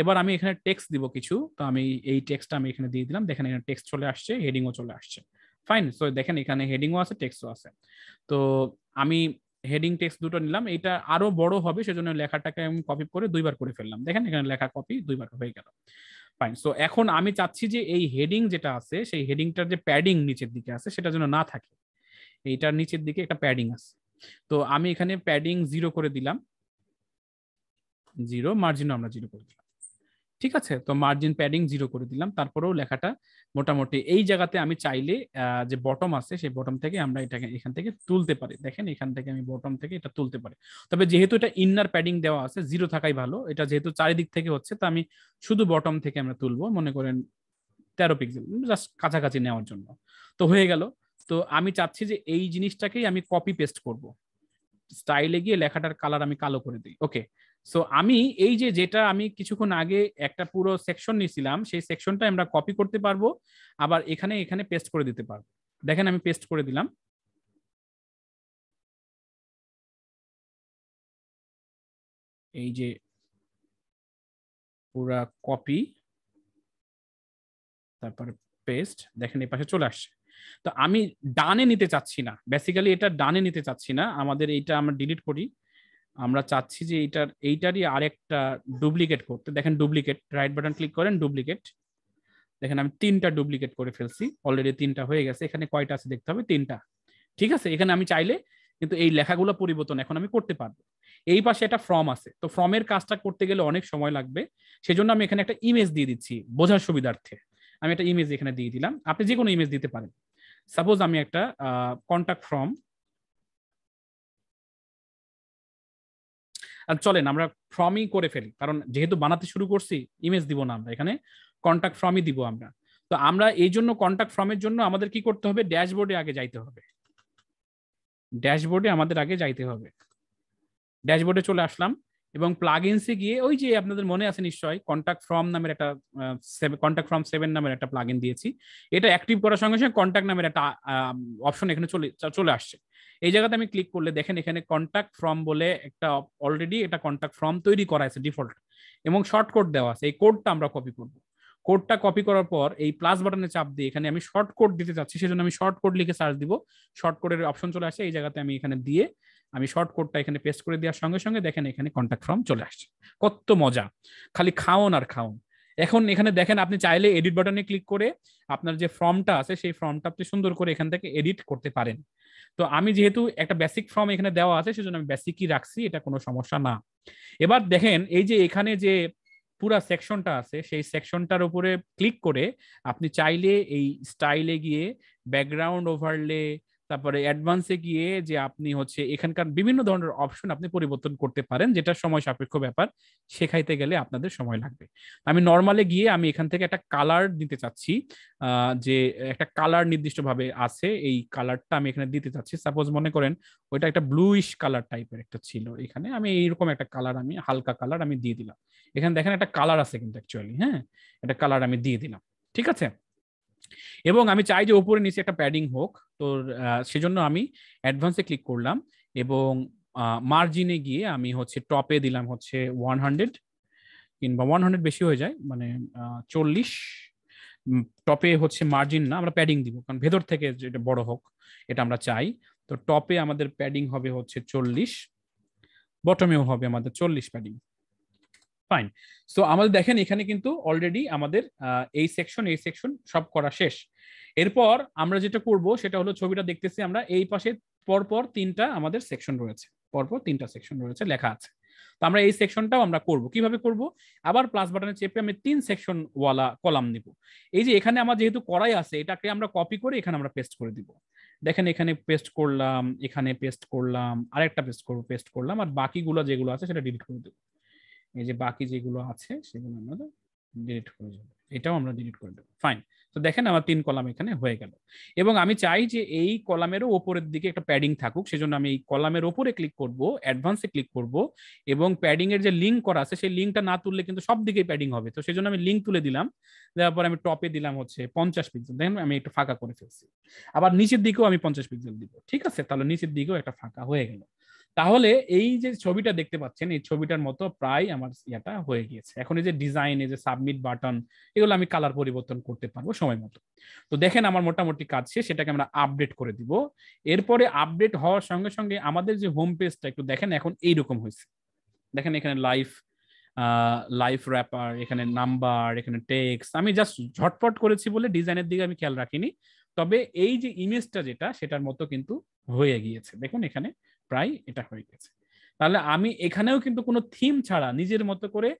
এবার আমি এখানে টেক্সট দিব কিছু, তো আমি এই টেক্সটটা আমি এখানে দিয়ে দিলাম। দেখেন এখানে টেক্সট চলে আসছে, হেডিংও চলে আসছে। ফাইন। সো দেখেন এখানে হেডিংও আছে, টেক্সটও আছে। তো আমি হেডিং টেক্সট দুটো নিলাম, এটা আরো বড় হবে সেজন্য লেখাটাকে আমি কপি করে 2বার করে ফেললাম। দেখেন এখানে লেখা কপি 2বার হয়ে গেল। ফাইন। সো এখন আমি চাচ্ছি যে এই হেডিং যেটা আছে সেই হেডিংটার যে প্যাডিং নিচের দিকে আছে সেটা যেন না থাকে, এইটার নিচের দিকে একটা প্যাডিং আছে। তো আমি এখানে প্যাডিং 0 করে দিলাম, 0, মার্জিনও আমরা 0 করে দিলাম। ঠিক আছে, তো মার্জিন প্যাডিং 0 করে দিলাম। তারপরেও লেখাটা মোটামুটি এই জায়গাতে আমি চাইলে যে বটম আছে সেই বটম থেকে আমরা এটাকে এখান থেকে তুলতে পারি। দেখেন এখান থেকে আমি বটম থেকে এটা তুলতে পারি। তবে যেহেতু এটা ইনার প্যাডিং দেওয়া আছে, 0 থাকাই ভালো। এটা যেহেতু চারিদিক থেকে হচ্ছে, তো আমি শুধু বটম থেকে আমরা তুলবো, মনে করেন 13 পিক্সেল, জাস্ট কাছাকাছি নেওয়ার জন্য। তো হয়ে গেল। তো আমি চাচ্ছি যে এই জিনিসটাকেই আমি কপি পেস্ট করব, স্টাইলে গিয়ে লেখাটার কালার আমি কালো করে দিই। ওকে, সো আমি এই যেটা আমি কিছুক্ষণ আগে একটা পুরো সেকশন নিয়েছিলাম সেই সেকশনটা আমরা কপি করতে পারবো, আবার এখানে পেস্ট করে দিতে পারবো। দেখেন আমি পেস্ট করে দিলাম। এই যে পুরা কপি, তারপরে পেস্ট, দেখেন এই পাশে চলে আসছে। তো আমি ডানে নিতে চাচ্ছি না, বেসিক্যালি এটা ডানে নিতে চাচ্ছি না, আমাদের এইটা আমরা ডিলিট করি। আমরা চাচ্ছি যে এইটারই আরেকটা ডুপ্লিকেট করতে। দেখেন ডুপ্লিকেট, রাইট বাটন ক্লিক করেন, ডুপ্লিকেট। দেখেন আমি 3টা ডুপ্লিকেট করে ফেলছি, অলরেডি 3টা হয়ে গেছে। এখানে কয়টা আছে দেখতে হবে, 3টা। ঠিক আছে, এখানে আমি চাইলে কিন্তু এই লেখাগুলো পরিবর্তন এখন আমি করতে পারবো। এই পাশে একটা ফর্ম আছে, তো ফর্মের কাজটা করতে গেলে অনেক সময় লাগবে, সেজন্য আমি এখানে একটা ইমেজ দিয়ে দিচ্ছি বোঝার সুবিধার্থে। আমি একটা ইমেজ এখানে দিয়ে দিলাম, আপনি যে কোনো ইমেজ দিতে পারেন। সাপোজ আমি একটা কন্টাক্ট ফর্ম, চলেন আমরা ফর্মই করে ফেলি, কারণ যেহেতু বানাতে শুরু করছি ইমেজ দিব না, আমরা এখানে কন্টাক্ট ফর্মই দিব আমরা। তো আমরা এই জন্য কন্টাক্ট ফর্মের জন্য আমাদের কি করতে হবে, ড্যাশবোর্ডে আগে যাইতে হবে। ড্যাশবোর্ডে আমাদের আগে যাইতে হবে। ড্যাশবোর্ডে চলে আসলাম এবং প্লাগইনসে গিয়ে ওই যে আপনাদের মনে আছে নিশ্চয়ই কন্টাক্ট ফর্ম নামের একটা কন্টাক্ট ফর্ম 7 নামের একটা প্লাগইন দিয়েছি। এটা অ্যাক্টিভ করার সঙ্গে সঙ্গে কন্টাক্ট নামের একটা অপশন এখানে চলে আসছে। এই জায়গাতে আমি ক্লিক করলে দেখেন এখানে কন্টাক্ট ফর্ম বলে একটা অলরেডি এটা কন্টাক্ট ফর্ম তৈরি করা আছে ডিফল্ট, এবং শর্ট কোড দেওয়া আছে। এই কোডটা আমরা কপি করব। কোডটা কপি করার পর এই প্লাস বাটনে চাপ দিয়ে এখানে আমি শর্ট কোড দিতে চাচ্ছি, সেজন্য আমি শর্ট কোড লিখে সার্চ দিব। শর্ট কোডের অপশন চলে আসে, এই জায়গাতে আমি এখানে দিয়ে আমি শর্ট কোডটা এখানে পেস্ট করে দেওয়ার সঙ্গে সঙ্গে দেখেন এখানে কন্ট্যাক্ট ফর্ম চলে আসছে। কত মজা, খালি খাওন আর খাওন। এখন এখানে দেখেন আপনি চাইলে এডিট বাটনে ক্লিক করে আপনার যে ফর্মটা আছে সেই ফর্মটা আপনি সুন্দর করে এখান থেকে এডিট করতে পারেন। তো আমি যেহেতু একটা বেসিক ফর্ম এখানে দেওয়া আছে সেজন্য আমি বেসিকই রাখছি, এটা কোনো সমস্যা না। এবার দেখেন এই যে এখানে যে পুরা সেকশনটা আছে সেই সেকশনটার উপরে ক্লিক করে আপনি চাইলে এই স্টাইলে গিয়ে ব্যাকগ্রাউন্ড ওভারলে, তারপরে অ্যাডভান্সে গিয়ে যে আপনি হচ্ছে এখানকার বিভিন্ন ধরনের অপশন আপনি পরিবর্তন করতে পারেন, যেটা সময় সাপেক্ষ ব্যাপার, শেখাইতে গেলে আপনাদের সময় লাগবে। আমি নর্মালে গিয়ে আমি এখান থেকে একটা কালার দিতে চাচ্ছি, যে একটা কালার নির্দিষ্টভাবে আছে, এই কালারটা আমি এখানে দিতে চাচ্ছি। সাপোজ মনে করেন ওইটা একটা ব্লুইশ কালার টাইপের একটা ছিল, এখানে আমি এইরকম একটা কালার, আমি হালকা কালার আমি দিয়ে দিলাম। এখানে দেখেন একটা কালার আছে কিন্তু অ্যাকচুয়ালি, হ্যাঁ একটা কালার আমি দিয়ে দিলাম, ঠিক আছে। এবং আমি চাই যে উপরে নিচে একটা প্যাডিং হোক, তো সেজন্য আমি অ্যাডভান্সে ক্লিক করলাম এবং মার্জিনে গিয়ে আমি হচ্ছে টপে দিলাম হচ্ছে 100 কিংবা 100 বেশি হয়ে যায়, মানে 40। টপে হচ্ছে মার্জিন না, আমরা প্যাডিং দিব, কারণ ভেতর থেকে যেটা বড় হোক এটা আমরা চাই। তো টপে আমাদের প্যাডিং হবে হচ্ছে 40, বটমেও হবে আমাদের 40 প্যাডিং। ফাইন। সো আমাদের দেখেন এখানে কিন্তু অলরেডি আমাদের এই সেকশন সব করা শেষ। এরপর আমরা যেটা করব সেটা হলো, ছবিটা দেখতেছি আমরা, এই পাশে পরপর তিনটা আমাদের সেকশন রয়েছে, পরপর তিনটা সেকশন রয়েছে লেখা আছে। তো আমরা এই সেকশনটাও আমরা করব। কিভাবে করব? আবার প্লাস বাটনে চেপে আমি 3 সেকশন ওয়ালা কলাম নিব। এই যে এখানে আমার যেহেতু করাই আছে, এটাকে আমরা কপি করে এখানে আমরা পেস্ট করে দিব। দেখেন এখানে পেস্ট করলাম, এখানে পেস্ট করলাম, আরেকটা পেস্ট করলাম, আর বাকিগুলো যেগুলো আছে সেটা ডিলিট করে দেবো। এই যে বাকি যেগুলো আছে সেগুলো আমরা ডিলিট করে দেবো, এটাও আমরা ডিলিট করে দেবো। ফাইন। তো দেখেন আমার 3 কলাম এখানে হয়ে গেল। এবং আমি চাই যে এই কলামেরও ওপরের দিকে একটা প্যাডিং থাকুক, সেজন্য আমি এই কলামের ওপরে ক্লিক করব, অ্যাডভান্সে ক্লিক করব, এবং প্যাডিং এর যে লিঙ্ক করা আছে সেই লিঙ্কটা না তুললে কিন্তু সব দিকে প্যাডিং হবে। তো সেজন্য আমি লিঙ্ক তুলে দিলাম, দেওয়ার পর আমি টপে দিলাম হচ্ছে 50 পিক্সেল। দেখেন আমি একটু ফাঁকা করে ফেলছি। আবার নিচের দিকেও আমি 50 পিক্সেল দিব, ঠিক আছে। তাহলে নিচের দিকেও একটা ফাঁকা হয়ে গেল। তাহলে এই যে ছবিটা দেখতে পাচ্ছেন, এই ছবিটার মতো প্রায় আমার ইয়াটা হয়ে গিয়েছে। এখন এই যে ডিজাইন, এই যে সাবমিট বাটন, এগুলো আমি কালার পরিবর্তন করতে পারবো সময় মতো। তো দেখেন আমার মোটামুটি কাজ শেষ, সেটাকে আমরা আপডেট করে দিব। এরপরে আপডেট হওয়ার সঙ্গে সঙ্গে আমাদের যে হোম পেজটা একটু দেখেন এখন এইরকম হয়েছে। দেখেন এখানে লাইফ র্যাপার, এখানে নাম্বার, এখানে টেক্সট। আমি জাস্ট ঝটপট করেছি বলে ডিজাইনের দিকে আমি খেয়াল রাখিনি, তবে এই যে ইমেজটা যেটা সেটার মতো কিন্তু হয়ে গিয়েছে। দেখুন এখানে প্রায় এটা হয়ে গেছে। তাহলে আমি এখানেও কিন্তু কোনো থিম ছাড়া নিজের মতো করে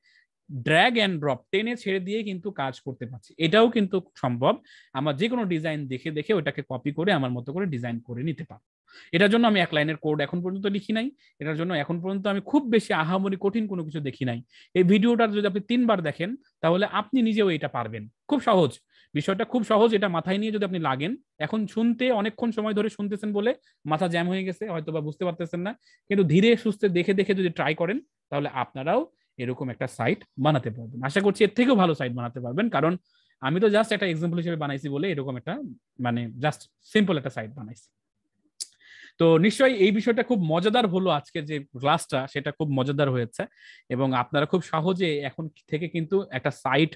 ড্র্যাগ অ্যান্ড ড্রপ, টেনে ছেড়ে দিয়ে কিন্তু কাজ করতে পারছি। এটাও কিন্তু সম্ভব। আমার যে কোনো ডিজাইন দেখে দেখে ওটাকে কপি করে আমার মতো করে ডিজাইন করে নিতে পারবো। এটার জন্য আমি 1 লাইনের কোড এখন পর্যন্ত লিখি নাই। এটার জন্য এখন পর্যন্ত আমি খুব বেশি আহামরি কঠিন কোনো কিছু দেখি নাই। এই ভিডিওটা যদি আপনি 3 বার দেখেন তাহলে আপনি নিজেও এটা পারবেন। খুব সহজ, বিষয়টা খুব সহজ। এটা মাথায় নিয়ে যদি আপনি লাগেন, এখন শুনতে অনেকক্ষণ সময় ধরে শুনতেছেন বলে মাথা জ্যাম হয়ে গেছে, হয়তো বা বুঝতে পারতেছেন না, কিন্তু ধীরে সুস্থে দেখে দেখে যদি ট্রাই করেন তাহলে আপনারাও এরকম একটা সাইট বানাতে পারবেন। আশা করছি এর থেকেও ভালো সাইট বানাতে পারবেন, কারণ আমি তো জাস্ট একটা এক্সাম্পল হিসেবে বানাইছি বলে এরকম একটা মানে জাস্ট সিম্পল একটা সাইট বানাইছি। তো নিশ্চয়ই এই বিষয়টা খুব মজাদার হলো, আজকের যে ক্লাসটা সেটা খুব মজাদার হয়েছে, এবং আপনারা খুব সহজে এখন থেকে কিন্তু একটা সাইট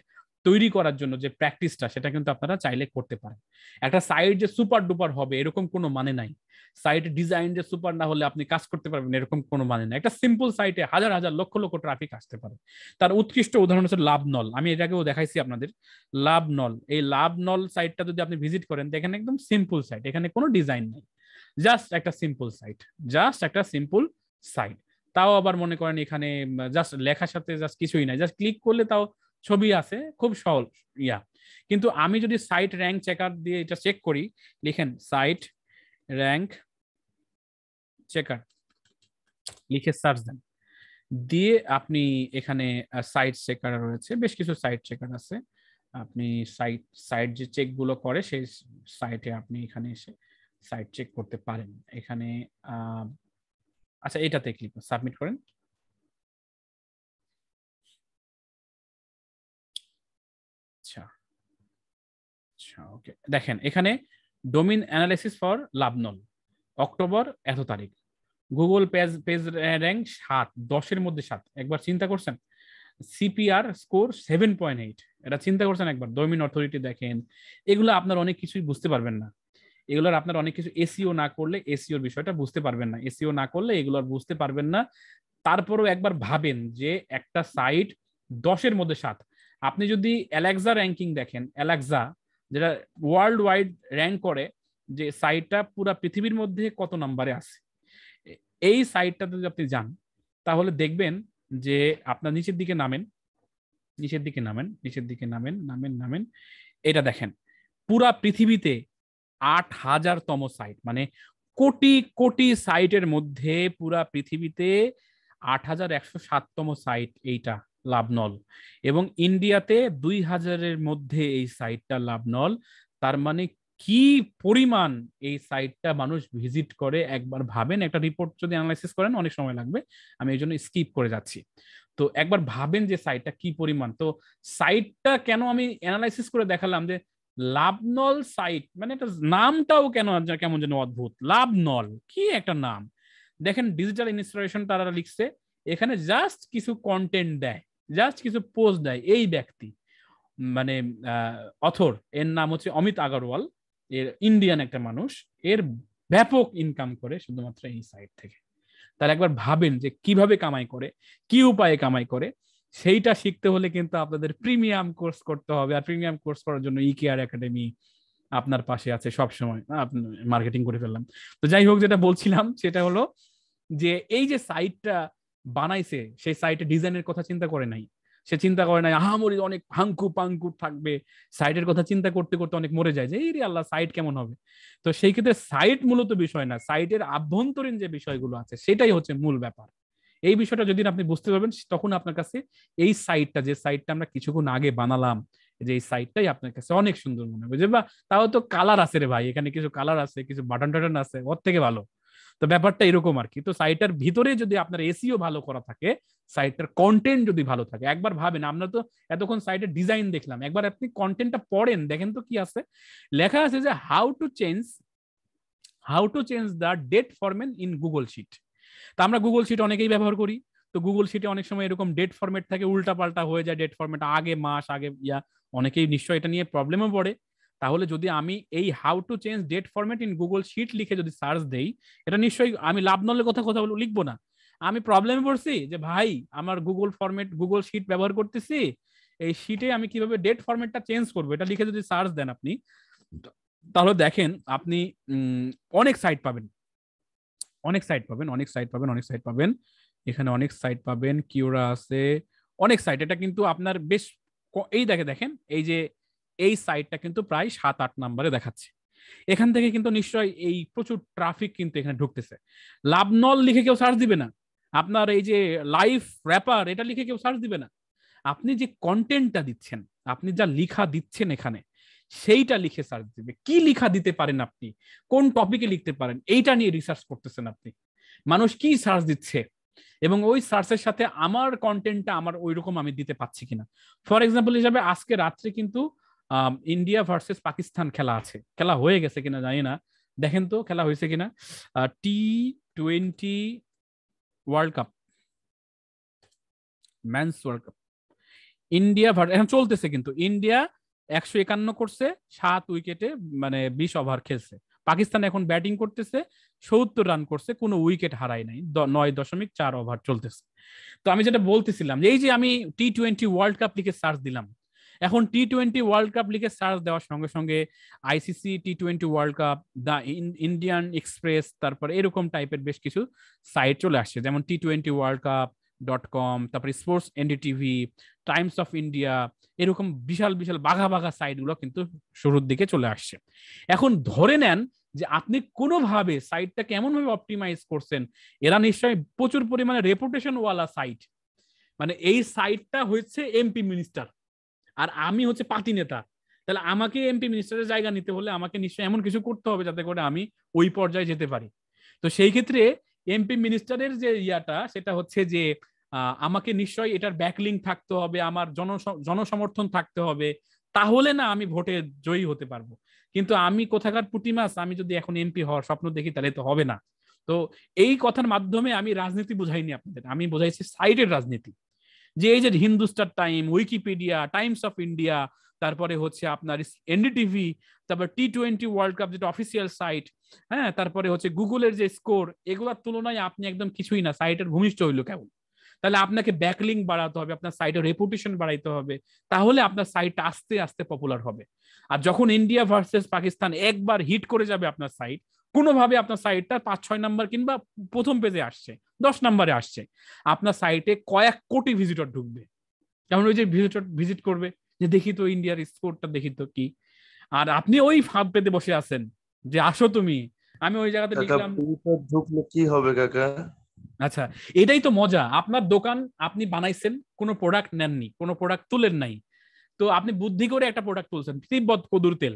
তৈরি করার জন্য যে প্র্যাকটিসটা সেটা কিন্তু আপনারা চাইলে করতে পারেন। একটা সাইট যে সুপার ডুপার হবে এরকম কোনো মানে নাই। সাইট ডিজাইন যে সুপার না হলে আপনি কাজ করতে পারবেন এরকম কোনো মানে নাই। একটা সিম্পল সাইটে হাজার হাজার লক্ষ লক্ষ ট্রাফিক আসতে পারে। তার উৎকৃষ্ট উদাহরণ হচ্ছে লাভনল। আমি এর আগেও দেখাইছি আপনাদের লাভনল। এই লাভনল সাইটটা যদি আপনি ভিজিট করেন দেখেন একদম সিম্পল সাইট, এখানে কোনো ডিজাইন নাই, জাস্ট একটা সিম্পল সাইট। তাও আবার মনে করেন এখানে জাস্ট লেখার সাথে জাস্ট কিছুই নাই, জাস্ট ক্লিক করলে তাও ছবি আছে, খুব সহজ ইয়া। কিন্তু আমি যদি সাইট র্যাঙ্ক চেকার দিয়ে এটা চেক করি, লিখেন সাইট র্যাঙ্ক চেকার লিখে সার্চ দেন, দিয়ে আপনি এখানে সাইট চেকার রয়েছে, বেশ কিছু সাইট চেকার আছে। আপনি সাইট যে চেক গুলো করে সেই সাইটে আপনি এখানে এসে সাইট চেক করতে পারেন। এখানে আচ্ছা এটাতে ক্লিক সাবমিট করেন। আচ্ছা ওকে, দেখেন এখানে ডোমেইন অ্যানালাইসিস ফর লাভনল অক্টোবর এত তারিখ, গুগল পেজ র্যাঙ্ক 7, 10-এর মধ্যে 7। একবার চিন্তা করছেন, সিপিআর স্কোর 7.8, এটা চিন্তা করছেন একবার। ডোমেইন অথরিটি দেখেন, এগুলো আপনার অনেক কিছুই বুঝতে পারবেন না। এগুলোর আপনার অনেক কিছু এসইও না করলে এসইওর বিষয়টা বুঝতে পারবেন না, এসইও না করলে এগুলোর বুঝতে পারবেন না। তারপরেও একবার ভাবেন যে একটা সাইট 10-এর মধ্যে 7, আপনি যদি অ্যালেক্সা র্যাঙ্কিং দেখেন, অ্যালেক্সা যেটা ওয়ার্ল্ড ওয়াইড র্যাঙ্ক করে যে সাইটটা পুরো পৃথিবীর মধ্যে কত নম্বরে আছে, এই সাইটটাতে যদি আপনি যান তাহলে দেখবেন যে আপনার নিচের দিকে নামেন, নিচের দিকে নামেন, নিচের দিকে নামেন, নামেন নামেন, এটা দেখেন পুরা পৃথিবীতে 8,000তম সাইট, মানে কোটি কোটি সাইটের মধ্যে পুরা পৃথিবীতে 8,107তম সাইট এইটা লাভনল, এবং ইন্ডিয়াতে 2,000-এর মধ্যে এই সাইটটা লাভনল। তার মানে কি পরিমাণ এই সাইটটা মানুষ ভিজিট করে একবার ভাবেন। একটা রিপোর্ট যদি অ্যানালাইসিস করেন অনেক সময় লাগবে, আমি এই জন্য স্কিপ করে যাচ্ছি। তো একবার ভাবেন যে সাইটটা কি পরিমাণ। তো সাইটটা কেন আমি অ্যানালাইসিস করে দেখালাম যে লাভনল সাইট, মানে এটা নামটাও কেমন যেন অদ্ভুত, লাভনল কি একটা নাম। দেখেন ডিজিটাল ইনস্পিরেশন তারা লিখছে, এখানে জাস্ট কিছু কন্টেন্ট দেয়, জাস্ট কিছু পোস্ট দেয় এই ব্যক্তি, মানে অথর, এর নাম হচ্ছে অমিত আগরওয়াল, এর ইন্ডিয়ান একটা মানুষ, এর ব্যাপক ইনকাম করে শুধুমাত্র এই সাইট থেকে। তাহলে একবার ভাবেন যে কিভাবে কামাই করে, কি উপায়ে কামাই করে। সেইটা শিখতে হলে কিন্তু আপনাদের প্রিমিয়াম কোর্স করতে হবে, আর প্রিমিয়াম কোর্স করার জন্য ইকেআর একাডেমি আপনার পাশে আছে সব সময়। মার্কেটিং করে ফেললাম। তো যাই হোক, যেটা বলছিলাম সেটা হলো যে এই যে সাইটটা বানাইছে, সেই সাইটে ডিজাইনের কথা চিন্তা করে নাই, সে চিন্তা করে নাই আহামরি অনেক হাঙ্কু পাঙ্কু থাকবে, সাইটের কথা চিন্তা করতে করতে অনেক মরে যায় যে এই রে আল্লাহ সাইট কেমন হবে। তো সেই ক্ষেত্রে সাইট মূলত বিষয় না, সাইটের আভ্যন্তরীণ যে বিষয়গুলো আছে সেটাই হচ্ছে মূল ব্যাপার। এই বিষয়টা যদি আপনি বুঝতে পারবেন তখন আপনার কাছে এই সাইটটা, যে সাইটটা আমরা কিছুক্ষণ আগে বানালাম, যে এই সাইটটাই আপনার কাছে অনেক সুন্দর মনে হবে। যে বা তাও তো কালার আছে রে ভাই, এখানে কিছু কালার আছে, কিছু বাটন টাটন আছে, ওর থেকে ভালো। তো ব্যাপারটা এরকম আর কি। তো সাইটটার ভিতরে যদি আপনার এসইও ভালো করা থাকে, সাইটটার কন্টেন্ট যদি ভালো থাকে, একবার ভাবেন, আমরা তো এতক্ষণ সাইটের ডিজাইন দেখলাম, একবার আপনি কন্টেন্টটা পড়েন, দেখেন তো কি আছে। লেখা আছে যে how to change the date format in Google sheet. তা আমরা গুগল শিট অনেকেই ব্যবহার করি, তো গুগল শিটে অনেক সময় এরকম ডেট ফরম্যাট থাকে, উল্টা পাল্টা হয়ে যায় ডেট ফরম্যাট, আগে মাস আগে অনেকেই নিশ্চয়ই এটা নিয়ে প্রবলেমও পড়ে। তাহলে যদি আমি এই how to change date format in Google sheet লিখে যদি সার্চ দেই, এটা নিশ্চয়ই আমি লাভনলের কথা লিখবো না, আমি প্রবলেমে পড়ছি যে ভাই আমার গুগল শিট ব্যবহার করতেছি, এই শিটে আমি কিভাবে ডেট ফরম্যাটটা চেঞ্জ করবো, এটা লিখে যদি সার্চ দেন আপনি, তাহলে দেখেন আপনি অনেক সাইট পাবেন, অনেক সাইট পাবেন, অনেক সাইট পাবেন, অনেক সাইট পাবেন, এখানে অনেক সাইট পাবেন, কিউরা আছে, অনেক সাইট। এটা কিন্তু আপনার বেশ এই দেখেন এই যে এই সাইটটা কিন্তু প্রায় 7-8 নম্বরে দেখাচ্ছে। এখান থেকে কিন্তু নিশ্চয়ই এই প্রচুর ট্রাফিক কিন্তু এখানে ঢুকতেছে। লাভনল লিখে কেউ সার্চ দিবে না, আপনার এই যে লাইফ র্যাপার এটা লিখে কেউ সার্চ দিবে না। আপনি যে কন্টেন্টটা দিচ্ছেন, আপনি যা লিখা দিচ্ছেন এখানে, সেইটা লিখে সার্চ দিবে। কি লিখা দিতে পারেন আপনি, কোন টপিকে লিখতে পারেন, এইটা নিয়ে রিসার্চ করতেছেন আপনি, মানুষ কি সার্চ দিচ্ছে এবং ওই সার্চের সাথে আমার কন্টেন্টটা আমার ওই রকম আমি দিতে পাচ্ছি কিনা। ফর এক্সাম্পল হিসাবে আজকে রাত্রে কিন্তু ইন্ডিয়া ভার্সেস পাকিস্তান খেলা আছে, খেলা হয়ে গেছে কিনা জানি না, দেখেন তো খেলা হয়েছে কিনা। T20 world cup, men's world cup, India এখন চলতেছে, কিন্তু ইন্ডিয়া 151 করছে 7 উইকেটে, মানে 20 ওভার খেলছে। পাকিস্তান এখন ব্যাটিং করতেছে, 70 রান করছে, কোনো উইকেট হারায় নাই, 9.4 ওভার চলতেছে। তো আমি যেটা বলতেছিলাম, এই যে আমি T20 ওয়ার্ল্ড কাপ লিখে সার্চ দিলাম, এখন T20 ওয়ার্ল্ড কাপ লিখে সার্চ দেওয়ার সঙ্গে সঙ্গে ICC T20 world cup, the Indian express, তারপর এরকম টাইপের বেশ কিছু সাইট চলে আসছে, যেমন T20worldcup.com, তারপরে sports NDTV, Times of India, এরকম বিশাল বিশাল বাঘা বাঘা সাইটগুলো কিন্তু শুরুর দিকে চলে আসছে। এখন ধরে নেন যে আপনি কোনোভাবে সাইটটা কেমন ভাবে অপটিমাইজ করছেন, এরা নিশ্চয়ই প্রচুর পরিমাণে রেপুটেশন ওয়ালা সাইট, মানে এই সাইটটা হচ্ছে এমপি মিনিস্টার আর আমি হচ্ছে পার্টি নেতা, তাহলে আমাকে এমপি মিনিস্টারের জায়গা নিতে হলে আমাকে নিশ্চয়ই এমন কিছু করতে হবে যাতে করে আমি ওই পর্যায়ে যেতে পারি। তো সেই ক্ষেত্রে এমপি মিনিস্টারের যে ইয়াটা, সেটা হচ্ছে যে আমাকে নিশ্চয়ই এটার ব্যাকলিং থাকতে হবে, আমার জনসমর্থন থাকতে হবে, তাহলে না আমি ভোটে জয়ী হতে পারবো। কিন্তু আমি কোথাকার পুঁটি মাছ, আমি যদি এখন এমপি হওয়ার স্বপ্ন দেখি তাহলে তো হবে না। তো এই কথার মাধ্যমে আমি রাজনীতি বুঝাইনি আপনাদের, আমি বোঝাইছি সাইটের রাজনীতি, যে এই যে Hindustan time, Wikipedia, Times of India, তারপরে হচ্ছে আপনার এনডিটিভি, তারপর T20 ওয়ার্ল্ড কাপ যেটা অফিসিয়াল সাইট, হ্যাঁ, তারপরে হচ্ছে গুগলের যে স্কোর, এগুলোর তুলনায় আপনি একদম কিছুই না, সাইটের ভূমিষ্ঠ হইলো কেমন। তাহলে আপনাকে ব্যাকলিঙ্ক বাড়াতে হবে, আপনার সাইটের রেপুটেশন বাড়াইতে হবে, তাহলে আপনার সাইটটা আস্তে আস্তে পপুলার হবে। আর যখন ইন্ডিয়া ভার্সেস পাকিস্তান একবার হিট করে যাবে আপনার সাইট, কোনোভাবে আপনার সাইটটা 5-6 নাম্বার কিংবা প্রথম পেজে আসছে, 10 নম্বরে আসছে, আপনার সাইটে কয়েক কোটি ভিজিটর ঢুকবে। যেমন ওই যে ভিজিটর ভিজিট করবে যে দেখি তো ইন্ডিয়ার স্কোরটা দেখি তো কি, আর আপনি ওই ফাঁদ পেতে বসে আছেন যে আসো তুমি, আমি ওই জায়গাতে লিখলাম। ঢুকলে কি হবে কাকা? আচ্ছা, এটাই তো মজা। আপনার দোকান আপনি বানাইছেন, কোনো প্রোডাক্ট নেননি, কোনো প্রোডাক্ট তুলেন নাই, তো আপনি বুদ্ধি করে একটা প্রোডাক্ট তুলছেন, তিব্বত কদুর তেল।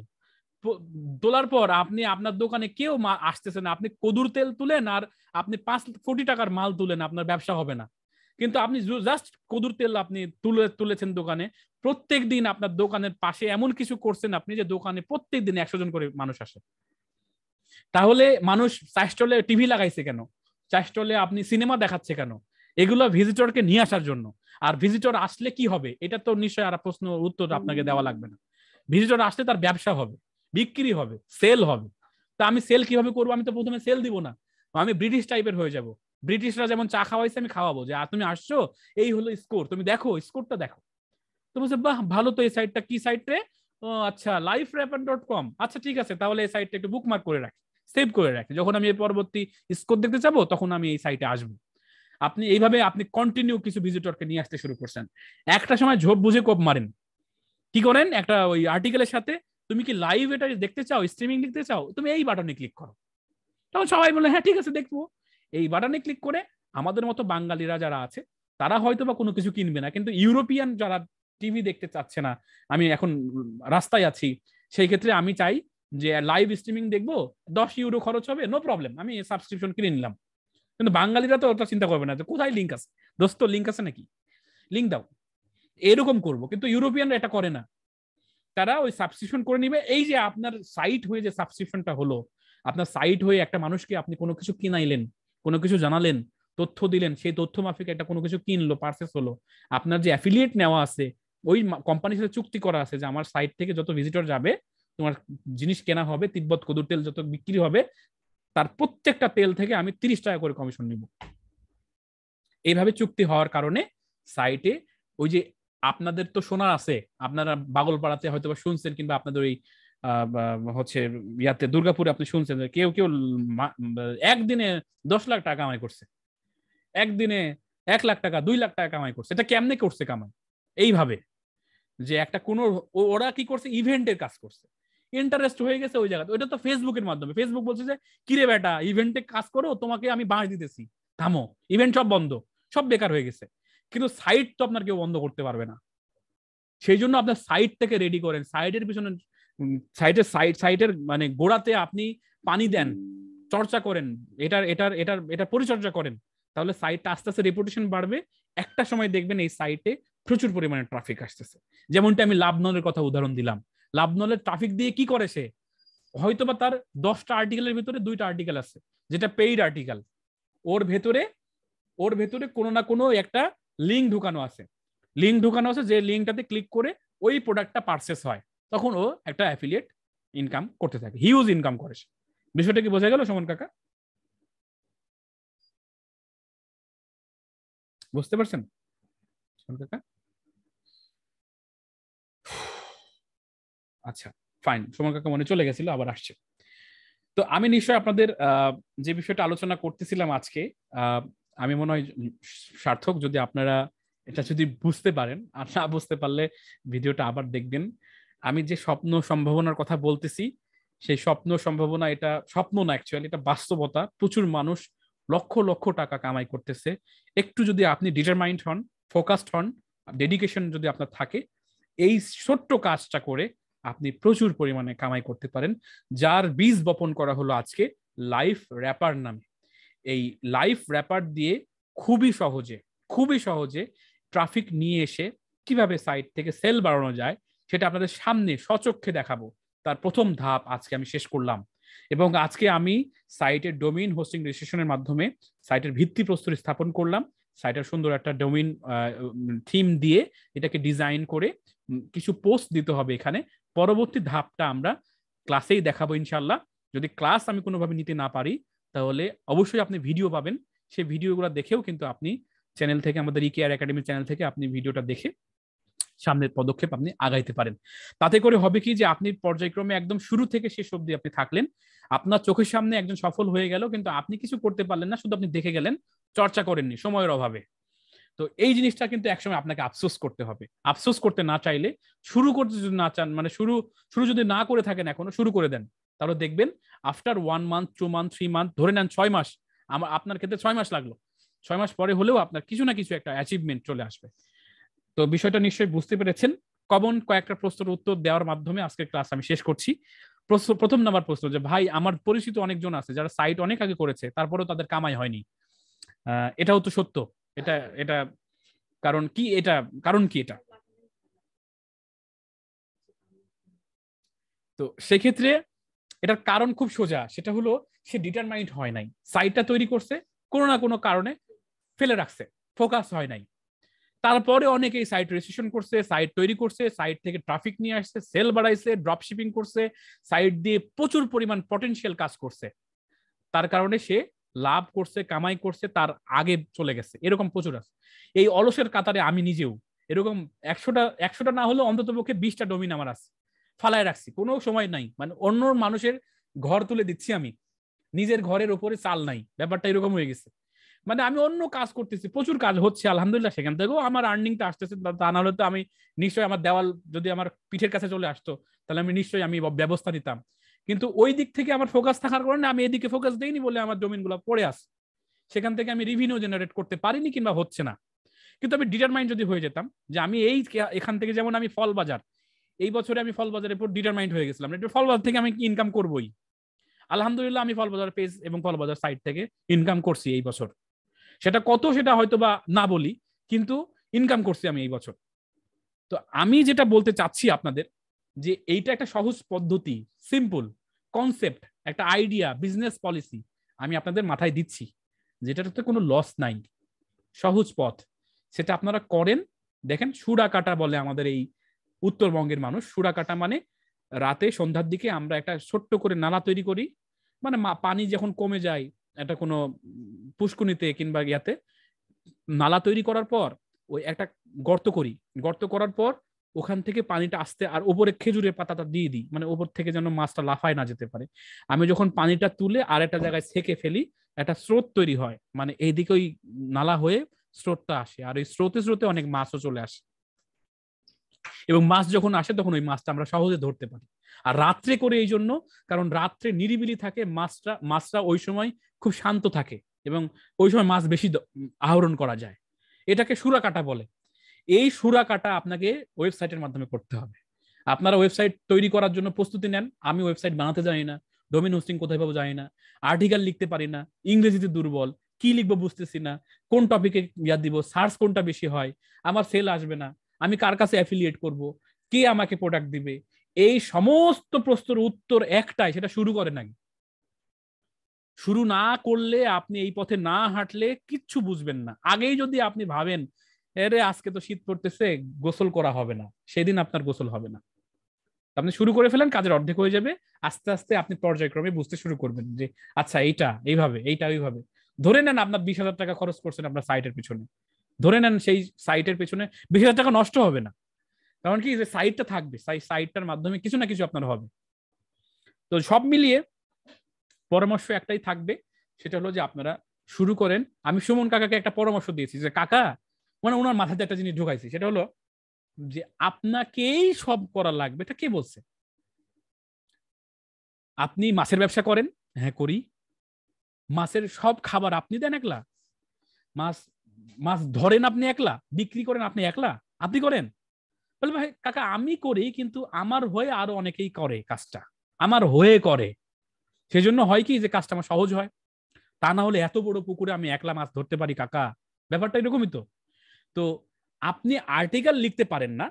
তোলার পর আপনি আপনার দোকানে কেউ আসতেছে না, আপনি কদুর তেল তুলেন আর আপনি 5 কোটি টাকার মাল তুলেন, আপনার ব্যবসা হবে না। কিন্তু আপনি জাস্ট কদুর তেল আপনি তুলেছেন দোকানে, প্রত্যেক দিন আপনার দোকানের পাশে এমন কিছু করছেন আপনি যে দোকানে প্রত্যেক দিন 100 জন করে মানুষ আসে। তাহলে মানুষ চা স্টলে টিভি লাগাইছে কেন, চা স্টলে আপনি সিনেমা দেখাচ্ছে কেন? এগুলো ভিজিটরকে নিয়ে আসার জন্য। আর ভিজিটর আসলে কি হবে, এটা তো নিশ্চয়ই আর প্রশ্ন উত্তর আপনাকে দেওয়া লাগবে না। ভিজিটর আসলে তার ব্যবসা হবে, বিক্রি হবে, সেল হবে। তা আমি সেল কিভাবে করবো? আমি তো প্রথমে সেল দিব না, আমি ব্রিটিশ টাইপের হয়ে যাব। ব্রিটিশরা যেমন চা খাওয়াইছে আমি খাওয়াবো, যে তুমি আসছো, এই হলো স্কোর, তুমি দেখো স্কোরটা দেখো। তো বলছে বাহ ভালো তো, এই সাইটটা কি সাইট রে? ও আচ্ছা, liferapper.com। আচ্ছা ঠিক আছে, তাহলে এই সাইটটা একটু বুকমার্ক করে রাখি, সেভ করে রাখি, যখন আমি এই পরবর্তী স্কোর দেখতে যাবো তখন আমি এই সাইটে আসবো। আপনি এইভাবে আপনি কন্টিনিউ কিছু ভিজিটরকে নিয়ে আসতে শুরু করছেন। একটা সময় ঝোপ বুঝে কোপ মারেন, কি করেন, একটা ওই আর্টিকেলের সাথে তুমি কি লাইভ এটা দেখতে চাও, স্ট্রিমিং দেখতে চাও, তুমি এই বাটনে ক্লিক করো। তখন সবাই বলে হ্যাঁ ঠিক আছে দেখবো। এই বাটনে ক্লিক করে আমাদের মতো বাঙালিরা যারা আছে তারা হয়তো বা কোনো কিছু কিনবে না, কিন্তু ইউরোপিয়ান যারা টিভি দেখতে চাচ্ছে না, আমি এখন রাস্তায় আছি, সেই ক্ষেত্রে আমি চাই যে লাইভ স্ট্রিমিং দেখবো, 10 ইউরো খরচ হবে, নো প্রবলেম, আমি সাবস্ক্রিপশন কিনে নিলাম। কিন্তু বাঙালিরা তো ওটা চিন্তা করবে না যে কোথায় লিঙ্ক আছে, দোস্ত লিঙ্ক আছে নাকি, লিঙ্ক দাও, এরকম করবো। কিন্তু ইউরোপিয়ানরা এটা করে না, তারা ওই সাবস্ক্রিপশন করে নিবে। এই যে আপনার সাইট হয়ে যে সাবস্ক্রিপশনটা হলো, আপনার সাইট হয়ে একটা মানুষকে আপনি কোনো কিছু কিনাইলেন, কোনো কিছু জানালেন, তথ্য দিলেন, সেই তথ্য মাফিক একটা কোনো কিছু কিনলো, পারচেস হলো, আপনার যে অ্যাফিলিয়েট নেওয়া আছে, ওই কোম্পানির সাথে চুক্তি করা আছে যে আমার সাইট থেকে যত ভিজিটর যাবে তোমার জিনিস কেনা হবে, তিব্বত কদুর তেল যত বিক্রি হবে তার প্রত্যেকটা তেল থেকে আমি 30 টাকা করে কমিশন নিব। এইভাবে চুক্তি হওয়ার কারণে সাইটে ওই যে আপনাদের তো শোনা আছে, আপনারা বাগলপাড়াতে হয়তো বা শুনছেন, কিংবা আপনাদের ওই হচ্ছে ইয়াতে দুর্গাপুরে আপনি শুনছেন কেউ কেউ একদিনে 10 লাখ টাকা কামাই করছে, একদিনে 1 লাখ টাকা 2 লাখ টাকা কামাই করছে। এটা কেমনে করছে কামাই? এইভাবে যে একটা কোন ওরা কি করছে, ইভেন্টের কাজ করছে, ইন্টারেস্ট হয়ে গেছে ওই জায়গাতে। ওইটা তো ফেসবুকের মাধ্যমে, ফেসবুক বলছে যে কিরে বেটা ইভেন্টে কাজ করো, তোমাকে আমি বাঁশ দিতেছি, থামো, ইভেন্ট সব বন্ধ, সব বেকার হয়ে গেছে। কিন্তু সাইট তো আপনার কেউ বন্ধ করতে পারবে না। সেই জন্য আপনার সাইট থেকে রেডি করেন, সাইটের পিছনে সাইটের মানে গোড়াতে আপনি পানি দেন, চর্চা করেন, এটার পরিচর্যা করেন, তাহলে সাইটটা আস্তে আস্তে রেপুটেশন বাড়বে। একটা সময় দেখবেন এই সাইটে প্রচুর পরিমাণে ট্রাফিক আসতেছে। যেমনটা আমি লাভনলের কথা উদাহরণ দিলাম, লাভনলের ট্রাফিক দিয়ে কি করে সে, হয়তোবা তার 10টা আর্টিকেলের ভিতরে 2টা আর্টিকেল আছে যেটা পেইড আর্টিকেল, ওর ভেতরে কোনো না কোনো একটা লিঙ্ক ঢুকানো আছে, যে লিঙ্কটাতে ক্লিক করে ওই প্রোডাক্টটা পারচেস হয়, তখন ও একটা অ্যাফিলিয়েট ইনকাম করতে থাকে, হিউজ ইনকাম করে। বিষয়টা কি বোঝা গেল সুমন কাকা? বুঝতে পারছেন সুমন কাকা? আচ্ছা ফাইন, সুমন কাকা মনে চলে গেছিল, আবার আসছে। তো আমি নিশ্চয় আপনাদের যে বিষয়টা আলোচনা করতেছিলাম আজকে, আমি মনে হয় সার্থক যদি আপনারা এটা যদি বুঝতে পারেন, আর না বুঝতে পারলে ভিডিওটা আবার দেখবেন। আমি যে স্বপ্ন সম্ভাবনার কথা বলতেছি, সেই স্বপ্ন সম্ভাবনা এটা স্বপ্ন না, অ্যাকচুয়ালি এটা বাস্তবতা। প্রচুর মানুষ লক্ষ লক্ষ টাকা কামাই করতেছে। একটু যদি আপনি ডিটারমাইন্ড হন, ফোকাসড হন, ডেডিকেশন যদি আপনার থাকে, এই ছোট্ট কাজটা করে আপনি প্রচুর পরিমাণে কামাই করতে পারেন, যার বীজ বপন করা হলো আজকে লাইফ র্যাপার নামে। এই লাইফ র্যাপার দিয়ে খুবই সহজে ট্রাফিক নিয়ে এসে কিভাবে সাইট থেকে সেল বাড়ানো যায় সেটা আপনাদের সামনে সচক্ষে দেখাবো। তার প্রথম ধাপ আজকে আমি শেষ করলাম, এবং আজকে আমি সাইটের ডোমেইন হোস্টিং রেজিস্ট্রেশনের মাধ্যমে সাইটের ভিত্তিপ্রস্তর স্থাপন করলাম। সাইটের সুন্দর একটা ডোমেইন থিম দিয়ে এটাকে ডিজাইন করে কিছু পোস্ট দিতে হবে এখানে। পরবর্তী ধাপটা আমরা ক্লাসেই দেখাবো ইনশাল্লাহ। যদি ক্লাস আমি কোনোভাবে নিতে না পারি তাহলে অবশ্যই আপনি ভিডিও পাবেন, সেই ভিডিওগুলো দেখেও কিন্তু আপনি চ্যানেল থেকে, আমাদের ইকেআর একাডেমি চ্যানেল থেকে আপনি ভিডিওটা দেখে সামনের পদক্ষেপ আপনি আগাইতে পারেন। তাতে করে হবে কি যে আপনি পর্যায়ক্রমে একদম শুরু থেকে শেষ অবধি আপনি থাকলেন, আপনার চোখের সামনে একজন সফল হয়ে গেল, কিন্তু আপনি কিছু করতে পারলেন না, শুধু আপনি দেখে গেলেন, চর্চা করেননি সময়ের অভাবে। তো এই জিনিসটা কিন্তু একসময় আপনাকে আফসোস করতে হবে। আফসোস করতে না চাইলে, শুরু করতে যদি না চান, মানে শুরু যদি না করে থাকেন এখনো, শুরু করে দেন, তাহলে দেখবেন আফটার 1 মান্থ 2 মান্থ 3 মান্থ, ধরে নেন 6 মাস, আপনার ক্ষেত্রে 6 মাস লাগলো, 6 মাস পরে হলেও আপনার কিছু না কিছু একটা অ্যাচিভমেন্ট চলে আসবে। তো বিষয়টা নিশ্চয়ই বুঝতে পেরেছেন। কমন কয়েকটা প্রশ্নের উত্তর দেওয়ার মাধ্যমে আজকের ক্লাস আমি শেষ করছি। প্রথম নাম্বার প্রশ্ন, যে ভাই আমার পরিচিত অনেকজন আছে যারা সাইট অনেক আগে করেছে, তারপরেও তাদের কামাই হয়নি। এটাও তো সত্য। এটা কারণ কি? এটা তো সেক্ষেত্রে এটার কারণ খুব সোজা, সেটা হলো সে ডিটারমাইন্ড হয় নাই। সাইটটা তৈরি করছে, কোনো না কোনো কারণে ফেলে রাখছে, ফোকাস হয় নাই। তারপরে অনেকেই সাইট রেজিস্ট্রেশন করছে, সাইট তৈরি করছে, সাইট থেকে ট্রাফিক নিয়ে আসছে, সেল বাড়াইছে, ড্রপ শিপিং করছে, সাইট দিয়ে প্রচুর পরিমাণ পটেনশিয়াল কাজ করছে, তার কারণে সে লাভ করছে, কামাই করছে, তার আগে চলে গেছে। এরকম প্রচুর আছে। এই অলসের কাতারে আমি নিজেও এরকম 100টা না হলেও অন্তত পক্ষে 20টা ডোমিন আমার আছে, ফালায় রাখছি, কোনো সময় নাই, মানে অন্য মানুষের ঘর তুলে দিচ্ছি আমি, নিজের ঘরের উপরে চাল নাই, ব্যাপারটা এরকম হয়ে গেছে। মানে আমি অন্য কাজ করতেছি, প্রচুর কাজ হচ্ছে আলহামদুলিল্লাহ, সেখান থেকেও আমার আর্নিংটা আসতেছে। তা না হলে তো আমি নিশ্চয়ই, আমার দেওয়াল যদি আমার পিঠের কাছে চলে আসতো তাহলে আমি নিশ্চয়ই ব্যবস্থা নিতাম। কিন্তু ওই দিক থেকে আমার ফোকাস থাকার কারণে আমি এদিকে ফোকাস দেইনি বলে আমার ডোমেইনগুলো পড়ে আছে, সেখান থেকে আমি রেভিনিউ জেনারেট করতে পারিনি কিংবা হচ্ছে না। কিন্তু আমি ডিটারমাইন্ড যদি হয়ে যেতাম যে আমি এখান থেকে, যেমন আমি ফল বাজার, এই বছরে আমি ফল বাজারের উপর ডিটারমাইন্ড হয়ে গেছিলাম, ফল বাজার থেকে আমি ইনকাম করবোই। আলহামদুলিল্লাহ আমি ফল বাজার পেজ এবং ফল বাজার সাইট থেকে ইনকাম করছি এই বছর। সেটা কত সেটা হয়তো বা না বলি, কিন্তু ইনকাম করছি আমি এই বছর। তো আমি যেটা বলতে চাচ্ছি আপনাদের, যে এইটা একটা সহজ পদ্ধতি, সিম্পল কনসেপ্ট, একটা আইডিয়া, বিজনেস পলিসি আমি আপনাদের মাথায় দিচ্ছি, যেটাতে কোনো লস নাই, সহজ পথ। সেটা আপনারা করেন, দেখেন। সুরা কাটা বলে আমাদের এই উত্তরবঙ্গের মানুষ। সুরা কাটা মানে রাতে সন্ধ্যার দিকে আমরা একটা ছোট্ট করে নালা তৈরি করি, মানে পানি যখন কমে যায় একটা কোনো পুষ্কুনিতে কিংবা ইয়াতে, নালা তৈরি করার পর ওই একটা গর্ত করি, গর্ত করার পর ওখান থেকে পানিটা আসতে, আর উপরে খেজুরের পাতাটা দিয়ে দিই, মানে উপর থেকে যেন মাছটা লাফায় না যেতে পারে। আমি যখন পানিটা তুলে আর একটা জায়গায় ছেঁকে ফেলি, একটা স্রোত তৈরি হয়, মানে এইদিকে ওই নালা হয়ে স্রোতটা আসে, আর ওই স্রোতে স্রোতে অনেক মাছও চলে আসে, এবং মাছ যখন আসে তখন ওই মাছটা আমরা সহজে ধরতে পারি। আর রাত্রে করে এই জন্য, কারণ রাত্রে নিরিবিলি থাকে, মাছরা ওই সময় খুব শান্ত থাকে এবং ওই সময় মাছ বেশি আহরণ করা যায়। এটাকে সুরা কাটা বলে। এই সুরা কাটা আপনাকে ওয়েবসাইটের মাধ্যমে করতে হবে। আপনারা ওয়েবসাইট তৈরি করার জন্য প্রস্তুতি নেন। আমি ওয়েবসাইট বানাতে জানি না, ডোমেইন হোস্টিং কোথায় পাবো জানি না, আর্টিকেল লিখতে পারি না, ইংরেজিতে দুর্বল, কি লিখবো বুঝতেছি না, কোন টপিকে ইয়া দিব, সার্চ কোনটা বেশি হয়, আমার সেল আসবে না, আমি কার কাছে অ্যাফিলিয়েট করব, কে আমাকে প্রোডাক্ট দিবে, এই সমস্ত প্রশ্নের উত্তর একটাই, সেটা শুরু করে নাই। শুরু না করলে, আপনি এই পথে না হাঁটলে কিচ্ছু বুঝবেন না। আগেই যদি আপনি ভাবেন এরে আজকে তো শীত পড়তেছে, গোসল করা হবে না, সেদিন আপনার গোসল হবে না। আপনি শুরু করে ফেলেন, কাজের অর্ধেক হয়ে যাবে। আস্তে আস্তে আপনি পর্যায়ক্রমে বুঝতে শুরু করবেন যে আচ্ছা এইটা এইভাবে, এইটা ওইভাবে। ধরে নেন আপনার 20,000 টাকা খরচ করছেন আপনার সাইটের পিছনে, ধরে নেন সেই সাইটের পিছনে 20,000 টাকা নষ্ট হবে না, কারণ কি যে সাইটটা থাকবে, সাইটটার মাধ্যমে কিছু না কিছু আপনার হবে। তো সব মিলিয়ে পরামর্শ একটাই থাকবে, সেটা হলো যে আপনারা শুরু করেন। আমি সুমন কাকাকে একটা পরামর্শ দিয়েছি যে কাকা, মানে ওনার মাথাতে একটা জিনিস ঢুকাইছি, সেটা হলো যে আপনাকেই সব করা লাগবে। এটা কে বলছে? আপনি মাছের ব্যবসা করেন? হ্যাঁ করি। মাছের সব খাবার আপনি দেন একলা? মাছ মাছ ধরেন আপনি একলা, বিক্রি করেন আপনি একলা, আপনি করেন? বলে ভাই কাকা আমি করি, কিন্তু আমার হয়ে আরো অনেকেই করে কাজটা, আমার হয়ে করে, সেজন্য হয় কি যে কাজটা আমার সহজ হয়। তা না হলে এত বড় পুকুরে আমি একলা মাছ ধরতে পারি কাকা? ব্যাপারটা এরকমই তো। তো আপনি আর্টিকেল লিখতে পারেন না,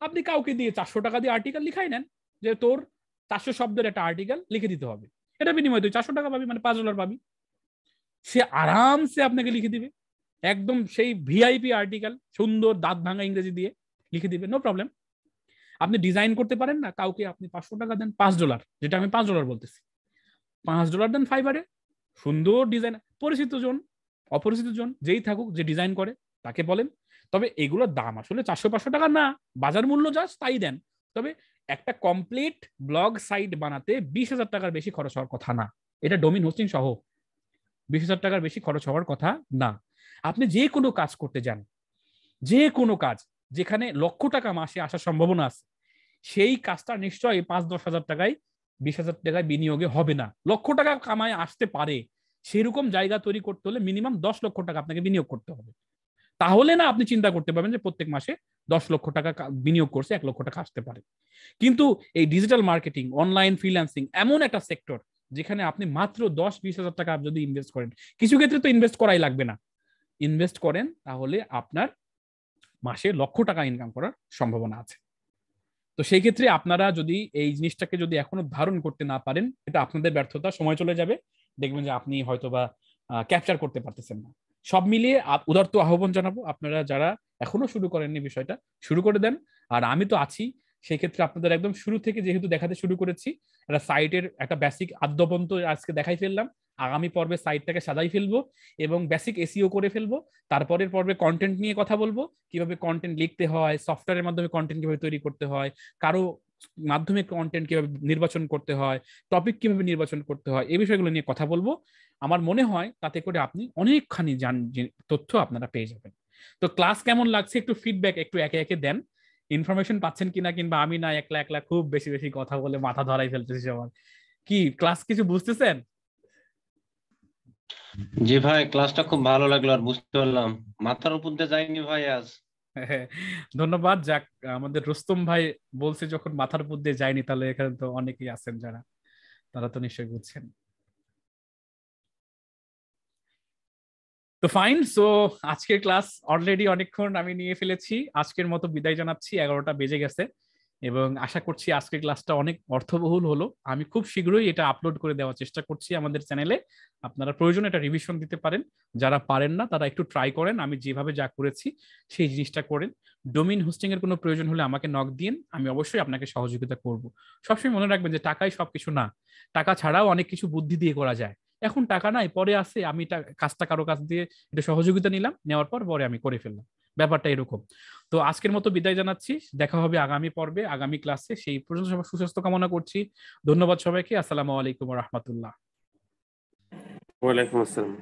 আপনি কাউকে দিয়ে 400 টাকা দিয়ে আর্টিকেল লিখাই নেন, যে তোর 400 শব্দের একটা আর্টিকেল লিখে দিতে হবে, এটা বিনিময়ে তুই 400 টাকা পাবি, মানে $5 পাবি। সে আরামসে আপনাকে লিখে দিবে, একদম সেই ভিআইপি আর্টিকেল, সুন্দর দাঁত ভাঙা ইংরেজি দিয়ে লিখে দিবে, নো প্রবলেম। আপনি ডিজাইন করতে পারেন না, কাউকে আপনি $500 দেন, $5, যেটা আমি $5 বলতেছি, $5 দেন ফাইবারে, সুন্দর ডিজাইন, পরিচিত জন অপরিচিত জন যেই থাকুক, যে ডিজাইন করে তাকে বলেন। তবে এগুলোর দাম আসলে 400-500 টাকা না, বাজার মূল্য যা তাই দেন। তবে একটা কমপ্লিট ব্লগ সাইট বানাতে 20,000 টাকার বেশি খরচ হওয়ার কথা না। এটা ডোমেইন হোস্টিং সহ 20,000 টাকার বেশি খরচ হওয়ার কথা না। আপনি যে কোনো কাজ করতে যান, যে কোনো কাজ যেখানে লক্ষ টাকা মাসে আসার সম্ভাবনা আছে, সেই কাজটা নিশ্চয়ই 5-10 হাজার টাকায় 20,000 টাকায় বিনিয়োগে হবে না। লক্ষ টাকা কামায় আসতে পারে সেরকম জায়গা তৈরি করতে হলে মিনিমাম 10 লক্ষ টাকা আপনাকে বিনিয়োগ করতে হবে। তাহলে না আপনি চিন্তা করতে পারবেন যে প্রত্যেক মাসে 10 লক্ষ টাকা বিনিয়োগ করছে 1 লক্ষ টাকা আসতে পারে। কিন্তু এই ডিজিটাল মার্কেটিং, অনলাইন ফ্রিল্যান্সিং এমন একটা সেক্টর যেখানে আপনি মাত্র 10-20 হাজার টাকা যদি ইনভেস্ট করেন, কিছু ক্ষেত্রে তো ইনভেস্ট করাই লাগবে না, ইনভেস্ট করেন, তাহলে আপনার মাসে লক্ষ টাকা ইনকাম করার সম্ভাবনা আছে। তো সেই ক্ষেত্রে আপনারা যদি এই জিনিসটাকে যদি এখনো ধারণ করতে না পারেন, এটা আপনাদের ব্যর্থতা, সময় চলে যাবে, দেখবেন যে আপনি হয়তোবা ক্যাপচার করতে পারতেছেন না। সব মিলিয়ে উদারত আহ্বান জানাবো, আপনারা যারা এখনো শুরু করেননি বিষয়টা শুরু করে দেন। আর আমি তো আছি, সেই ক্ষেত্রে আপনাদের একদম শুরু থেকে যেহেতু দেখাতে শুরু করেছি, একটা সাইটের একটা বেসিক আদ্যপন্ত আজকে দেখাই ফেললাম, আগামী পর্বে সাইটটাকে সাজাই ফেলবো এবং বেসিক এসইও করে ফেলবো। তারপরের পর্বে কন্টেন্ট নিয়ে কথা বলবো, কিভাবে কন্টেন্ট লিখতে হয়, সফটওয়্যারের মাধ্যমে কন্টেন্ট কিভাবে তৈরি করতে হয়, কারো মাধ্যমে কন্টেন্ট কিভাবে নির্বাচন করতে হয়, টপিক কিভাবে নির্বাচন করতে হয়, এই বিষয়গুলো নিয়ে কথা বলবো। আমার মনে হয় তাতে করে আপনি অনেকখানি তথ্য আপনারা পেয়ে যাবেন। তো ক্লাস কেমন লাগছে একটু ফিডব্যাক একটু একে একে দেন, ইনফরমেশন পাচ্ছেন কিনা, কিংবা আমি না একলা একলা খুব বেশি বেশি কথা বলে মাথা ধরাই ফেলতেছি সবার। কি ক্লাস কিছু বুঝতেছেন? জি ভাই, ক্লাসটা খুব ভালো লাগলো, আর বুঝতে পারলাম মাথার উপর দিয়ে যায়নি ভাই আজ। ধন্যবাদ। যাক, আমাদের রুস্তম ভাই বলছে যখন মাথার উপর দিয়ে যায়নি, তাহলে এখানে তো অনেকেই আছেন যারা, তারা তো নিশ্চয়ই বুঝছেন। তো ফাইন, সো আজকের ক্লাস অলরেডি অনেকক্ষণ আমি নিয়ে ফেলেছি, আজকের মতো বিদায় জানাচ্ছি, 11টা বেজে গেছে এবং আশা করছি আজকের ক্লাসটা অনেক অর্থবহুল হলো। আমি খুব শীঘ্রই এটা আপলোড করে দেওয়ার চেষ্টা করছি আমাদের চ্যানেলে, আপনারা প্রয়োজনে এটা রিভিশন দিতে পারেন, যারা পারেন না তারা একটু ট্রাই করেন, আমি যেভাবে যা করেছি সেই জিনিসটা করেন। ডোমেইন হোস্টিং এর কোনো প্রয়োজন হলে আমাকে নক দিন, আমি অবশ্যই আপনাকে সহযোগিতা করব। সবসময় মনে রাখবেন যে টাকাই সবকিছু না, টাকা ছাড়াও অনেক কিছু বুদ্ধি দিয়ে করা যায়। এখন টাকা নাই, পরে আসে, আমি কাজটা কারো কাছ দিয়ে এটা সহযোগিতা নিলাম, নেওয়ার পর পরে আমি করে ফেললাম, ব্যাপারটা এরকম। তো আজকের মতো বিদায় জানাচ্ছি, দেখা হবে আগামী পর্বে, আগামী ক্লাসে। সেই পর্যন্ত সবার সুস্বাস্থ্য কামনা করছি। ধন্যবাদ সবাইকে। আসসালামু আলাইকুম ওয়া রাহমাতুল্লাহ। ওয়ালাইকুম আসসালাম।